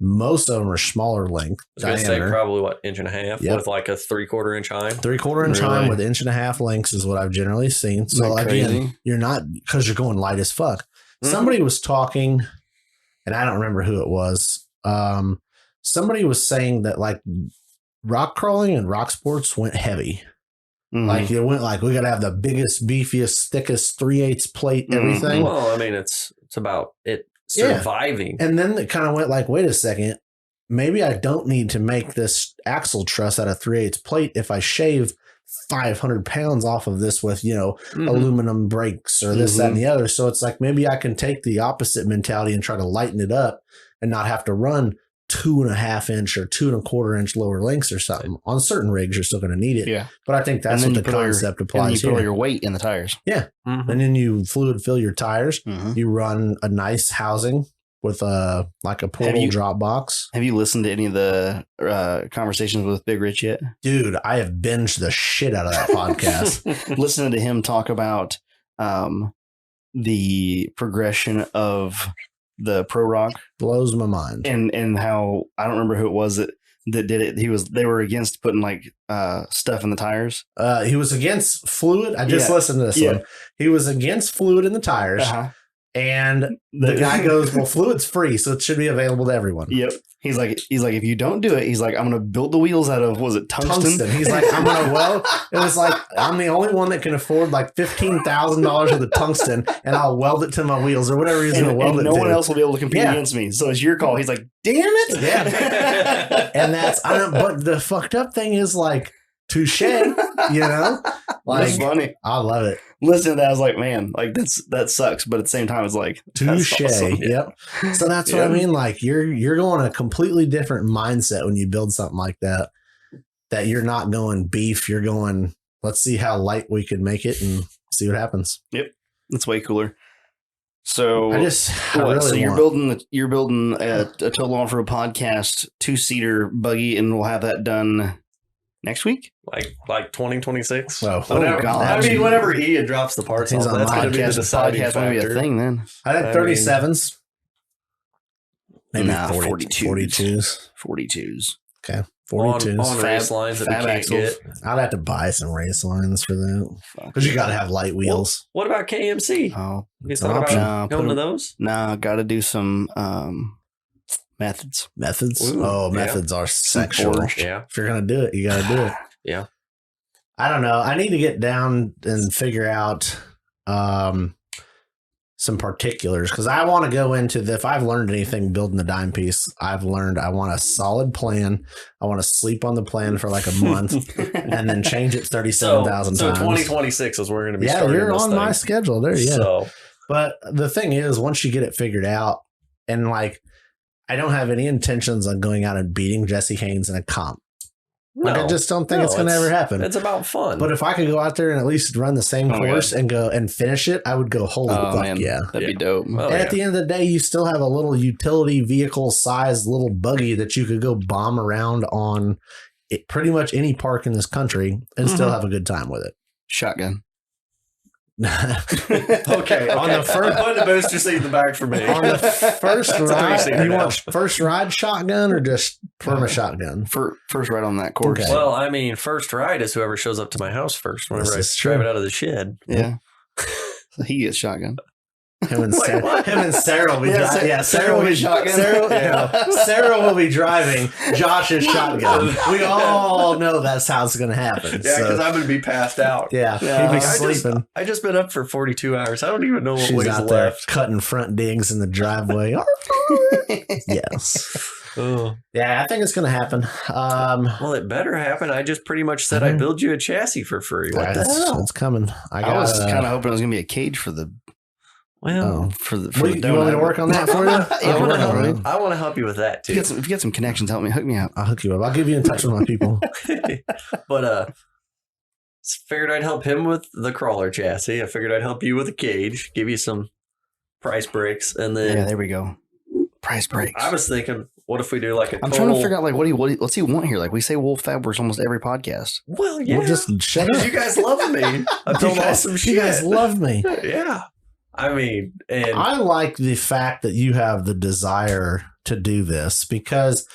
Most of them are smaller length. I was going to say probably 1.5 inches with like a 3/4 inch heim. 3/4 inch heim with 1.5 inch links is what I've generally seen. So again, you're not, because you're going light as fuck. Mm-hmm. Somebody was talking, and I don't remember who it was. Somebody was saying that like rock crawling and rock sports went heavy. Mm-hmm. Like it went like, we got to have the biggest, beefiest, thickest 3/8 plate, everything. Well, I mean, it's about it. surviving. And then it kind of went like, wait a second, maybe I don't need to make this axle truss out of 3/8 plate if I shave 500 pounds off of this with, aluminum brakes or this, that, and the other. So it's like, maybe I can take the opposite mentality and try to lighten it up and not have to run 2.5 inch or 2.25 inch lower lengths or something. On certain rigs, you're still going to need it. Yeah. But I think that's what the concept applies. And you put all your weight in the tires. Yeah. And then you fluid fill your tires. You run a nice housing with a portal drop box. Have you listened to any of the conversations with Big Rich yet? Dude, I have binged the shit out of that podcast. Listening to him talk about the progression of the Pro Rock blows my mind, and how I don't remember who it was that did it. They were against putting stuff in the tires. He was against fluid. I just listened to this one. He was against fluid in the tires, and the guy goes, "Well, fluid's free, so it should be available to everyone." Yep. He's like, if you don't do it, he's like, I'm going to build the wheels out of, was it tungsten? He's like, I'm going to weld. It was like, I'm the only one that can afford like $15,000 of the tungsten, and I'll weld it to my wheels or whatever he's going to weld it to. No one else will be able to compete against me. So it's your call. He's like, damn it. Yeah. And but the fucked up thing is like, touche, That's funny. I love it. Listening to that, I was like, man, like that sucks. But at the same time, it's like, touche. Awesome. Yep. So that's what I mean. Like you're going a completely different mindset when you build something like that. That you're not going beef. You're going, let's see how light we can make it and see what happens. Yep. That's way cooler. So you're building a Total Offroad Podcast 2-seater buggy, and we'll have that done next week, like 2026. Oh, whatever. God. I mean, whenever he drops the parts off, that's going to be the deciding podcast. factor. Be a thing then. I think 37s, maybe 42s. Okay, 42s on race lines that we can't get. I'd have to buy some race lines for that because you got to have light wheels. What about KMC? Oh, you thought about going to those? No, got to do some methods. Ooh, methods are sexual. Yeah. If you're going to do it, you got to do it. Yeah. I don't know. I need to get down and figure out some particulars because I want to go into if I've learned anything building the dime piece, I've learned I want a solid plan. I want to sleep on the plan for like a month and then change it 37,000 times. So 2026 is where we're going to be starting. Yeah, you're on my schedule there. Yeah. So. But the thing is, once you get it figured out and I don't have any intentions on going out and beating Jesse Haynes in a comp. I just don't think it's going to ever happen. It's about fun. But if I could go out there and at least run the same course and go and finish it, I would go, holy fuck, man. Yeah. That'd be dope. And at the end of the day, you still have a little utility vehicle sized little buggy that you could go bomb around on pretty much any park in this country and still have a good time with it. Shotgun. Okay. On the first, put the booster seat in the back for me. On the first ride, you want first ride shotgun or just perma shotgun? First ride on that course. Okay. Well, I mean, first ride is whoever shows up to my house first. Whenever I drive it out of the shed. Yeah. So he gets shotgun. Him and Sarah will be driving. Yeah, Sarah will be shotgun. Sarah will be driving. Josh is shotgun. We all know that's how it's going to happen. Yeah, because I'm going to be passed out. Yeah, he'll be sleeping. I just been up for 42 hours. I don't even know what She's weighs out left. there cutting front digs in the driveway. Yes. Oh. Yeah, I think it's going to happen. Well, it better happen. I just pretty much said I'd build you a chassis for free. What the hell? It's coming. I was kind of hoping it was going to be a cage for the. Well, for the you want me to work on that for you? I want to help you with that too. If you get some connections, hook me up. I'll hook you up. I'll give you in touch with my people. But figured I'd help him with the crawler chassis. I figured I'd help you with a cage, give you some price breaks, and then there we go. Price breaks. I was thinking, what if we do like a? I'm trying to figure out what's he want here. Like we say, Wolff Fab Works almost every podcast. Well, yeah, we'll just check it. You guys love me. I told awesome shit. You guys love me. Yeah. I mean, and I like the fact that you have the desire to do this because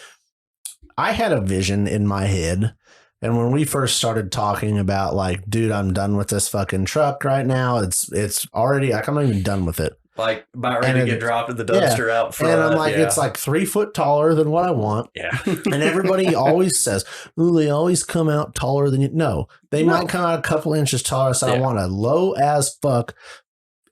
I had a vision in my head. And when we first started talking about like, dude, I'm done with this fucking truck right now. It's already like, I'm not even done with it. Like about ready to get dropped in the dumpster out front. And I'm like, it's like 3 foot taller than what I want. Yeah. And everybody always says, ooh, they always come out taller than you. No, they might come out a couple inches taller. So I want a low as fuck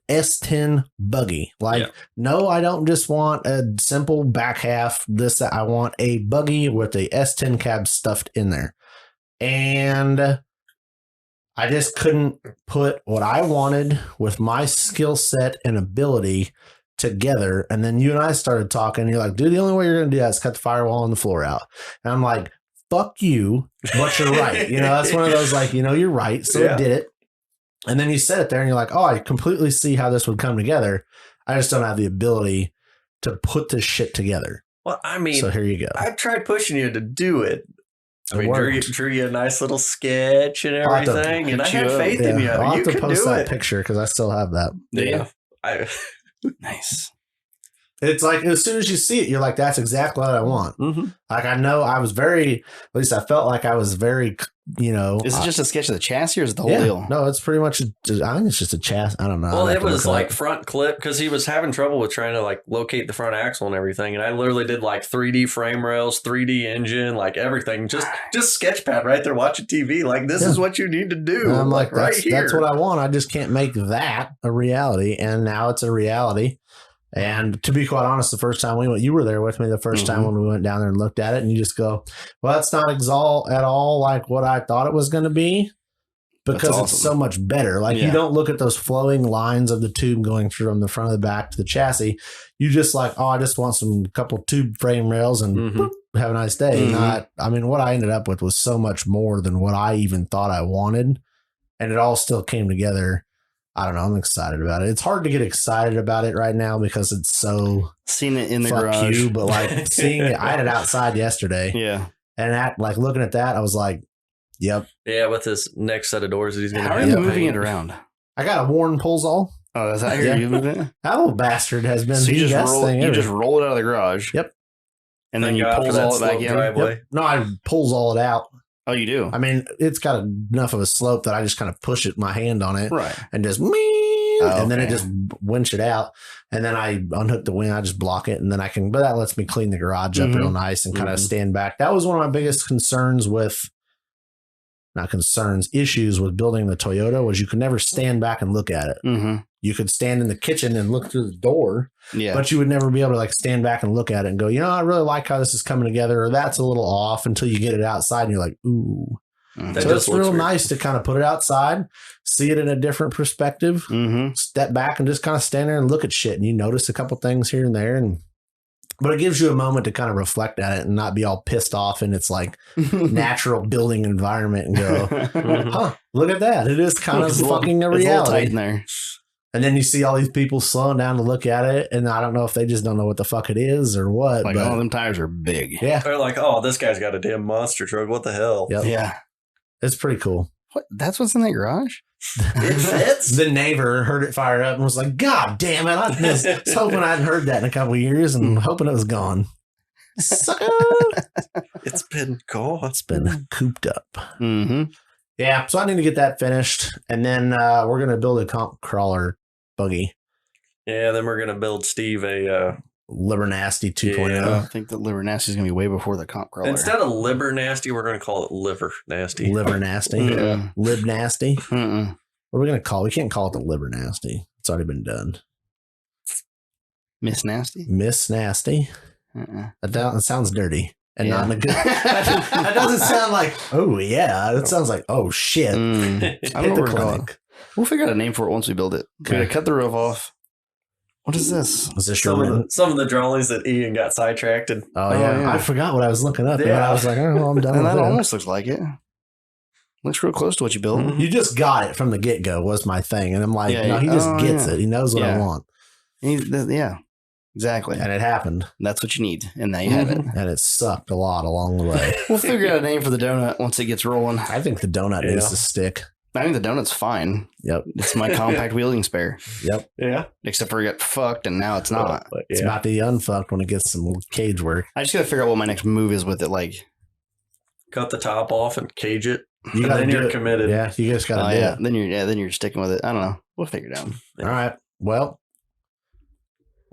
S10 buggy. Like, no, I don't just want a simple back half. I want a buggy with a S10 cab stuffed in there. And I just couldn't put what I wanted with my skill set and ability together. And then you and I started talking. You're like, dude, the only way you're going to do that is cut the firewall and the floor out. And I'm like, fuck you, but you're right. That's one of those like, you're right. So I did it. And then you said it there and you're like, oh, I completely see how this would come together. I just don't have the ability to put this shit together. Well, I mean, so here you go. I tried pushing you to do it. I mean, drew you a nice little sketch and everything, and I had faith in you. I'll have to post that picture because I still have that. Yeah. Nice. It's like as soon as you see it, you're like, that's exactly what I want. Mm-hmm. Like I know I was at least I felt like I was very, Is it just a sketch of the chassis or is it the whole deal? No, it's pretty much, I think it's just a chassis. I don't know. Well, it was like front clip because he was having trouble with trying to like locate the front axle and everything. And I literally did like 3D frame rails, 3D engine, like everything. Just sketch pad right there watching TV. Like this is what you need to do. And I'm like, right here. That's what I want. I just can't make that a reality. And now it's a reality. And to be quite honest, the first time we went, you were there with me the first time when we went down there and looked at it, and you just go, well, that's not at all like what I thought it was going to be because it's so much better. Like you don't look at those flowing lines of the tube going through from the front of the back to the chassis. You just like, oh, I just want some couple tube frame rails and boop, have a nice day. I mean, what I ended up with was so much more than what I even thought I wanted. And it all still came together. I don't know. I'm excited about it. It's hard to get excited about it right now because it's so seen it in the garage. But like seeing it, I had it outside yesterday. Yeah. And like looking at that, I was like, yep. Yeah. With this next set of doors that he's going to How are you moving it around? I got a Warren Pulsall. Oh, is that how you moving it? That little bastard has been the best thing ever. You just roll it out of the garage. Yep. And then you pulls all it back in. Yep. No, I pulls all it out. Oh, you do? I mean, it's got enough of a slope that I just kind of push it, my hand on it, and just and then it just winch it out. And then I unhook the wing, I just block it, and then but that lets me clean the garage up real nice and kind of stand back. That was one of my biggest issues with building the Toyota was you could never stand back and look at it. You could stand in the kitchen and look through the door, but you would never be able to like stand back and look at it and go, I really like how this is coming together, or that's a little off until you get it outside and you're like, ooh. So it's real nice to kind of put it outside, see it in a different perspective, step back and just kind of stand there and look at shit. And you notice a couple things here and there. But it gives you a moment to kind of reflect at it and not be all pissed off in its like natural building environment and go, look at that. It is kind of fucking a reality. It's a little tight in there. And then you see all these people slowing down to look at it. And I don't know if they just don't know what the fuck it is or what. Like, oh, them tires are big. Yeah. They're like, oh, this guy's got a damn monster truck. What the hell? Yep. Yeah. It's pretty cool. What? That's what's in that garage? It fits. The neighbor heard it fire up and was like, God damn it. I was hoping I hadn't heard that in a couple of years and hoping it was gone. Sucker. It's been gone. It's been cooped up. Yeah. So I need to get that finished. And then we're going to build a comp crawler buggy. Yeah. Then we're going to build Steve a Liber Nasty 2.0. Yeah, I think that Liber Nasty is going to be way before the comp crawler. Instead of Liber Nasty, we're going to call it Liver Nasty. Liver Nasty. Lib Nasty. What are we going to call it? We can't call it the Liber Nasty. It's already been done. Miss Nasty? Miss Nasty. That sounds dirty. And not in a good... that doesn't sound like, oh, yeah. That sounds like, oh, shit. I don't know what we're calling. We'll figure out a name for it once we build it. We're going to cut the roof off. What is this? Was this some of the drawings that Ian got sidetracked? Yeah. I forgot what I was looking up. Yeah. I was like, oh, I'm done with that. That almost looks like it. Looks real close to what you built. You just got it from the get-go was my thing. And I'm like, no, he just gets it. He knows what I want. Yeah, exactly. And it happened. That's what you need. And now you have it. And it sucked a lot along the way. We'll figure out a name for the donut once it gets rolling. I think the donut needs to stick. I think the donut's fine. Yep. It's my compact wielding spare. Yep. Yeah. Except for it got fucked and now it's not. It's about to be unfucked when it gets some cage work. I just got to figure out what my next move is with it. Like, cut the top off and cage it. You're committed. Yeah. You just got to do it. Then you're sticking with it. I don't know. We'll figure it out. All right. Well,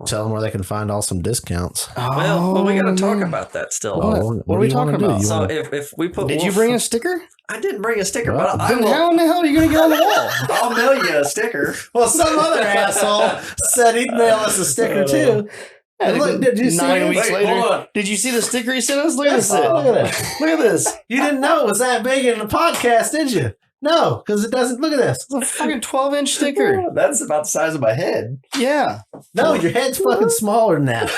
Tell them where they can find all some discounts. Well, we got to talk about that still. What are we talking about? So if we put, did you bring a sticker? I didn't bring a sticker, but how in the hell are you going to get on the wall? I'll mail you a sticker. Well, some other asshole said he'd mail us a sticker too. And look, did you see 9 weeks later? Did you see the sticker he sent us? Look at this. Look at this. You didn't know it was that big in the podcast, did you? No, because it doesn't. Look at this. It's a fucking 12-inch sticker. That's about the size of my head. Yeah. No, your head's fucking smaller than that.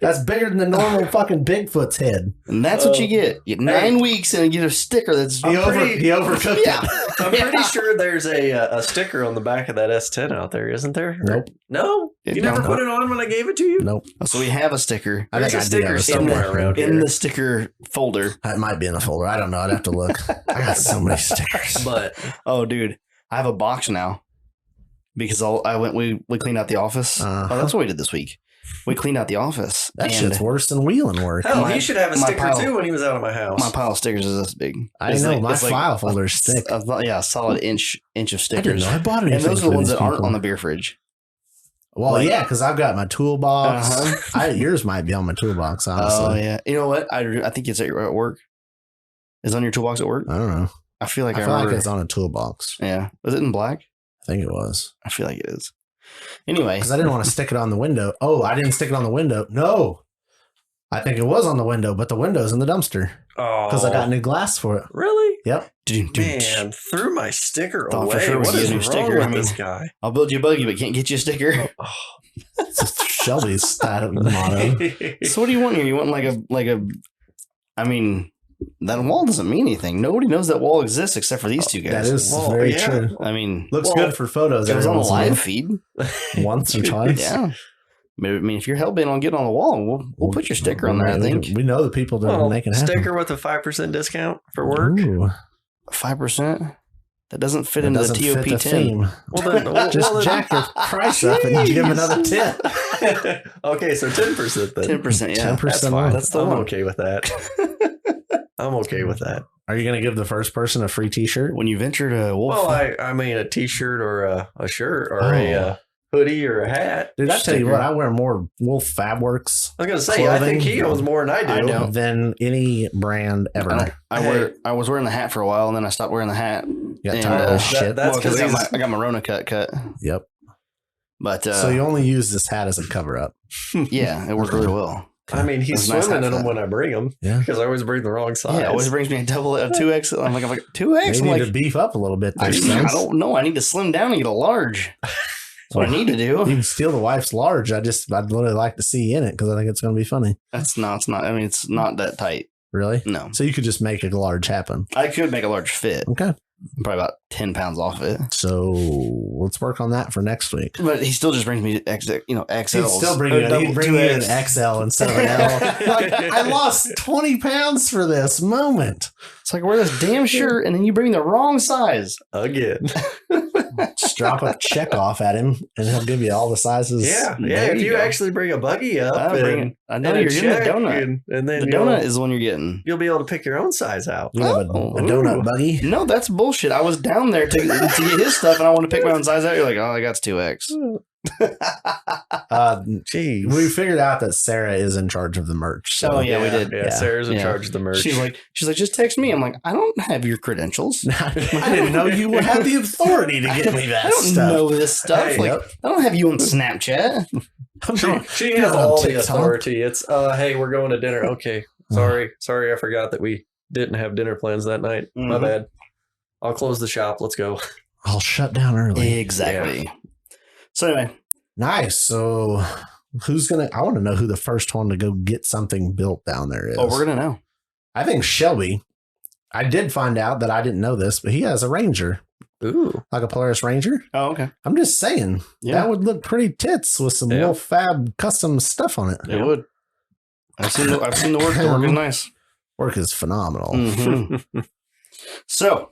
That's bigger than the normal fucking Bigfoot's head. And that's what you get. You get 9 weeks and you get a sticker that's... He overcooked it. I'm pretty sure there's a sticker on the back of that S10 out there, isn't there? Nope. No? You never put it on when I gave it to you? Nope. So we have a sticker. I think I do have a somewhere around here. In the sticker folder. It might be in the folder. I don't know. I'd have to look. I got so many stickers. But oh, dude, I have a box now because we cleaned out the office. Oh, that's what we did this week. We cleaned out the office. That shit's worse than wheeling work. Hell, he should have a sticker too when he was out of my house. My pile of stickers is this big. I know, my file folder is thick. A solid inch of stickers. I didn't know I bought it. And those are the ones that aren't on the beer fridge. Well, yeah, because I've got my toolbox. Yours might be on my toolbox, honestly. Oh, yeah. You know what? I think it's at work. Is it on your toolbox at work? I don't know. I feel like it's on a toolbox. Yeah. Was it in black? I think it was. I feel like it is. Anyway. Because I didn't want to stick it on the window. Oh, I didn't stick it on the window. No. I think it was on the window, but the window's in the dumpster. Oh. Because I got new glass for it. Really? Yep. Man, threw my sticker away. For sure what is wrong sticker? With this guy? I'll build you a buggy, but can't get you a sticker. It's Shelby's motto. So what do you want here? You want like a I mean, that wall doesn't mean anything. Nobody knows that wall exists except for these two guys. That is very true. I mean, looks good for photos. It was on the live feed once or twice. Yeah. I mean, if you're hell bent on getting on the wall, we'll put your sticker on there. I think we know the people that are making it happen. Sticker with a 5% discount for work. 5%. That doesn't fit into the TOP 10. Well, just jack your price up and give him another 10. Okay, so 10% then. 10%, yeah. 10%. That's the one. I'm okay with that. I'm okay with that. Are you going to give the first person a free t-shirt? When you venture to Wolff? Well, I mean a t-shirt or a shirt or a hoodie or a hat. Dude, I tell you what, I wear more Wolff Fab Works. I was going to say, I think he owns more than I do. Than any brand ever. I was wearing the hat for a while, and then I stopped wearing the hat. You got tired of shit. That's because I got my Rona cut. Yep. But so you only use this hat as a cover up. Yeah, it worked really well. I mean, he's swimming in them when I bring them. Yeah. Because I always bring the wrong size. Yeah, it always brings me a 2X. I'm like 2X? You need to beef up a little bit. I don't know. I need to slim down and get a large. That's what I need to do. You can steal the wife's large. I'd literally like to see you in it because I think it's going to be funny. It's not. I mean, it's not that tight. Really? No. So you could just make a large happen. I could make a large fit. Okay. I'm probably about 10 pounds off it. So let's work on that for next week. But he still just brings me XL. He'd still bring you an XL instead of an L. Like, I lost 20 pounds for this moment. It's like, wear this damn shirt and then you bring the wrong size. Again. Just drop a check off at him and he'll give you all the sizes. Yeah. If you actually bring a buggy up I know you're getting the donut. And then the donut is the one you're getting. You'll be able to pick your own size out. You have a donut buggy? No, that's bullshit. I was down there to get his stuff and I want to pick my own size out. You're like, oh, I got 2X. Jeez. We figured out that Sarah is in charge of the merch. So. Oh yeah, we did. Yeah, Sarah's in charge of the merch. She's like, just text me. I'm like, I don't have your credentials. I didn't know you would have the authority to get me that stuff. I don't know this stuff. Hey, I don't have you on Snapchat. She has all the authority. It's hey, we're going to dinner. Okay, sorry, I forgot that we didn't have dinner plans that night. My bad. I'll close the shop. Let's go. I'll shut down early. Exactly. Yeah. So anyway. Nice. So I want to know who the first one to go get something built down there is. Oh, we're going to know. I think Shelby. I did find out that I didn't know this, but he has a Ranger. Ooh. Like a Polaris Ranger. Oh, okay. I'm just saying. Yeah. That would look pretty tits with some Wolff Fab custom stuff on it. It would. I've seen the work. The work is nice. Work is phenomenal. Mm-hmm. So,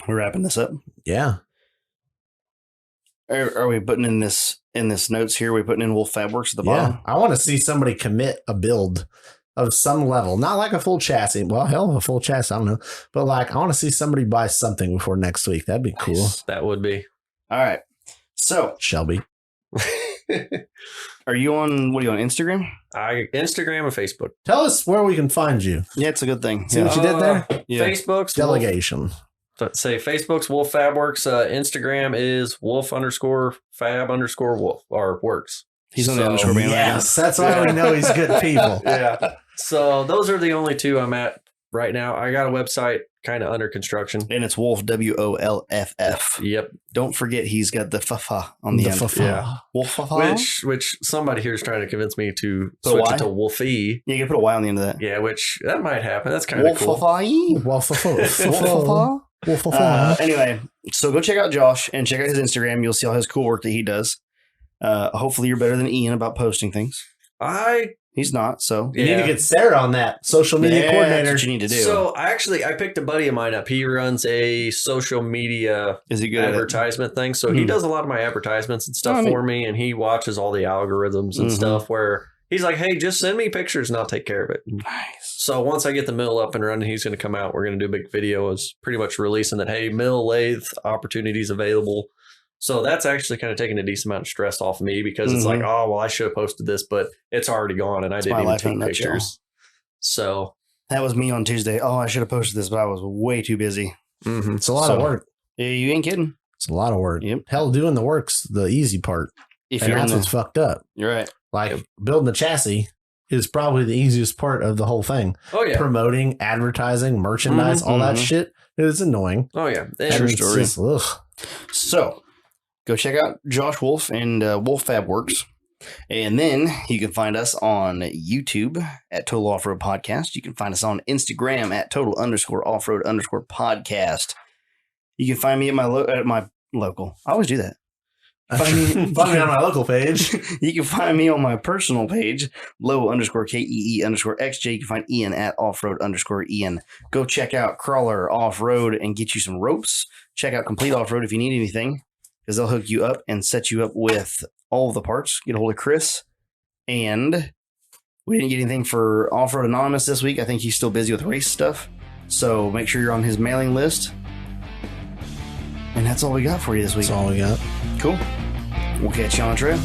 we're wrapping this up. Yeah. Are we putting in this notes here? Are we putting in Wolff Fab Works at the bottom? I want to see somebody commit a build of some level, not like a full chassis. Well, hell, a full chassis, I don't know, but like I want to see somebody buy something before next week. That'd be cool. That would be. All right. So Shelby, Are you on, what are you on, Instagram? Instagram and Facebook. Tell us where we can find you. Yeah, it's a good thing. See what you did there? Facebook's delegation. Let's say Facebook's Wolff Fab Works. Instagram is Wolff_Fab_Wolff or Works. He's on the underscore bandwagon. Yes, that's why we know he's good people. Yeah. So those are the only two I'm at right now. I got a website kind of under construction. And it's Wolff, WOLFF. Yep. Don't forget he's got the fa on the end. Yeah. Wolff. Which somebody here is trying to convince me to switch it to Wolfie. Yeah, you can put a Y on the end of that. Yeah, which that might happen. That's kind of cool. Anyway, so go check out Josh and check out his Instagram. You'll see all his cool work that he does. Hopefully you're better than Ian about posting things. He's not, so you need to get Sarah on that social media coordinator. That's what you need to do. So I picked a buddy of mine up. He runs a social media advertisement thing. So he does a lot of my advertisements and stuff for me, and he watches all the algorithms and stuff where he's like, hey, just send me pictures and I'll take care of it. Nice. So once I get the mill up and running, he's going to come out. We're going to do a big video is pretty much releasing that, hey, mill lathe opportunities available. So that's actually kind of taking a decent amount of stress off of me because it's like, oh, well, I should have posted this, but it's already gone and I didn't even take pictures. So that was me on Tuesday. Oh, I should have posted this, but I was way too busy. It's a lot of work. Yeah, you ain't kidding. It's a lot of work. Yep. Hell, doing the work's the easy part. And that's what's fucked up. You're right. Like building the chassis is probably the easiest part of the whole thing. Oh, yeah. Promoting, advertising, merchandise, all that shit. It's annoying. Oh, yeah. True story. Just, so go check out Josh Wolff and Wolff Fab Works. And then you can find us on YouTube at Total Offroad Podcast. You can find us on Instagram at Total_Offroad_Podcast. You can find me at my local. I always do that. Find me on my local page. You can find me on my personal page, low_KEE_XJ. You can find Ian at offroad_Ian. Go check out Crawler Off-Road and get you some ropes. Check out Complete Off-Road if you need anything, because they'll hook you up and set you up with all of the parts. Get a hold of Chris. And we didn't get anything for Off-Road Anonymous this week. I think he's still busy with race stuff. So make sure you're on his mailing list. And that's all we got for you this week. That's all we got. Cool. We'll catch you on the trail.